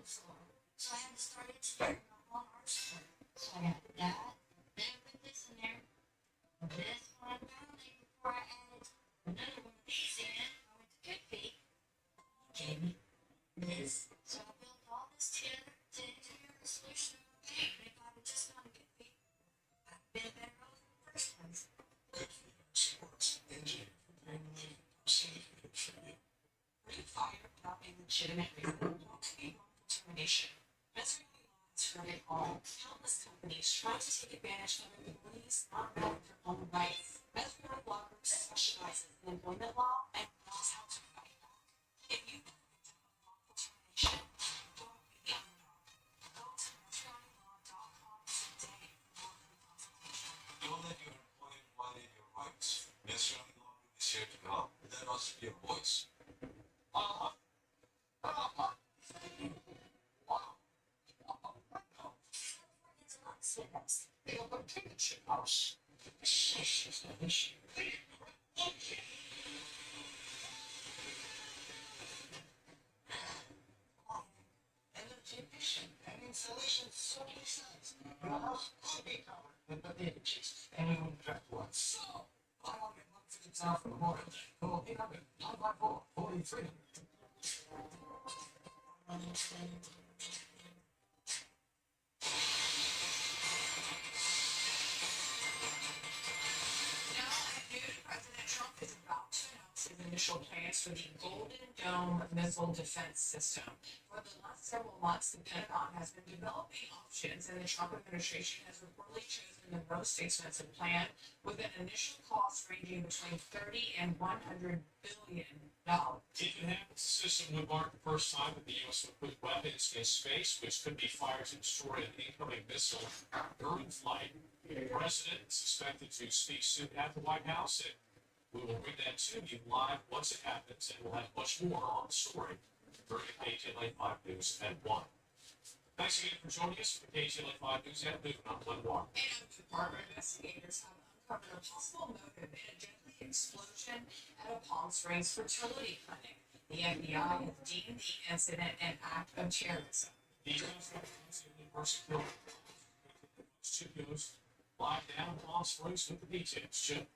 So I had to start experimenting on our store. So I got that, then put this in there, this one around it before I added another one of these in. I went to Good Feet, gave me this. So I built all this together to engineer the solution of my paint. And if I would just gone to Good Feet, I'd been better off in the first place. Good for you. Sports, engineering, safe, good for you. Free fire without a legitimate reason. Termination. That's really heard it all. Countless companies try to take advantage of employees not knowing their own rights. Mesmer Law Group specializes in employment law and knows how to fight back. If you termination, don't be the underdog. Go to mesmerlaw.com today for more free consultation. Don't let your employer violate your rights. Mesmer Law Group is here to help. Let us be your voice. They will take the chip house. Energy efficient and insulation so precise. Your house could be covered with the images and you would draft one. So, I want to get one for the town for the morning. Go 800 954 4300. President Trump is about to announce his initial plans for the Golden Dome missile defense system. For the last several months, the Pentagon has been developing options, and the Trump administration has reportedly chosen the most expensive plan, with an initial cost ranging between $30 and $100 billion. If it happens, the system would mark the first time that the U.S. would put weapons in space, which could be fired to destroy an incoming missile during flight. The president is expected to speak soon at the White House, and we will bring that to you live once it happens, and we'll have much more on the story during the KTLA 5 News at 1. Thanks again for joining us for the KTLA 5 News at noon. I'm Glenn Warren. And Department investigators have uncovered a possible motive in a deadly explosion at a Palm Springs fertility clinic. The FBI has deemed the incident an act of terrorism. These guys person Chip goes live down, Palm Springs with the details. Chip.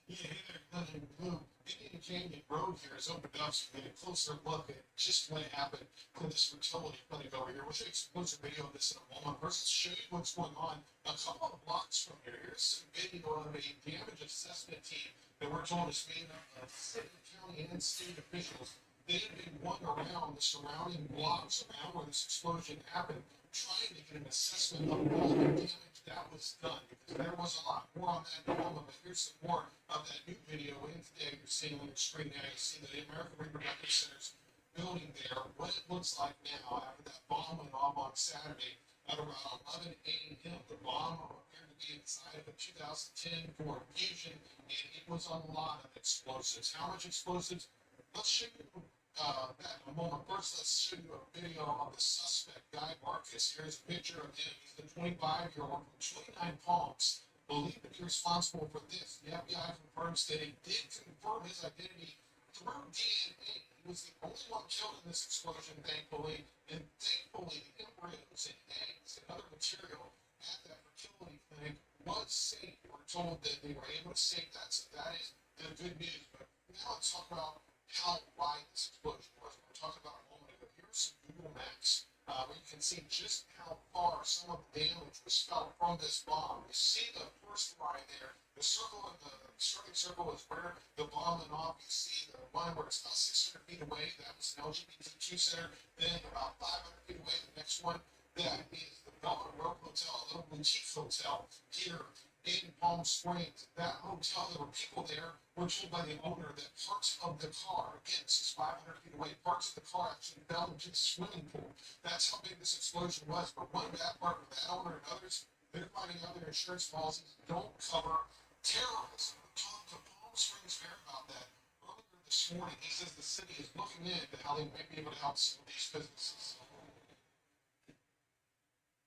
Yeah, hey there, Blue. Indian Canyon Road here is opened up so we get a closer look at just what happened to this fertility clinic over here. We'll show you exclusive video of this in a moment. First, let's show you what's going on a couple of blocks from here. Here's some video of a damage assessment team that we're told is made up of city, county, and state officials. They have been going around the surrounding blocks around where this explosion happened, trying to get an assessment of all the damage that was done, because there was a lot more on that in a moment. But here's some more of that new video in today. You're seeing on your screen now. You see the American Reproductive Center's building there. What it looks like now after that bomb went off on Saturday at around 11 a.m. The bomb appeared to be inside of a 2010 Ford Fusion, and it was a lot of explosives. How much explosives? Let's show you that in a moment. First, let's show you a video of the suspect, Guy Marcus. Here's a picture of him. He's the 25-year-old from 29 Palms, believed to be responsible for this. The FBI confirms that it did confirm his identity through DNA. He was the only one killed in this explosion, thankfully. And thankfully, the embryos and eggs and other material at that fertility clinic was safe. We're told that they were able to save that, so that is the good news. But now let's talk about how wide this explosion was. We were talking about a moment ago. Here's some Google Maps where you can see just how far some of the damage was felt from this bomb. You see the first line there. The circle, the starting circle is where the bomb went off. You see the one where it's about 600 feet away. That was an LGBTQ center. Then about 500 feet away, the next one, that is the Velvet Rope Hotel, a little boutique hotel here in Palm Springs. That hotel, there were people there. We're told by the owner that parts of the car, again, this is 500 feet away, parts of the car actually fell into the swimming pool. That's how big this explosion was. But one bad part for that owner and others, they're finding out their insurance policies don't cover terrorism. We talked to Palm Springs Mayor about that earlier this morning. He says the city is looking into how they might be able to help some of these businesses.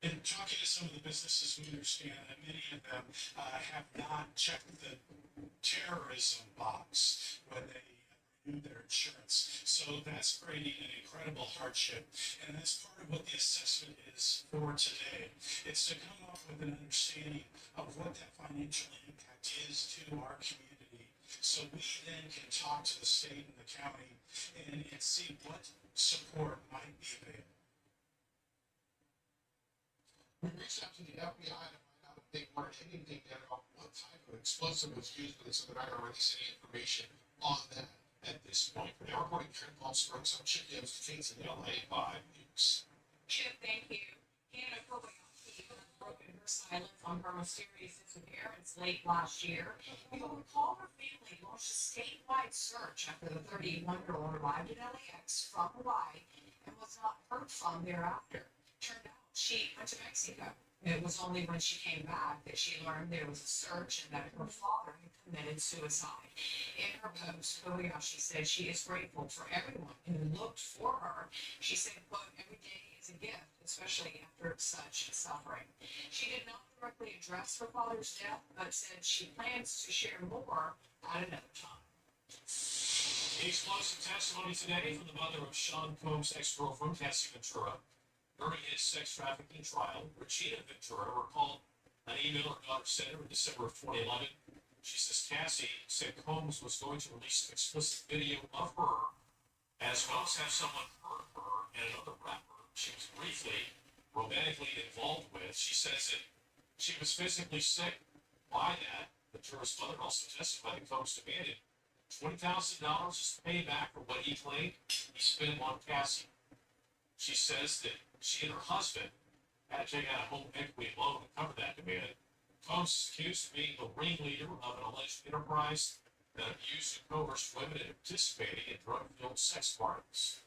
In talking to some of the businesses, we understand that many of them have not checked the terrorism box when they renew their insurance. So that's creating an incredible hardship. And that's part of what the assessment is for today. It's to come up with an understanding of what that financial impact is to our community. So we then can talk to the state and the county and see what support might be available. We reached out to the FBI to find out if they learned anything yet about what type of explosive was used, but they said they're not going to release any information on that at this point. We're now reporting here in Palm Springs. I'm Chip Gibbs, Kate's in LA 5 News. Chip, thank you. Hannah Kobayashi has broken her silence on her mysterious disappearance late last year. You'll recall her family launched a statewide search after the 31-year-old arrived at LAX from Hawaii and was not heard from thereafter. Turned out she went to Mexico. It was only when she came back that she learned there was a search and that her father had committed suicide. In her post, Kobayashi said she is grateful for everyone who looked for her. She said, quote, every day is a gift, especially after such suffering. She did not directly address her father's death, but said she plans to share more at another time. Explosive testimony today from the mother of Sean Combs' ex-girlfriend, Cassie Ventura. During his sex trafficking trial, Regina Ventura recalled an email her daughter sent her in December of 2011. She says Cassie said Combs was going to release an explicit video of her, as well as have someone hurt her and another rapper she was briefly romantically involved with. She says that she was physically sick by that. Ventura's mother also testified that Combs demanded $20,000 as payback for what he claimed he spent on Cassie. She says that she and her husband had to take out a home equity loan to cover that demand. Combs is accused of being the ringleader of an alleged enterprise that abused and coerced women and participating in drug-filled sex parties.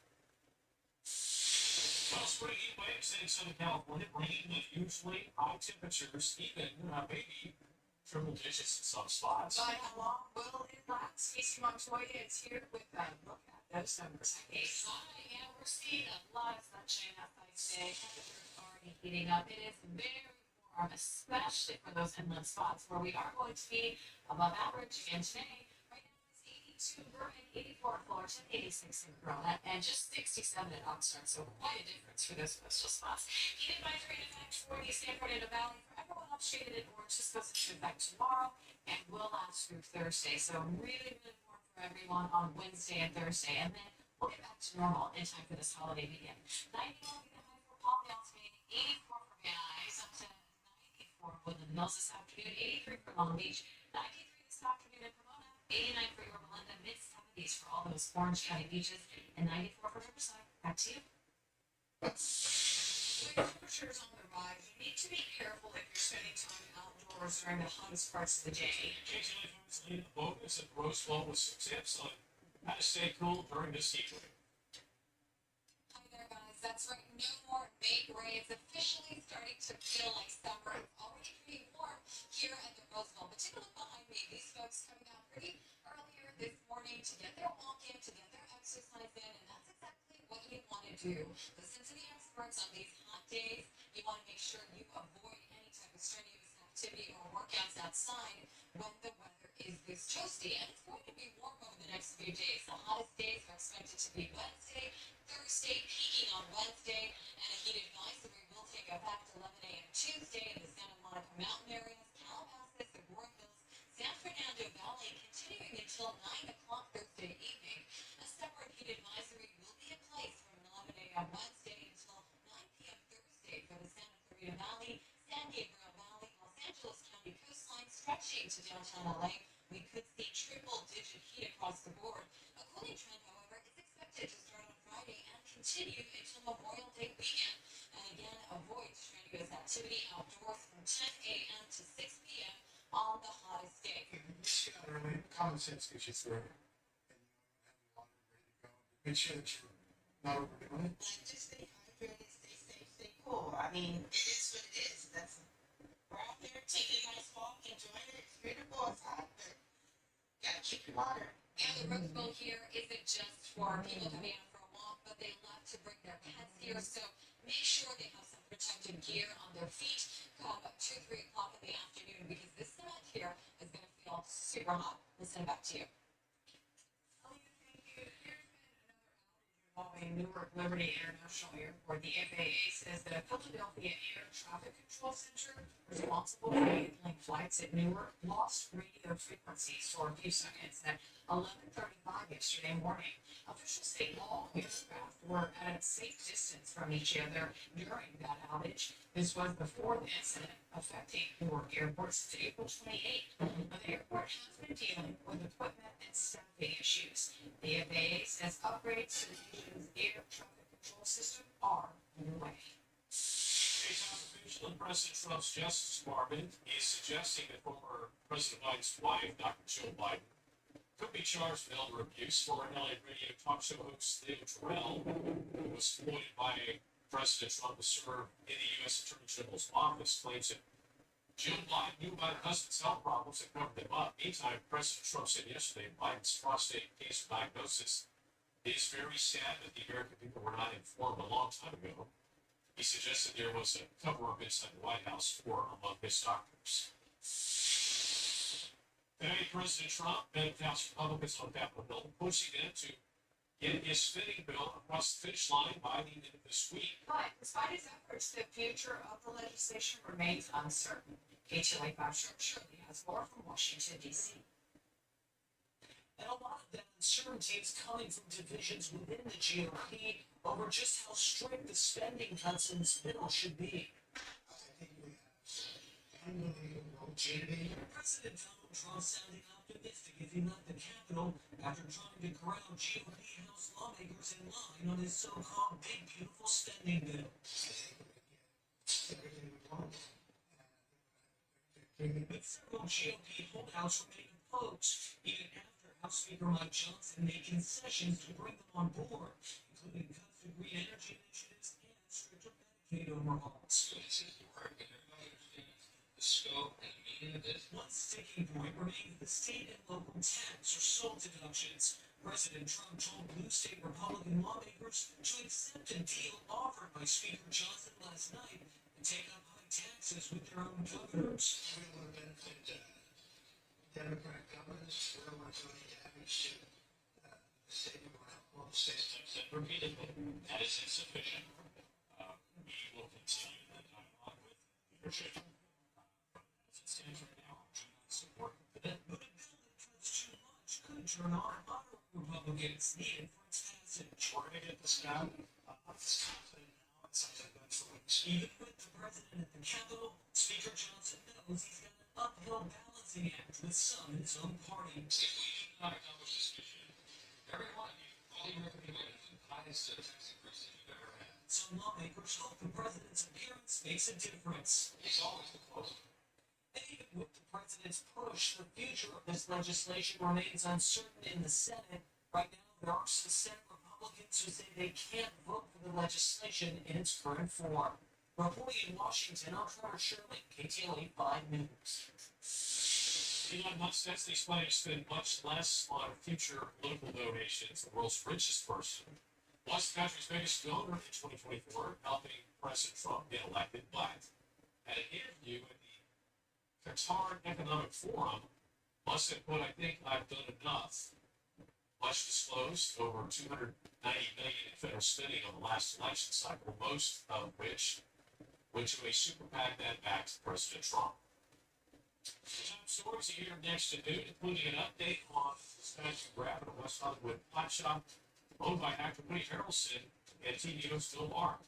Well, spring heat waves in Southern California, bringing with usually high temperatures, even maybe triple digits in some spots. But how long will it last? Casey Montoya is here with a look at those numbers. Okay, so yeah, we're seeing a lot of sunshine outside today. Temperatures already heating up. It is very warm, especially for those inland spots where we are going to be above average. And today, right now it's 92 Burbank, 84 Fullerton, 86 in Corona, and just 67 at Oxnard. So quite a difference for those postal spots. Heat advisory in effect for the San Fernando Valley for everyone else shaded in orange. Just goes into effect tomorrow and will last through Thursday. So really, really warm for everyone on Wednesday and Thursday. And then we'll get back to normal in time for this holiday weekend. 91 will be the high for Palmdale today, 84 for Van Nuys, up to 94 for Woodland Mills this afternoon, 83 for Long Beach, 93 this afternoon in Pomona, 89 for Yorba Linda, mid-70s for all those Orange County beaches, and 94 for Riverside. Back to you. With temperatures on the rise, you need to be careful if you're spending time outdoors during the hottest parts of the day. Occasionally, the bonus at Roseville with some tips on how to stay cool during this heat wave. Hi there, guys. That's right. No more May gray. It's officially starting to feel like summer. It's already pretty warm here at the Roseville. But take a look behind me. These folks coming out pretty earlier this morning to get their walk in, to get their exercise in, and that's exactly what you want to do. Listen to the experts on these hot days. You want to make sure you avoid any type of strenuous activity or workouts outside when the weather is this toasty. And it's going to be warm over the next few days. The hottest days are expected to be Wednesday, Thursday, peaking on Wednesday, and a heat advisory will take effect 11 a.m. Tuesday in the Santa Monica Mountain areas, Calabasas, the Roaring Hills, San Fernando Valley, continuing until 9 o'clock Thursday evening. A separate heat advisory will be in place from 11 a.m. Wednesday until 9 p.m. Thursday for the Santa Clarita Valley, San Gabriel Valley, Los Angeles County coastline stretching to downtown LA. We could see triple-digit heat across the board. A cooling trend, however, is expected to start on Friday and continue until Memorial Day weekend. And again, avoid strenuous activity outdoors from 10 a.m. to 6 p.m. on the hottest day. Common sense gets you through it. And make sure that you're not overdoing it. Just stay hydrated, stay safe, stay cool. I mean, it is what it is. That's we're out there taking a nice walk, enjoying it. It's beautiful, it's hot, but you gotta keep your water. And the Roseville here isn't just for people coming out for a walk, but they love to bring their pets here. So make sure they have some protective gear on their feet come 2, 3 o'clock in the afternoon because this cement here is going to feel super hot. Listen, back to you. Involving Newark Liberty International Airport, the FAA says the Philadelphia Air Traffic Control Center, responsible for handling flights at Newark, lost radio frequencies for a few seconds at 11:35 yesterday morning. Officials say all aircraft were at a safe distance from each other during that outage. This was the fourth incident affecting Newark Airport since April 28th. But the airport has been dealing with equipment and staffing issues. The FAA says upgrades to the nation's air traffic control system are underway. A top official in President Trump's Justice Department is suggesting that former President Biden's wife, Dr. Jill Biden, could be charged with elder abuse. Former LA radio talk show host Leo Terrell, who was appointed by President Trump to serve in the U.S. Attorney General's office, claims that Jill Biden knew about her husband's health problems and covered them up. Meantime, President Trump said yesterday Biden's prostate cancer diagnosis is very sad that the American people were not informed a long time ago. He suggested there was a cover-up inside the White House for among his doctors. Today, President Trump met House Republicans on Capitol Hill, pushing them to get his spending bill across the finish line by the end of this week. But despite his efforts, the future of the legislation remains uncertain. KTLA 5 Shirley has more from Washington, D.C. And a lot of that uncertainty is coming from divisions within the GOP over just how strict the spending cuts in this bill should be. President Donald Trump sounding optimistic as he left the Capitol after trying to corral GOP House lawmakers in line on his so-called big beautiful spending bill. But several GOP holdouts remain opposed, even after House Speaker Mike Johnson made concessions to bring them on board, including cuts to green energy initiatives and stricter Medicaid overhauls. The scope and meaning of this. One sticking point remains the state and local tax or SALT deductions. President Trump told blue state Republican lawmakers to accept a deal offered by Speaker Johnson last night and take up high taxes with their own governors. Democrat governors still are doing damage to the state of all the states. I've said repeatedly, that is insufficient. We will continue the dialogue with leadership. As it stands right now, I do not support the bill. But a bill that does too much could turn on other Republicans needed for its passage. We're going to get this done. It's happening now. It's something good for weeks. Even with the president at the Capitol, Speaker Johnson knows he's got an uphill balancing act with some in his own party. If we do not accomplish this mission, every one of you, all you recommend is the highest tax increase that you've ever had. Some lawmakers hope the president's appearance makes a difference. He's always the closest. And even with the president's push, the future of this legislation remains uncertain in the Senate. Right now, there are some Senate Republicans who say they can't vote for the legislation in its current form. Reporting in Washington, I'm Trevor Shirley, KTLA 5 News. Elon Musk says he's planning to spend much less on future political donations. The world's richest person was the country's biggest donor in 2024, helping President Trump get elected. But at an interview at the Qatar Economic Forum, Musk said, "Quote, I think I've done enough." Much disclosed over $290 million in federal spending on the last election cycle, most of which went to a super PAC that backed President Trump. Top stories here next to noon, including an update on the statue grab at a West Hollywood pot shop owned by actor Woody Harrelson and TVO still armed.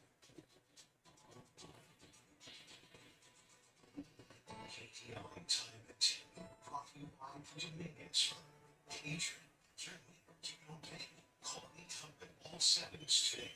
KTLA Time at 2, brought to you by Dominions from Adrian. You don't pay me. Call me up at all settings today.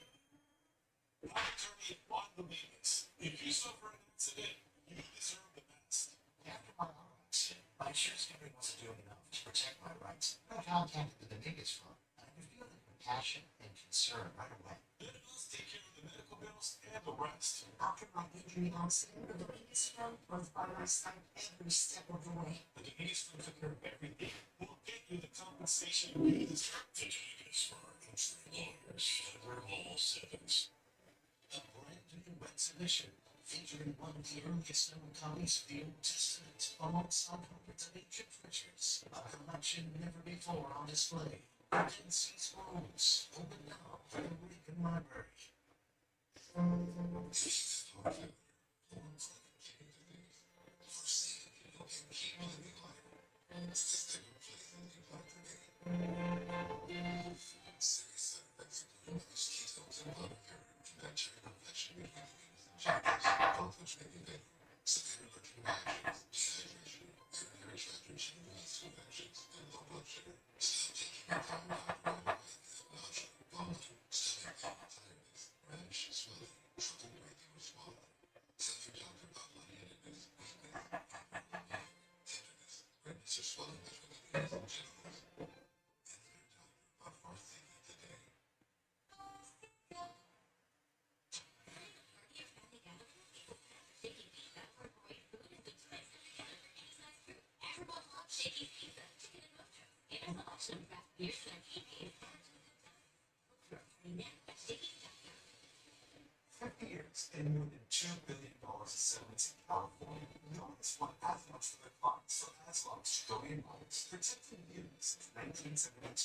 Attorney Juan Dominguez, if you suffer an accident, you deserve the best. After my auto accident, my insurance company wasn't doing enough to protect my rights. I contacted the Dominguez firm, and I revealed the compassion and concern right away. Let us take care of the medical bills and the rest. After my injury accident, the Dominguez firm was by my side every step of the way. The Dominguez firm took care of everything. We'll get you the compensation you deserve. The Dominguez firm is for lawyers over all sevens. A brand new exhibition featuring one of the earliest known copies of the Old Testament alongside hundreds of ancient treasures. A collection never before on display. Dead Sea Scrolls, open now at the Lincoln Library. And more than $2 billion of settlements in California. No one's won as much for their funds, so as long as you go in rights, protecting you since 1972.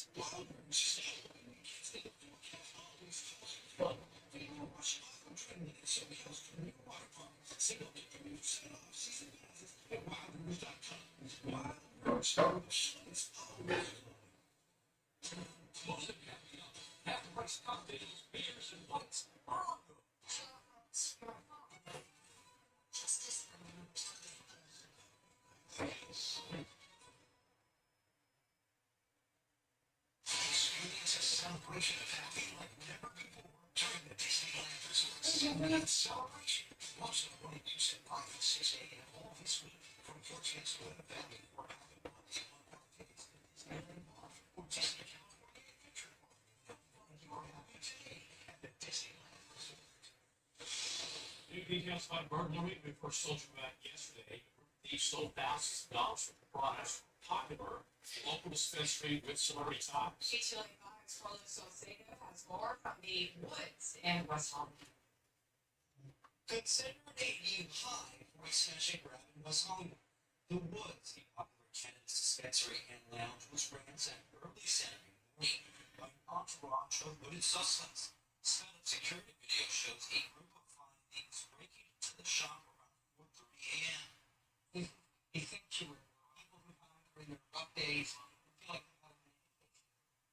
Celebration. Most of the money used at 5 and 6 a.m. all this week from your chance to win a value or having money on tickets to Disneyland or Disney California Adventure Park. Find your happy day at the Disneyland Resort. New details about burglary. We first told you about yesterday. Thieves stole thousands of dollars from products popular local dispensary with celebrity ties. KTLA 5's Carlos Salcedo has more from the woods in West Hollywood. Consider a new high for a smash and grab in West Hollywood. The Woods, a popular Canada dispensary and lounge was ransacked early Saturday morning by an entourage of hooded suspects. Silent security video shows a group of 5 thieves breaking into the shop around 4:30 a.m. They think you were people who hide during their rough days and feel like they have an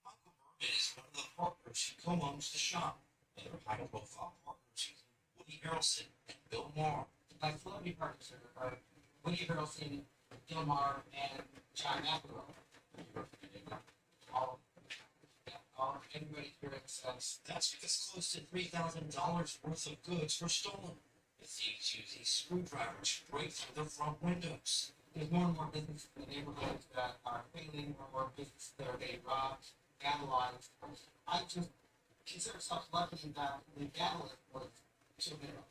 Michael Berman is one of the partners who co-owns the shop. Other high-profile partners include Woody Harrelson and Bill Maher. My celebrity partners are Woody Harrelson, Bill Maher, and Chime. All everybody here says that's because close to $3,000 worth of goods were stolen. The thieves used a screwdriver to break through the front windows. There's more and more businesses in the neighborhood that are failing, more and more businesses that are getting robbed, vandalized. I just consider myself lucky that the vandalism was so minimal.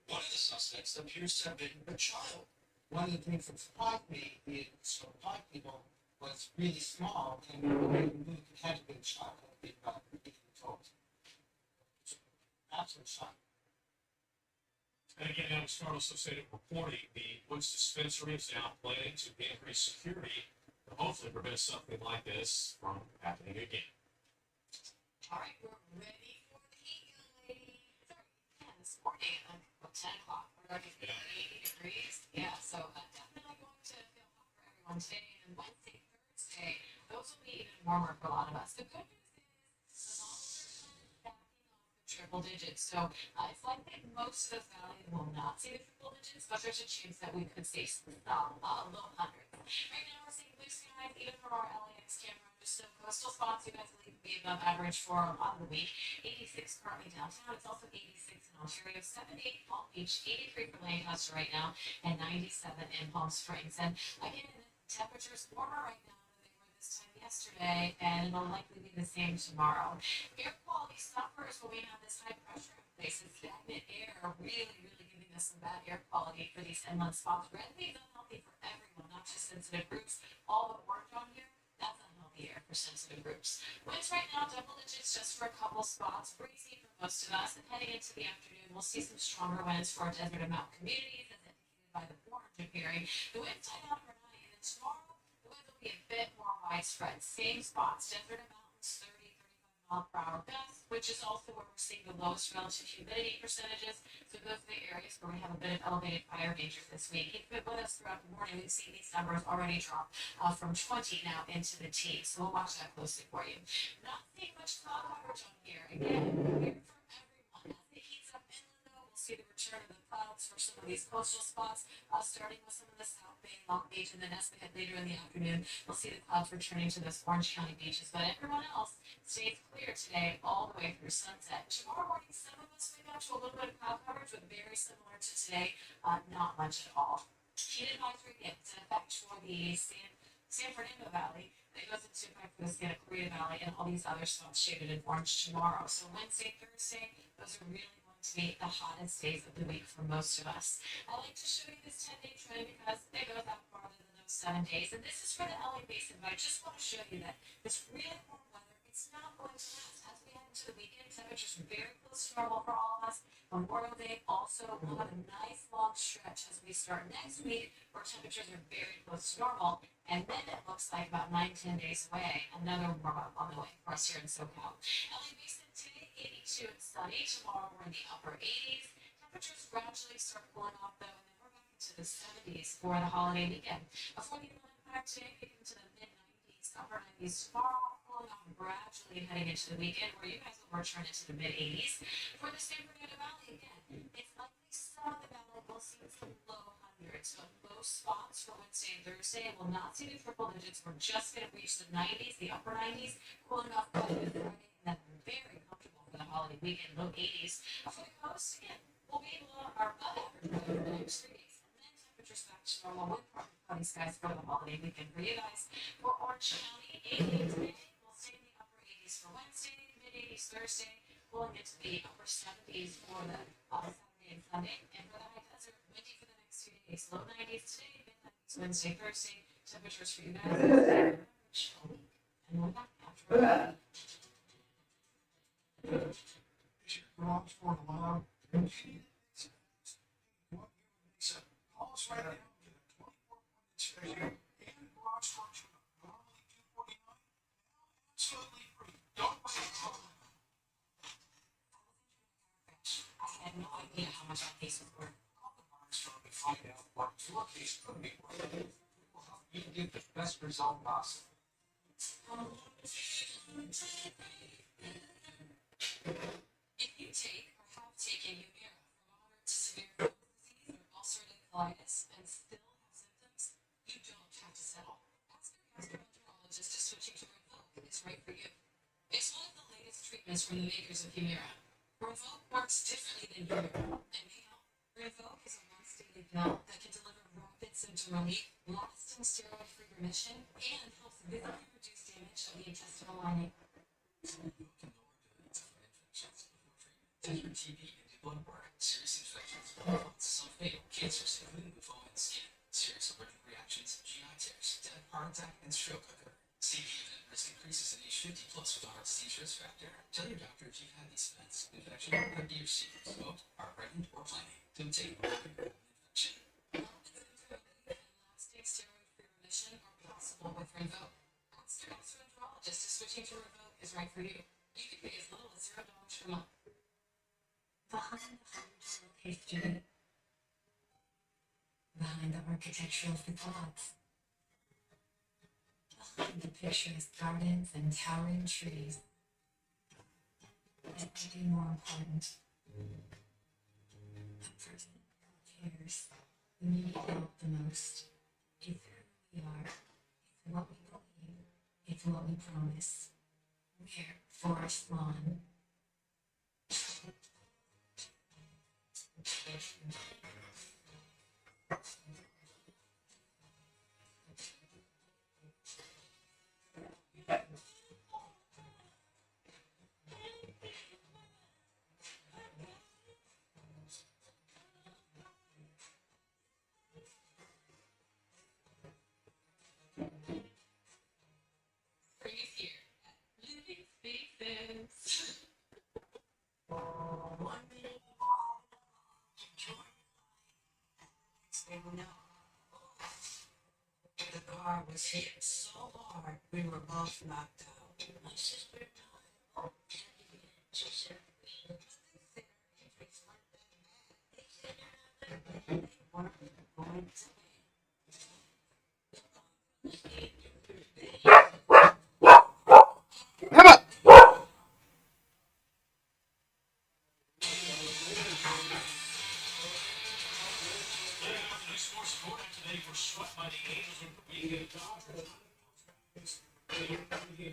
One of the suspects appears to have been a child. One of the things that surprised me is so 5 people was really small, and when we had to be a child, being told. Absolute shock. And again, that was Star Associated reporting the Woods dispensary is now planning to increase security to hopefully prevent something like this from happening again. All right, we're ready for the heat, young lady. 30 this morning at 10 o'clock. We're looking at 80 degrees. Yeah, so definitely going to feel hot for everyone today. And Wednesday, Thursday, those will be even warmer for a lot of us. The good news is the monsters are backing off the triple digits. So it's likely most of the valley will not see the triple digits, but there's a chance that we could see some low hundreds. Right now, we're seeing blue skies even from our LAX camera. So coastal spots, you guys will be above average for on the week. 86 currently downtown. It's also 86 in Ontario, 78 Palm Beach, 83 for Lancaster right now, and 97 in Palm Springs. And again, the temperature's warmer right now than they were this time yesterday, and it'll likely be the same tomorrow. Air quality suffers when we have this high pressure in place. It's stagnant air, really giving us some bad air quality for these inland spots. Red leaves unhealthy for everyone, not just sensitive groups. All the orange on here, that's unhealthy air for sensitive groups. Winds right now, double digits just for a couple spots. Breezy for most of us. And heading into the afternoon, we'll see some stronger winds for our desert and mountain communities, as indicated by the orange appearing. The winds die down overnight, and then tomorrow, the winds will be a bit more widespread. Same spots, desert and mountains, 30, 35 mile per hour gusts, which is also where we're seeing the lowest relative humidity percentages. So those are the areas where we have a bit of elevated fire danger this week. Keep it with us throughout the morning. We've seen these numbers already drop from 20 now into the teens. So we'll watch that closely for you. Not seeing much cloud coverage on here. Again, we're here for everyone. As it heats up inland, though, we'll see the return of the clouds for some of these coastal spots, starting with some of the South Bay, Long Beach, and then as we head later in the afternoon, we'll see the clouds returning to those Orange County beaches. But everyone else stays clear today all the way through sunset. Tomorrow morning, some of us wake up to a little bit of cloud coverage, but very similar to today, not much at all. Heat advisory gets in effect for the San Fernando Valley. It goes into effect for the Santa Clarita Valley and all these other spots shaded in orange tomorrow. So Wednesday, Thursday, those are really going to be the hottest days of the week for most of us. I like to show you this 10-day trend because it goes out farther than those 7 days. And this is for the LA Basin, but I just want to show you that this really warm weather, it's not going to last. As we head into the weekend, temperatures are very close to normal for all of us. Memorial Day also will have a nice long stretch as we start next week where temperatures are very close to normal. And then it looks like about 9-10 days away, another warm up on the way for us here in SoCal. LA Basin today, 82 and sunny. Tomorrow we're in the upper 80s. Temperatures gradually start cooling off though, and then we're back into the 70s for the holiday weekend. Before the impact today, we get into the mid 90s, upper 90s tomorrow, cooling off gradually heading into the weekend where you guys will return into the mid 80s. For the San Fernando Valley again, it's likely some of the valley will see some low hundreds. So low spots for Wednesday and Thursday will not see the triple digits. We're just going to reach the 90s, the upper 90s, cooling off Friday, and then very comfortable for the holiday weekend, low 80s. For the coast, again, we'll be able to our above average weather for the next 3 days. And then temperatures back to normal with partly cloudy skies for the holiday weekend for you guys. For Orange County, 88 today. We'll stay in the upper 80s for Wednesday, mid 80s Thursday, cooling into the upper 70s for the Saturday and Sunday. And for the high desert, windy for the next 2 days. Low 90s today, mid 90s Wednesday, Thursday. Temperatures for you guys. And we're back after a Garage for a while. What you would call us right now, get a 24-point inspection and garage structure case could be working. You can get the best result possible. If you take or have taken Humira for moderate to severe Crohn's disease or ulcerative colitis and still have symptoms, you don't have to settle. Ask your gastroenterologist if switching to Revoke is right for you. It's one of the latest treatments from the makers of Humira. Revoke works differently than Humira and may help. Revoke is a once-daily pill that can deliver rapid symptom relief, lasting steroid-free remission, and helps visibly reduce damage of the intestinal lining. Tethering TB can do blood work, serious infections, some fatal cancers, including lymphoma and skin, serious allergic reactions, GI tears, death, heart attack, and stroke occur. CV event risk increases in age 50 plus with a heart disease risk factor. Tell your doctor if you've had these events, infection, or D or C, smoked, are pregnant, or planning to obtain infection. Lasting steroid-free remission are possible with Revoke. Ask your gastroenterologist if switching to Revoke is right for you. You can pay as little as $0 per month. Behind the hundreds history, behind the architectural facades, behind the picturesque gardens and towering trees, and maybe more important, a person who cares, who need help the most. It's who we are, it's what we believe, it's what we promise. We're Forest Lawn. Breathe here at Living Spaces. One minute, they know. The car was hit so hard we were both knocked out. My sister died. She said, they weren't going to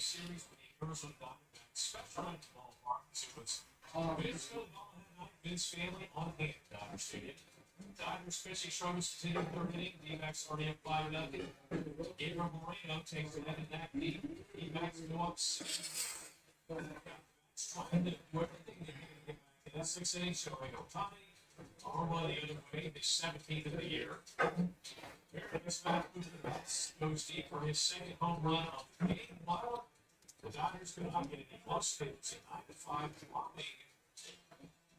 Series with the Universal Special Night Ballpark. It was Vince Vince family on hand. Dodgers Stadium. Dodgers pitching strongest to the third inning. D-Max already up 5-0. Gabriel Moreno takes the net in that lead. D-Max go up 6. Trying to do everything they can to get back in that 6 innings. So Otani, Arma the other way, the 17th of the year. Gets back into the bats, goes deep for his second home run of the game. While the Dodgers could not get any close. It's a 9-5 dropping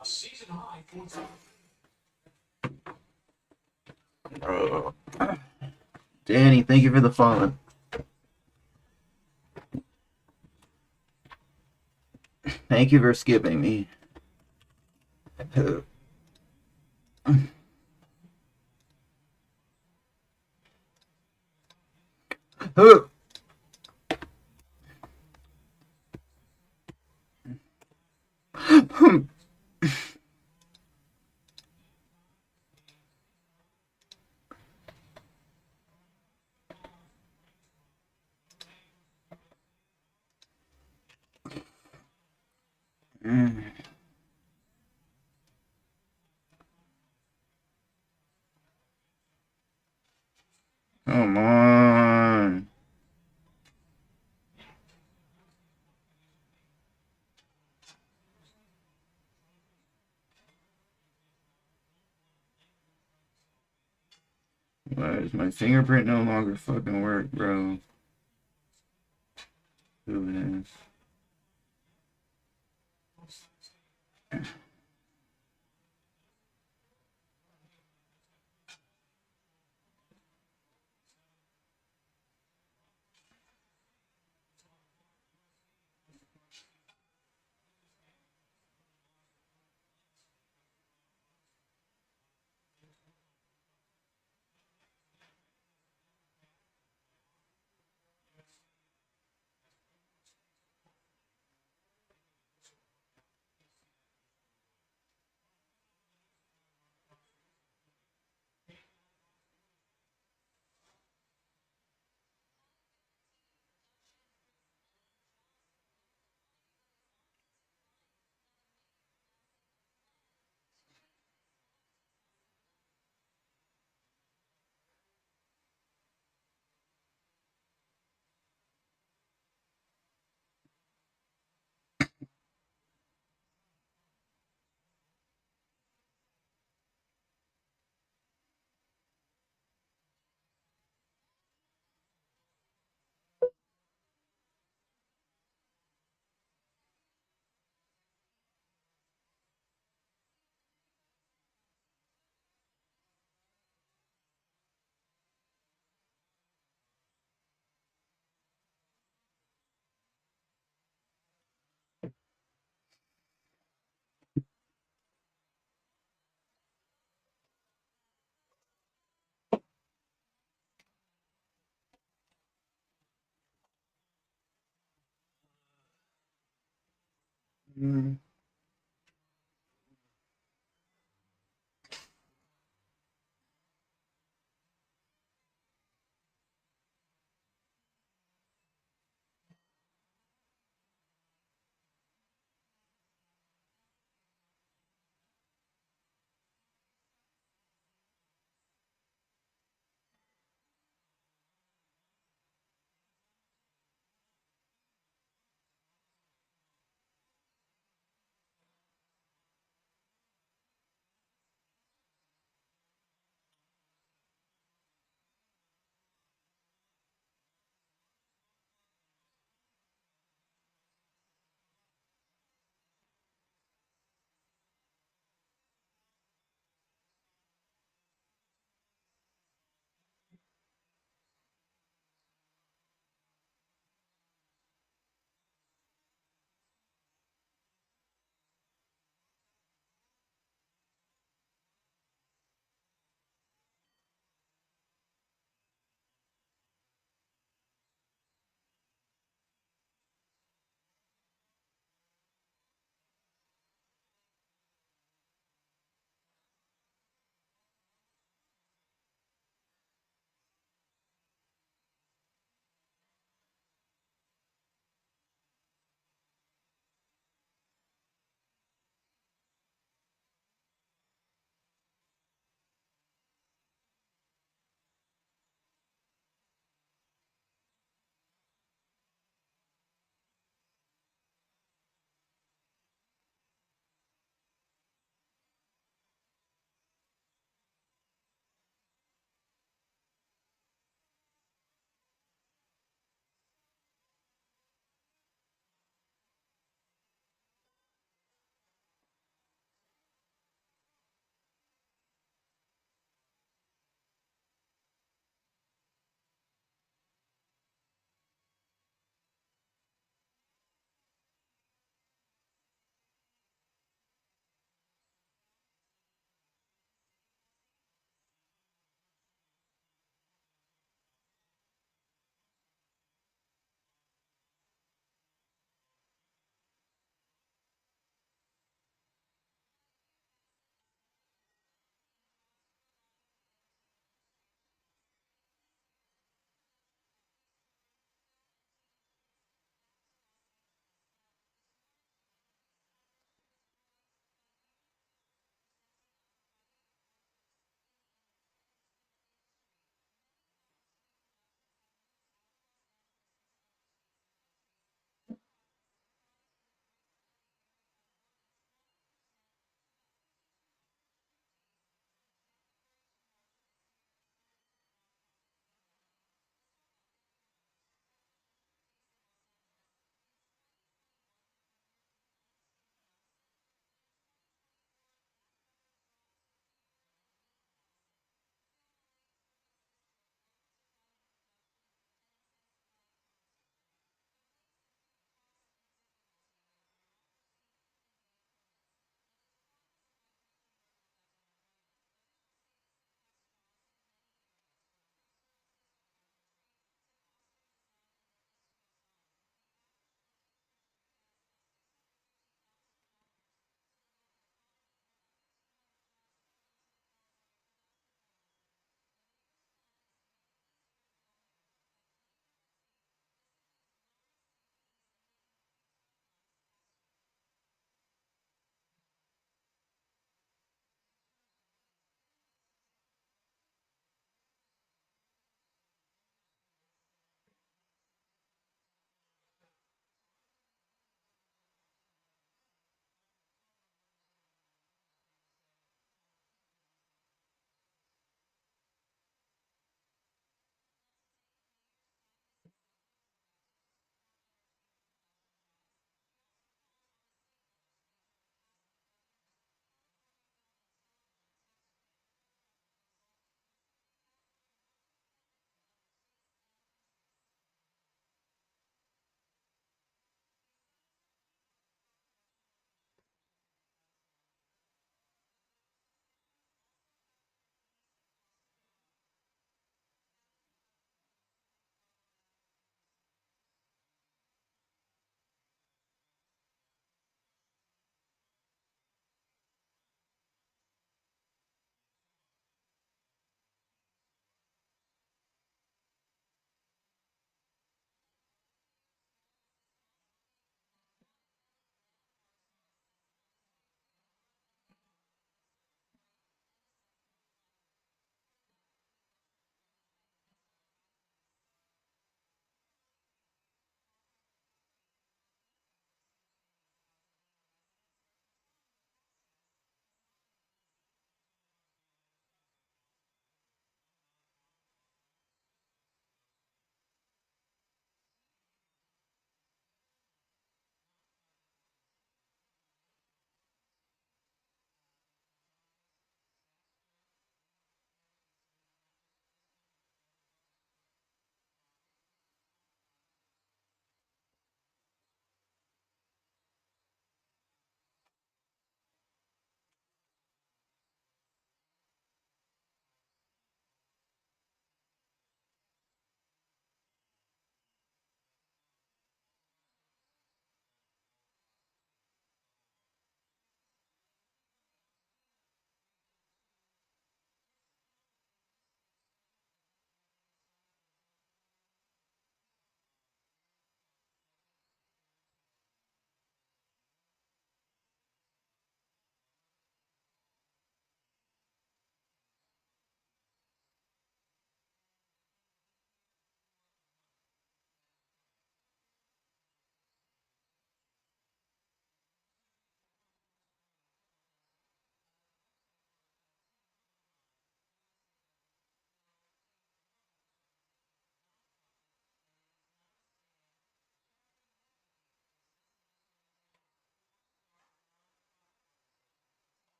a season high 14. Danny, thank you for the follow. Thank you for skipping me. Come on. Why does my fingerprint no longer fucking work, bro? Who it is? Mm.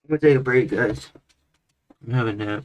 I'm gonna take a break, guys. I'm having a nap.